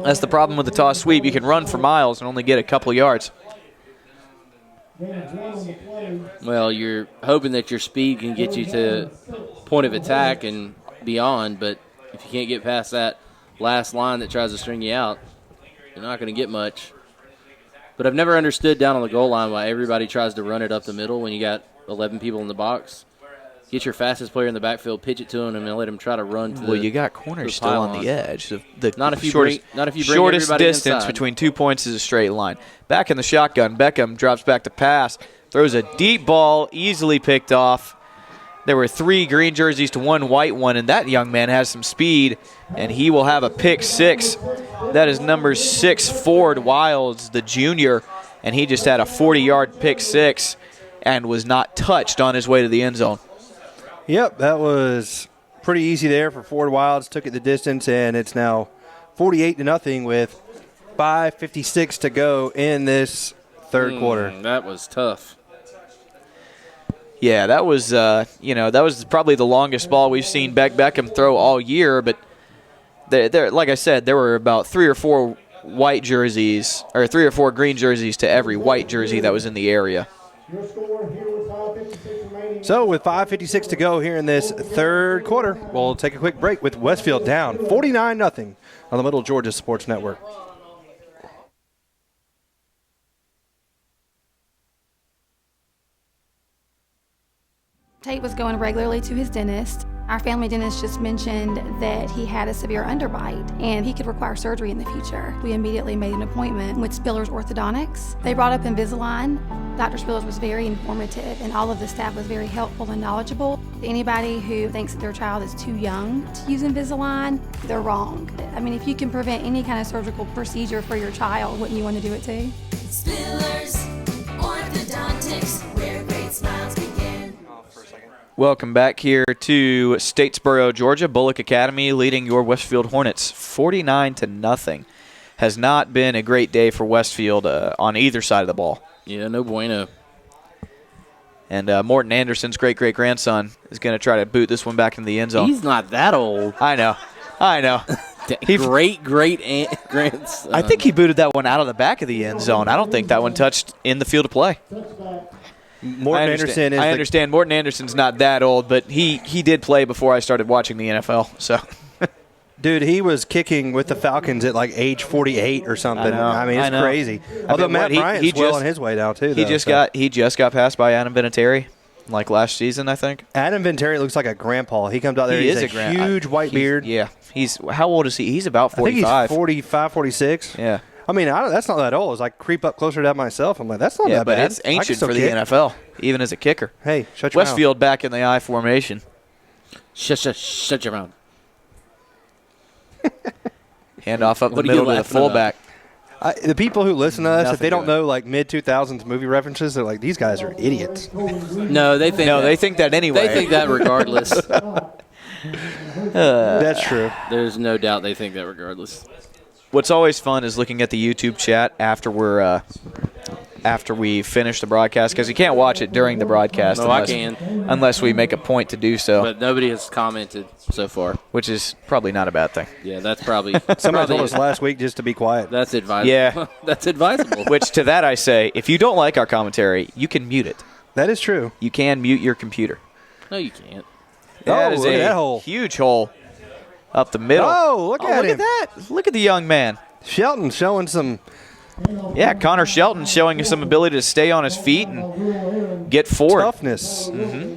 That's the problem with the toss sweep. You can run for miles and only get a couple yards. Well, you're hoping that your speed can get you to point of attack and beyond, but if you can't get past that last line that tries to string you out, you're not going to get much. But I've never understood down on the goal line why everybody tries to run it up the middle when you got 11 people in the box. Get your fastest player in the backfield, pitch it to him, and let him try to run to you got corners still on the edge. Not if you bring shortest everybody distance inside. Between 2 points is a straight line. Back in the shotgun, Beckham drops back to pass, throws a deep ball, easily picked off. There were 3 green jerseys to 1 white one, and that young man has some speed, and he will have a pick 6. That is number 6, Ford Wilds, the junior, and he just had a 40-yard pick 6 and was not touched on his way to the end zone. Yep, that was pretty easy there for Ford Wilds. Took it the distance, and it's now 48-0 with 5:56 to go in this third quarter. That was tough. Yeah, that was that was probably the longest ball we've seen Beckham throw all year. But there, like I said, there were about 3 or 4 white jerseys or 3 or 4 green jerseys to every white jersey that was in the area. So with 5:56 to go here in this third quarter, we'll take a quick break with Westfield down 49-0 on the Middle Georgia Sports Network. Tate was going regularly to his dentist. Our family dentist just mentioned that he had a severe underbite and he could require surgery in the future. We immediately made an appointment with Spiller's Orthodontics. They brought up Invisalign. Dr. Spillers was very informative and all of the staff was very helpful and knowledgeable. Anybody who thinks that their child is too young to use Invisalign, they're wrong. I mean, if you can prevent any kind of surgical procedure for your child, wouldn't you want to do it too? Spillers Orthodontics, where great smiles begin. Welcome back here to Statesboro, Georgia. Bulloch Academy leading your Westfield Hornets 49-0. Has not been a great day for Westfield on either side of the ball. Yeah, no bueno. And Morton Anderson's great-great-grandson is going to try to boot this one back into the end zone. He's not that old. I know. Great-great-grandson. I think he booted that one out of the back of the end zone. I don't think that one touched in the field of play. Morton Anderson is I understand Morton Anderson's not that old, but he did play before I started watching the NFL. So, dude, he was kicking with the Falcons at like age 48 or something. I mean, it's crazy. Although Matt Bryant's well on his way now too. He just got passed by Adam Vinatieri like last season, I think. Adam Vinatieri looks like a grandpa. He comes out there. He's a huge white beard. Yeah. How old is he? He's about 45. I think he's 45, 46. Yeah. I mean, that's not that old. As I creep up closer to that myself, I'm like, that's not that bad. Yeah, but it's ancient for the NFL, even as a kicker. Hey, shut your mouth. Westfield back in the I formation. Shut your mouth. Hand off up the middle to the fullback. The people who listen to us, if they don't know like mid-2000s movie references, they're like, these guys are idiots. No, they think they think that anyway. They think that regardless. That's true. There's no doubt they think that regardless. What's always fun is looking at the YouTube chat after we finish the broadcast, because you can't watch it during the broadcast unless we make a point to do so. But nobody has commented so far. Which is probably not a bad thing. Yeah, that's probably somebody told us last week just to be quiet. That's advisable. Yeah. That's advisable. Which to that I say, if you don't like our commentary, you can mute it. That is true. You can mute your computer. No, you can't. That is look at that hole. Huge hole up the middle. Oh, look at him. Look at that. Look at the young man. Shelton showing some. Yeah, Connor Shelton showing some ability to stay on his feet and get forward. Toughness. Yeah.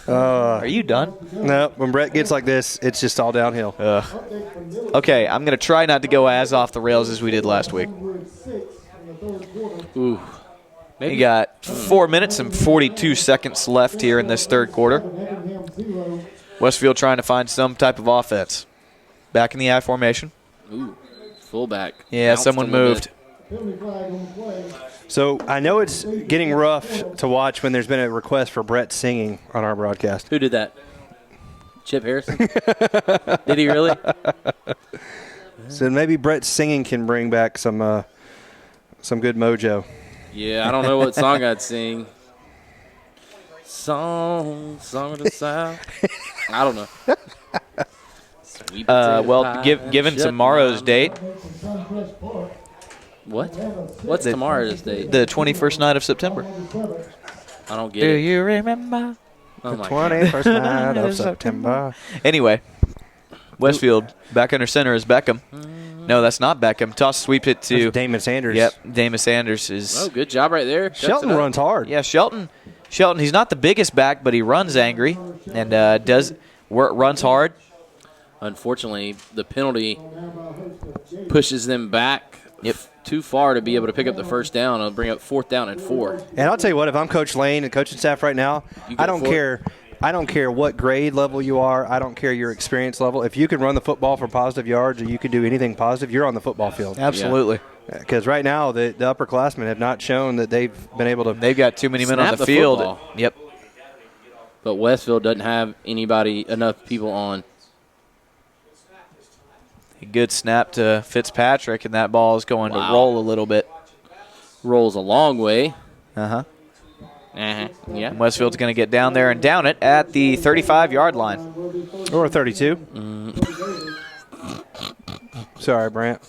Are you done? No, when Brett gets like this, it's just all downhill. Okay, I'm going to try not to go as off the rails as we did last week. Ooh. You got 4 minutes and 42 seconds left here in this third quarter. Westfield trying to find some type of offense. Back in the I formation. Ooh, fullback. Yeah, someone moved. So I know it's getting rough to watch when there's been a request for Brett singing on our broadcast. Who did that? Chip Harrison? Did he really? So maybe Brett singing can bring back some good mojo. Yeah, I don't know what song I'd sing. Song of the South. I don't know. Well, given tomorrow's date. What? What's tomorrow's date? The 21st night of September. I don't get Do it. you remember? Oh the 21st night of September. Anyway, Westfield back under center is Beckham. No, that's not Beckham. Toss sweep it to That's Damon Sanders. Yep, Damon Sanders is. Oh, good job right there. Shelton runs hard. Yeah, Shelton. He's not the biggest back, but he runs angry and runs hard. Unfortunately, the penalty pushes them back too far to be able to pick up the first down. It'll bring up 4th down and 4. And I'll tell you what, if I'm Coach Lane and coaching staff right now, I don't care what grade level you are. I don't care your experience level. If you can run the football for positive yards or you can do anything positive, you're on the football field. Absolutely. Because right now the upperclassmen have not shown that they've been able to. They've got too many men on the field. Football. Yep. But Westfield doesn't have enough people on. A good snap to Fitzpatrick, and that ball is going to roll a little bit. Rolls a long way. Uh-huh. Yeah. And Westfield's going to get down there and down it at the 35-yard line. Or 32. Sorry, Brant.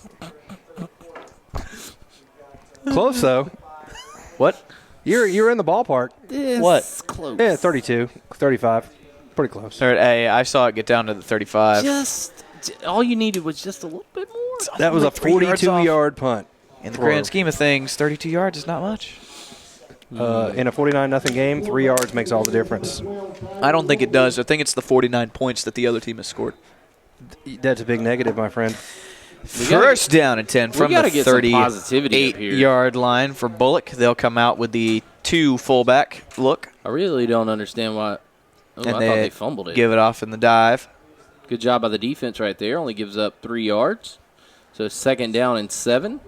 Close, though. What? You're in the ballpark. What? Close. Yeah, 32, 35. Pretty close. Hey, I saw it get down to the 35. All you needed was just a little bit more. That was a 42-yard punt. In the grand scheme of things, 32 yards is not much. In a 49-0 game, 3 yards makes all the difference. I don't think it does. I think it's the 49 points that the other team has scored. That's a big negative, my friend. First down and 10 from the 38-yard here. line for Bulloch. They'll come out with the 2 fullback look. I really don't understand why. I thought they fumbled it. Give it off in the dive. Good job by the defense right there. Only gives up 3 yards. So 2nd down and 7.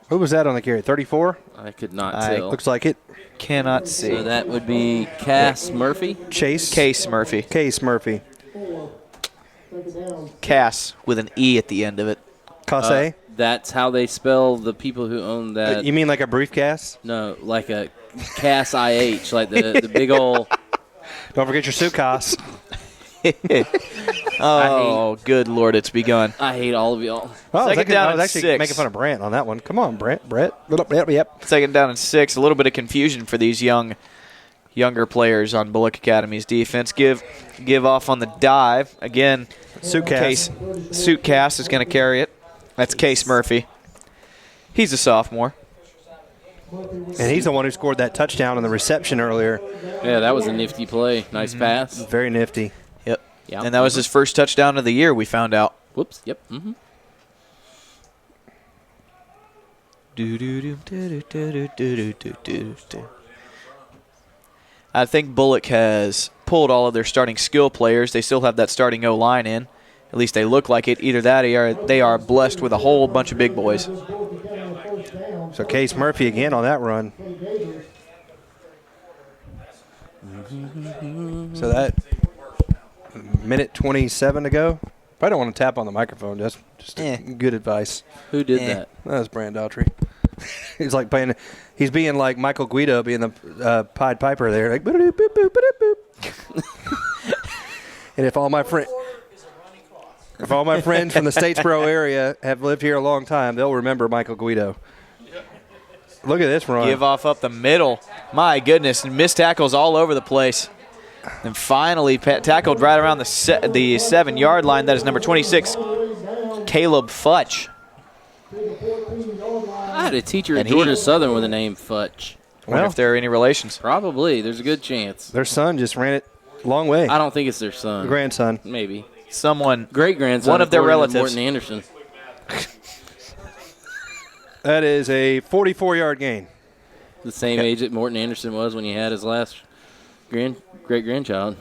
Who was that on the carry? 34? I could not tell. Looks like it. Cannot see. So that would be Case Murphy. Case Murphy. Case Cass with an E at the end of it. Casse? That's how they spell the people who own that. You mean like a briefcase? No, like a Cass IH, like the big old. Don't forget your suitcase. Oh, good Lord, it's begun. I hate all of y'all. Oh, Second down I and was actually 6. making fun of Brent on that one. Come on, Brent. Yep. Second down and 6. A little bit of confusion for these younger players on Bulloch Academy's defense. Give off on the dive. Again, Suitcast is going to carry it. That's Case Murphy. He's a sophomore. And he's the one who scored that touchdown on the reception earlier. Yeah, that was a nifty play. Nice pass. Very nifty. Yep. Yeah. And that was his first touchdown of the year, we found out. Whoops. Yep. Mm-hmm. I think Bulloch has pulled all of their starting skill players. They still have that starting O-line in. At least they look like it. Either that or they are blessed with a whole bunch of big boys. So Case Murphy again on that run. So that minute 27 to go. Probably don't want to tap on the microphone. That's just good advice. Who did that? That was Brand Daughtry. He's like playing. He's being like Michael Guido being the Pied Piper there. Like boop boop boop boop boop. And if all my friends from the Statesboro area have lived here a long time, they'll remember Michael Guido. Look at this run. Give off up the middle. My goodness, and missed tackles all over the place. And finally tackled right around the 7-yard line. That is number 26, Caleb Futch. I had a teacher at Georgia Southern with the name Futch. I wonder if there are any relations. Probably. There's a good chance. Their son just ran it a long way. I don't think it's their son. Grandson. Maybe. Someone. Great-grandson. One of their according to relatives. Morton Anderson. That is a 44-yard gain. The same age that Morton Anderson was when he had his last great-grandchild.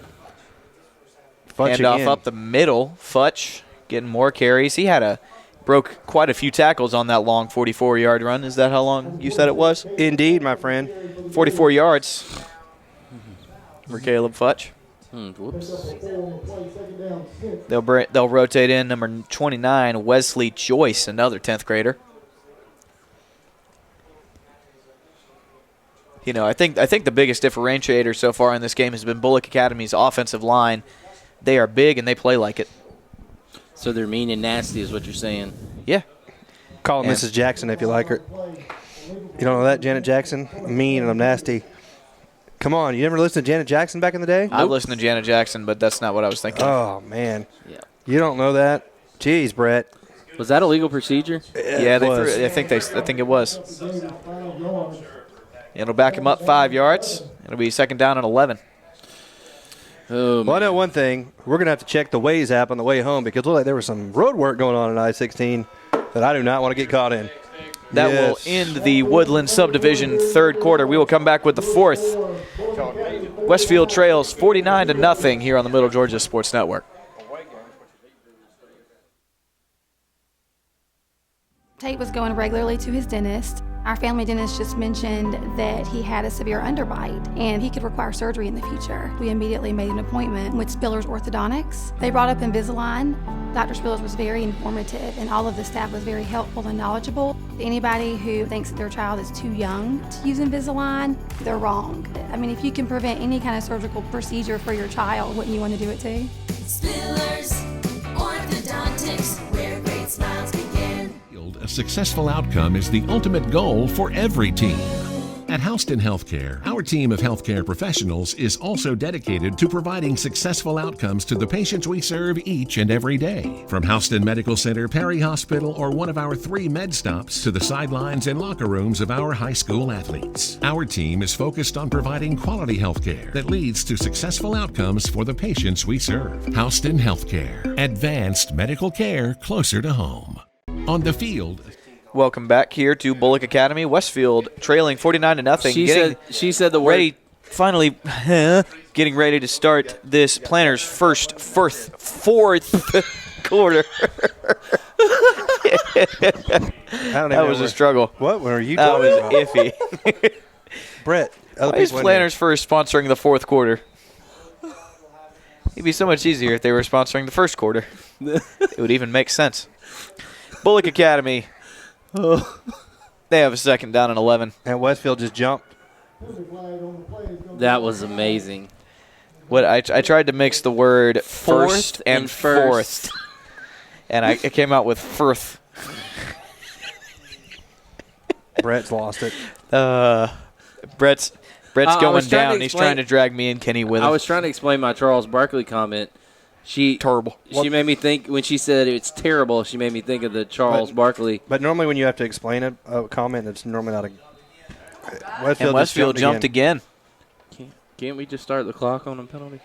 Handoff up the middle. Futch getting more carries. He broke quite a few tackles on that long 44-yard run. Is that how long you said it was? Indeed, my friend. 44 yards for Caleb Futch. Whoops. They'll rotate in number 29, Wesley Joyce, another 10th grader. You know, I think the biggest differentiator so far in this game has been Bulloch Academy's offensive line. They are big and they play like it. So they're mean and nasty is what you're saying. Yeah. Call her Mrs. Jackson if you like her. You don't know that, Janet Jackson? I'm mean and I'm nasty. Come on, you never listened to Janet Jackson back in the day? I've listened to Janet Jackson, but that's not what I was thinking. Oh, man. Yeah. You don't know that? Jeez, Brett. Was that a legal procedure? Yeah, I think it was. It'll back him up 5 yards. It'll be second down and 11. Well, I know one thing. We're going to have to check the Waze app on the way home because it looked like there was some road work going on in I-16 that I do not want to get caught in. That will end the Woodland subdivision third quarter. We will come back with the fourth. Westfield trails 49-0 here on the Middle Georgia Sports Network. Tate was going regularly to his dentist. Our family dentist just mentioned that he had a severe underbite and he could require surgery in the future. We immediately made an appointment with Spiller's Orthodontics. They brought up Invisalign. Dr. Spillers was very informative and all of the staff was very helpful and knowledgeable. Anybody who thinks that their child is too young to use Invisalign, they're wrong. I mean, if you can prevent any kind of surgical procedure for your child, wouldn't you want to do it too? Spillers Orthodontics, where great smiles begin. A successful outcome is the ultimate goal for every team. At Houston Healthcare, our team of healthcare professionals is also dedicated to providing successful outcomes to the patients we serve each and every day. From Houston Medical Center, Perry Hospital, or one of our 3 med stops to the sidelines and locker rooms of our high school athletes, our team is focused on providing quality healthcare that leads to successful outcomes for the patients we serve. Houston Healthcare, advanced medical care closer to home. On the field. Welcome back here to Bulloch Academy. Westfield trailing 49-0. She said the word. Ready, finally getting ready to start this planner's fourth quarter. That was a struggle. What were you talking about? That was iffy. Brett, why is Planners First sponsoring the fourth quarter? It'd be so much easier if they were sponsoring the first quarter. It would even make sense. Bulloch Academy They have a second down and 11. And Westfield just jumped. That was amazing. What I tried to mix the word Fourth first and and first. fourth, and I came out with firth. Brett's lost it. Brett's I going was trying to down. He's explain- trying to drag me and Kenny with him. I was trying to explain my Charles Barkley comment. Terrible. She made me think, when she said it's terrible, she made me think of the Charles Barkley. But normally when you have to explain a comment, it's normally not a Westfield, and Westfield jumped again. Can't we just start the clock on a penalty?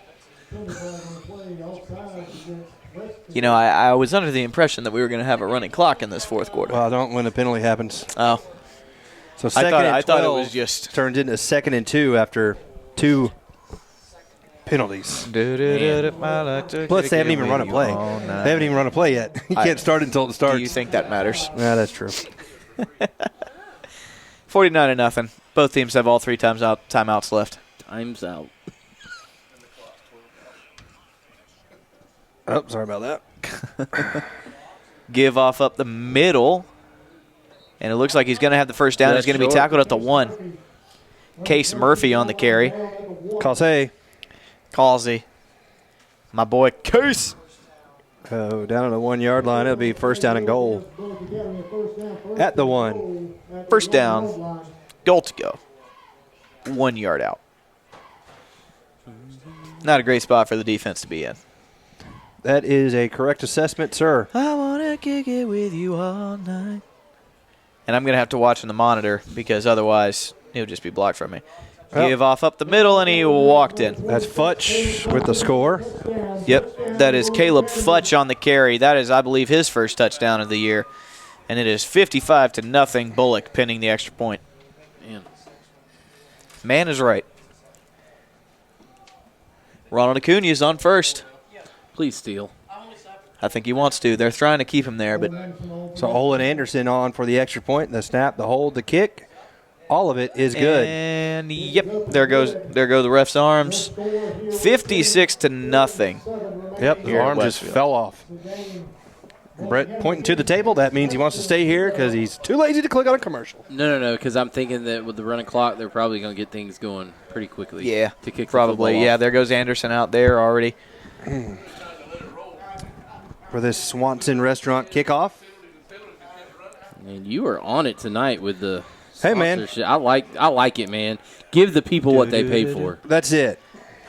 You know, I was under the impression that we were going to have a running clock in this fourth quarter. Well, I don't when the penalty happens. Oh. So second and I thought it 12 was just turned into 2nd and 2 after 2 penalties. Plus, they haven't even run a play. They haven't even run a play yet. You can't start until it starts. Do you think that matters? Yeah, that's true. 49-0. Both teams have all 3 timeouts left. Time's out. Oh, sorry about that. Give off up the middle. And it looks like he's going to have the first down. He's going to be tackled at the 1. Case Murphy on the carry. Causey. My boy Case. Oh, down on the 1 yard line. It'll be first down and goal. At the 1. First down. Goal to go. 1 yard out. Not a great spot for the defense to be in. That is a correct assessment, sir. I want to kick it with you all night. And I'm going to have to watch on the monitor because otherwise he'll just be blocked from me. Give off up the middle, and he walked in. That's Futch with the score. Yep, that is Caleb Futch on the carry. That is, I believe, his first touchdown of the year. And it is 55-0, Bulloch pinning the extra point. Man is right. Ronald Acuna is on first. Please steal. I think he wants to. They're trying to keep him there, but So Olin Anderson on for the extra point, the snap, the hold, the kick. All of it is good. And yep, there go the ref's arms. 56-0. Yep, the arm just fell off. Brett pointing to the table. That means he wants to stay here because he's too lazy to click on a commercial. No, because I'm thinking that with the running clock, they're probably going to get things going pretty quickly. Yeah, to kick probably. The Yeah, there goes Anderson out there already. For this Swanson restaurant kickoff. And you are on it tonight with the Hey, man. sponsorship. I like it, man. Give the people what they paid for. That's it.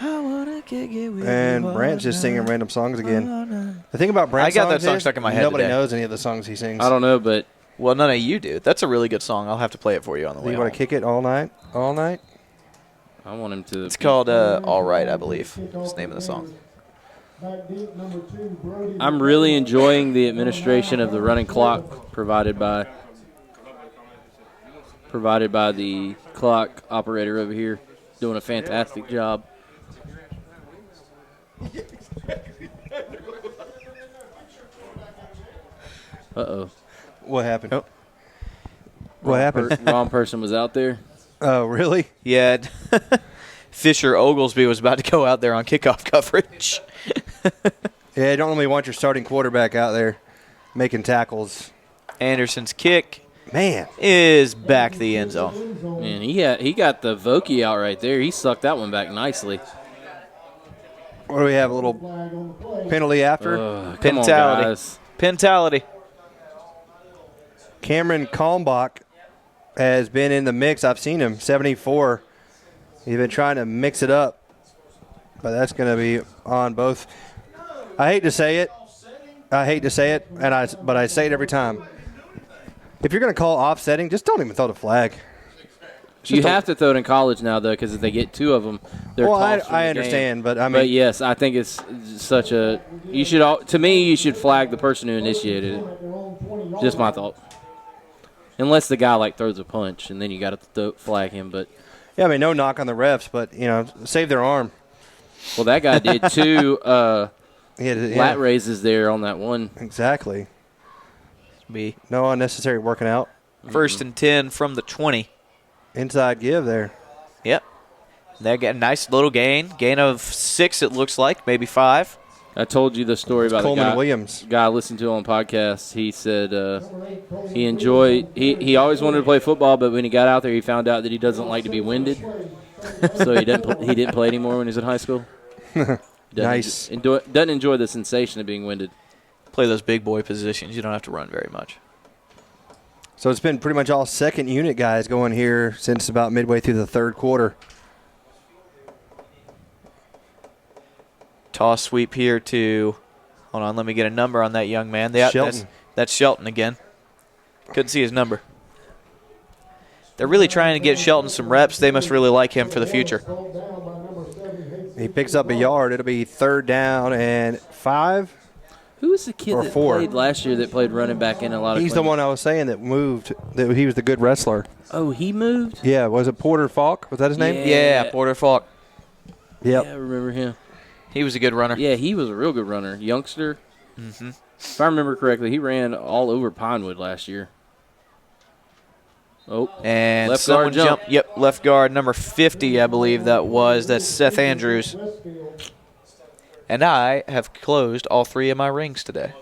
And Brant's just singing random songs again. The thing about Brant's I got that songs song is stuck in my head nobody today. knows any of the songs he sings. I don't know, but well, none of you do. That's a really good song. I'll have to play it for you on the Do way. you want to kick it all night? All night? I want him to. It's called "All Right," I believe. That's the name of the song. I'm really enjoying the administration of the running clock provided by the clock operator over here, doing a fantastic job. Uh-oh. What happened? Oh. What happened? Wrong person was out there. Oh, really? Yeah. Fisher Oglesby was about to go out there on kickoff coverage. Yeah, you don't really want your starting quarterback out there making tackles. Anderson's kick, man, is back the end zone. Man, he got the Vokey out right there. He sucked that one back nicely. What do we have? A little penalty after? Come on, Pentality. guys. Pentality. Cameron Kalmbach has been in the mix. I've seen him, 74. He's been trying to mix it up, but that's going to be on both. I hate to say it, but I say it every time. If you're going to call offsetting, just don't even throw the flag. You have to throw it in college now, though, because if they get 2 of them, they're tossed from I the understand, game. but I mean, But yes, I think it's such a. You should. To me, you should flag the person who initiated it. Just my thought. Unless the guy throws a punch, and then you got to flag him. But yeah, I mean, no knock on the refs, but save their arm. Well, that guy did 2 lat raises there on that one. Exactly. Be no unnecessary working out. First and 10 from the 20. Inside give there. Yep. They got a nice little gain of 6, it looks like, maybe 5. I told you the story about Coleman the guy, Williams. guy I listened to on podcasts. He said he always wanted to play football, but when he got out there, he found out that he doesn't like to be winded. So he didn't play anymore when he was in high school. Nice. Doesn't enjoy the sensation of being winded. Play those big boy positions. You don't have to run very much. So it's been pretty much all second unit guys going here since about midway through the third quarter. Toss sweep here to, hold on, let me get a number on that young man. Shelton. That's Shelton again. Couldn't see his number. They're really trying to get Shelton some reps. They must really like him for the future. He picks up a yard. It'll be 3rd down and 5. Who was the kid Or that 4. played last year that played running back in a lot of He's the clinics? one I was saying that moved. That he was the good wrestler. Oh, he moved? Yeah, was it Porter Falk? Was that his name? Yeah, Porter Falk. Yep. Yeah, I remember him. He was a good runner. Yeah, he was a real good runner. Youngster. Mm-hmm. If I remember correctly, he ran all over Pinewood last year. Oh, And left someone guard jump. jumped. Yep, left guard number 50, I believe that was. That's Seth Andrews. And I have closed all 3 of my rings today.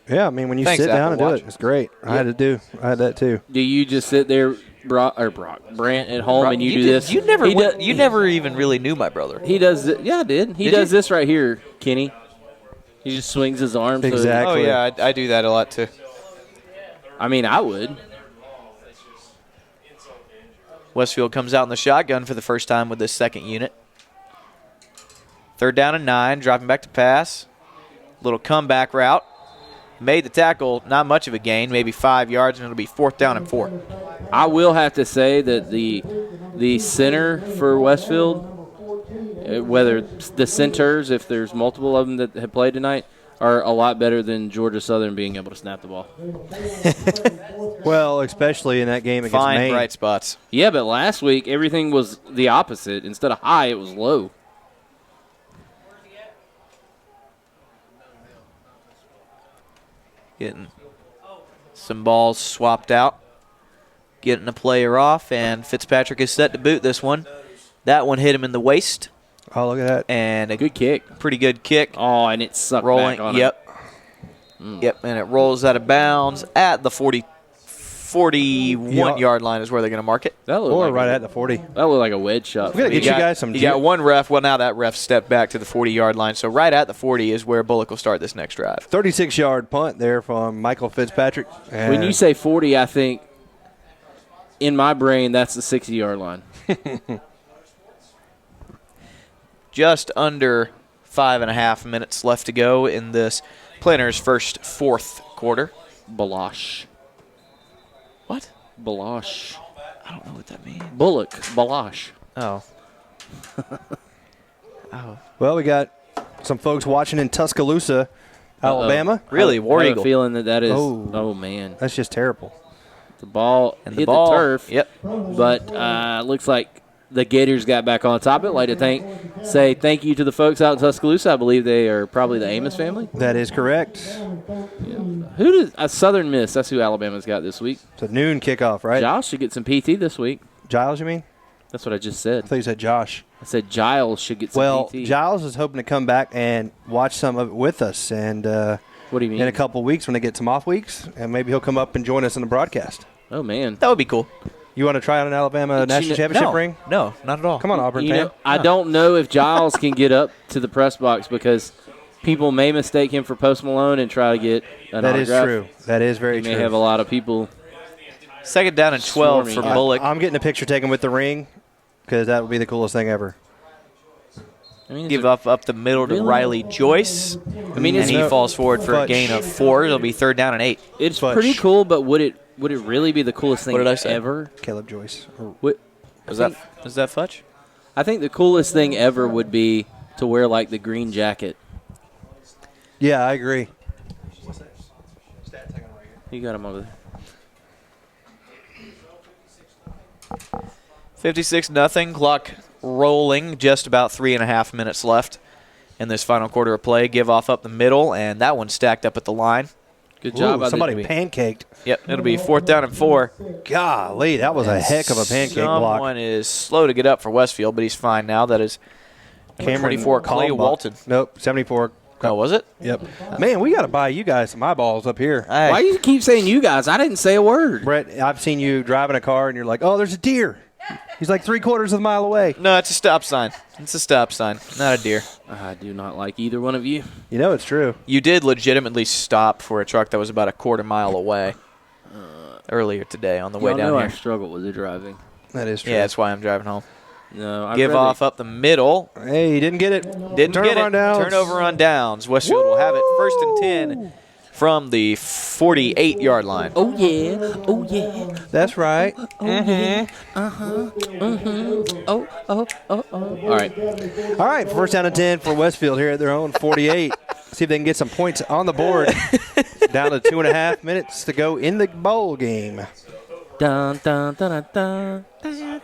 Yeah, I mean, when you Thanks, sit down Apple and do Watch. it, it's great. I had that too. Do you just sit there, Brant at home, and you do this? You never, He does- you never even really knew my brother. He does. Yeah, I did. He Did does you? this right here, Kenny. He just swings his arms. Oh yeah, I do that a lot too. I mean, I would. Westfield comes out in the shotgun for the first time with this second unit. 3rd down and 9, dropping back to pass. Little comeback route. Made the tackle, not much of a gain, maybe 5 yards, and it'll be 4th down and 4. I will have to say that the center for Westfield, whether it's the centers, if there's multiple of them that have played tonight, are a lot better than Georgia Southern being able to snap the ball. Well, especially in that game against Fine Maine. bright spots. Yeah, but last week everything was the opposite. Instead of high, it was low. Getting some balls swapped out. Getting a player off, and Fitzpatrick is set to boot this one. That one hit him in the waist. Oh, look at that. And a good kick. Pretty good kick. Oh, and it sucked rolling. back on Yep. Yep, and it rolls out of bounds at the 41-yard line is where they're going to mark it. That looked Or like right a- at the 40. That looked like a wedge shot. We got to get you guys some You got one ref. Well, now that ref stepped back to the 40-yard line. So right at the 40 is where Bulloch will start this next drive. 36-yard punt there from Michael Fitzpatrick. When you say 40, I think in my brain that's the 60-yard line. Just under 5.5 minutes left to go in this Planter's first 4th quarter. Bulloch. What? Bulloch. I don't know what that means. Bulloch. Bulloch. Oh. Oh. Well, we got some folks watching in Tuscaloosa, Alabama. Really? War I have Eagle. a feeling that is. Oh. Oh, man. That's just terrible. The ball And hit the ball, the turf. yep. But looks like the Gators got back on top of it. Like to say thank you to the folks out in Tuscaloosa. I believe they are probably the Amos family. That is correct. Who does Southern Miss? That's who Alabama's got this week. It's a noon kickoff, right? Giles should get some PT this week. Giles, you mean? That's what I just said. I thought you said Josh. I said Giles should get some Well, PT. Giles is hoping to come back and watch some of it with us. And what do you mean? In a couple of weeks when they get some off weeks, and maybe he'll come up and join us in the broadcast. Oh, man. That would be cool. You want to try out an Alabama national championship ring? No, not at all. Come on, Auburn You fan. know, I don't know if Giles can get up to the press box because people may mistake him for Post Malone and try to get an That is autograph. true. That is very You true. may have a lot of people. 2nd down and 12 for Swarming. Bulloch. I'm getting a picture taken with the ring because that would be the coolest thing ever. I mean, Give up the middle to Really? Riley Joyce. I mean, and it's he falls forward for a Fudge. gain of 4. It'll be 3rd down and 8. It's Fudge. pretty cool, but would it really be the coolest thing What did I say? ever? Caleb Joyce. What, Is that Fudge? I think the coolest thing ever would be to wear like the green jacket. Yeah, I agree. You got him over there. 56-0. Clock rolling. Just about 3.5 minutes left in this final quarter of play. Give off up the middle, and that one stacked up at the line. Good job. Ooh, somebody pancaked. Yep, it'll be 4th down and 4. Golly, that was a heck of a pancake block. Someone is slow to get up for Westfield, but he's fine now. That is number Cameron 24, Clay Kalmbach. Walton. Nope, 74, Oh, was it? Yep. Man, we got to buy you guys some eyeballs up here. Why do you keep saying you guys? I didn't say a word. Brett, I've seen you driving a car, and you're like, oh, there's a deer. He's like 3/4 of a mile away. No, it's a stop sign. It's a stop sign, not a deer. I do not like either one of you. You know it's true. You did legitimately stop for a truck that was about a 1/4 mile away earlier today on the way down know here. I struggle with the driving. That is true. Yeah, that's why I'm driving home. No, Give off up the middle. Hey, you didn't get it. Didn't Turnover get it. on downs. Turnover on downs. Westfield will have it 1st and 10 from the 48-yard line. Oh, yeah. Oh, yeah. That's right. Oh. All right. All right, 1st down and 10 for Westfield here at their own 48. See if they can get some points on the board. Down to 2.5 minutes to go in the bowl game. Dun, dun, dun, dun, dun.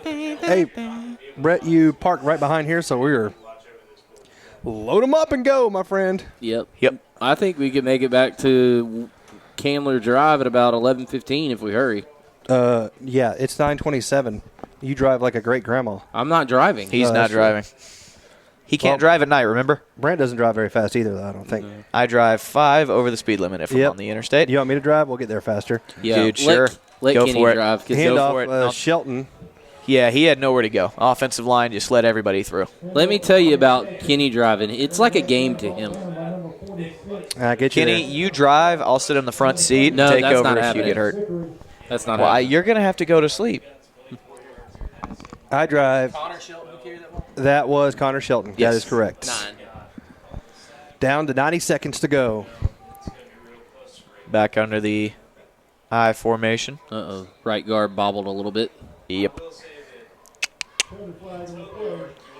Hey, Brett, you parked right behind here, so we're load them up and go, my friend. Yep. I think we could make it back to Candler Drive at about 11:15 if we hurry. Yeah, it's 9:27. You drive like a great grandma. I'm not driving. He's not driving. He can't drive at night, remember? Brent doesn't drive very fast either, though, I don't think. I drive 5 over the speed limit if I'm on the interstate. You want me to drive? We'll get there faster. Yeah, dude, sure. Let go Kenny for it. drive. Hand go off for it. Shelton. Yeah, he had nowhere to go. Offensive line just let everybody through. Let me tell you about Kenny driving. It's like a game to him. I get you. Kenny, you drive. I'll sit in the front seat No, and take that's over not if happening. you get hurt. That's not Well, happening. you're going to have to go to sleep. I drive. That was Connor Shelton. Yes. That is correct. 9. Down to 90 seconds to go. Back under the I formation. Uh-oh. Right guard bobbled a little bit. Yep.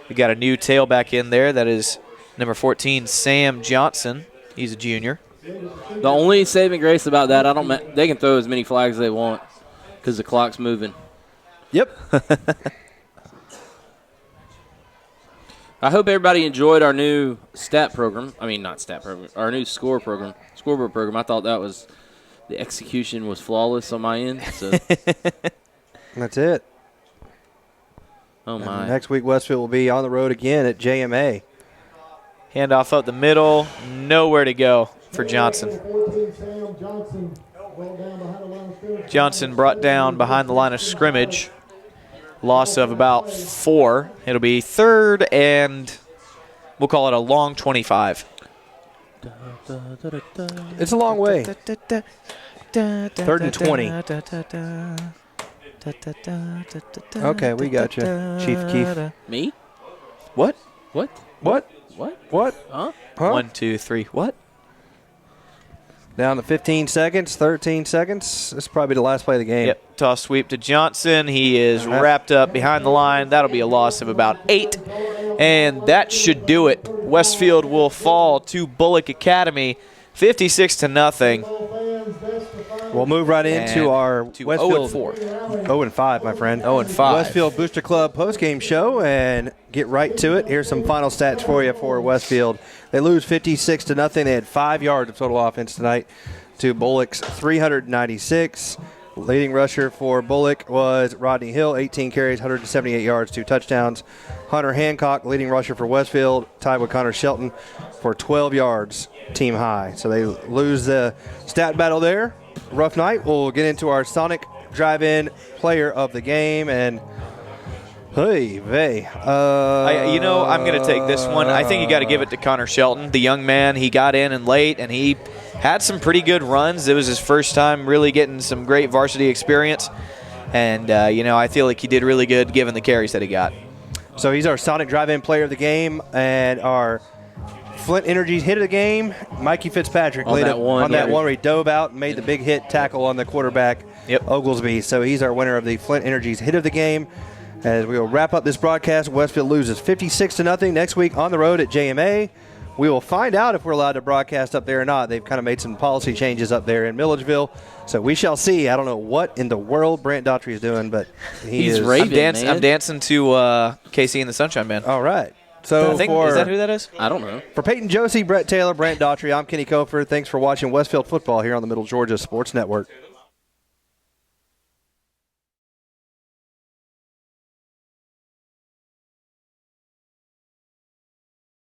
We got a new tailback in there. That is number 14, Sam Johnson. He's a junior. The only saving grace about that, they can throw as many flags as they want because the clock's moving. Yep. I hope everybody enjoyed our new stat program. I mean, not stat program. Our new scoreboard program. I thought the execution was flawless on my end. So That's it. Oh, my. And next week, Westfield will be on the road again at JMA. Handoff up the middle. Nowhere to go for Johnson. Johnson brought down behind the line of scrimmage. Loss of about 4. It'll be 3rd and we'll call it a long 25. It's a long way. 3rd and 20. Okay, we got you, Chief Keef. Me? What? What? What? What? What? Huh? 1, 2, 3. What? Down to 15 seconds, 13 seconds. This is probably the last play of the game. Yep. Toss sweep to Johnson. He is wrapped up behind the line. That'll be a loss of about 8. And that should do it. Westfield will fall to Bulloch Academy 56-0. We'll move right into our Westfield 0-4. 0-5, my friend. 0-5. Westfield Booster Club postgame show and get right to it. Here's some final stats for you for Westfield. They lose 56-0. They had 5 yards of total offense tonight to Bulloch's 396. Leading rusher for Bulloch was Rodney Hill, 18 carries, 178 yards, 2 touchdowns. Hunter Hancock, leading rusher for Westfield, tied with Connor Shelton for 12 yards, team high. So they lose the stat battle there. Rough night. We'll get into our Sonic Drive-In player of the game. And, hey, vey. I'm going to take this one. I think you got to give it to Connor Shelton, the young man. He got in and late, and he had some pretty good runs. It was his first time really getting some great varsity experience. And, I feel like he did really good given the carries that he got. So he's our Sonic Drive-In player of the game, and our Flint Energy's hit of the game, Mikey Fitzpatrick On laid that up one, on that yeah. one where he dove out and made the big hit tackle on the quarterback, Oglesby. So he's our winner of the Flint Energy's hit of the game. As we will wrap up this broadcast, Westfield loses 56-0 next week on the road at JMA. We will find out if we're allowed to broadcast up there or not. They've kind of made some policy changes up there in Milledgeville, so we shall see. I don't know what in the world Brant Daughtry is doing, but He's raving, I'm dancing to Casey and the Sunshine Band. All right. So is that who that is? I don't know. For Peyton Josie, Brett Taylor, Brant Daughtry, I'm Kenny Cofer. Thanks for watching Westfield football here on the Middle Georgia Sports Network.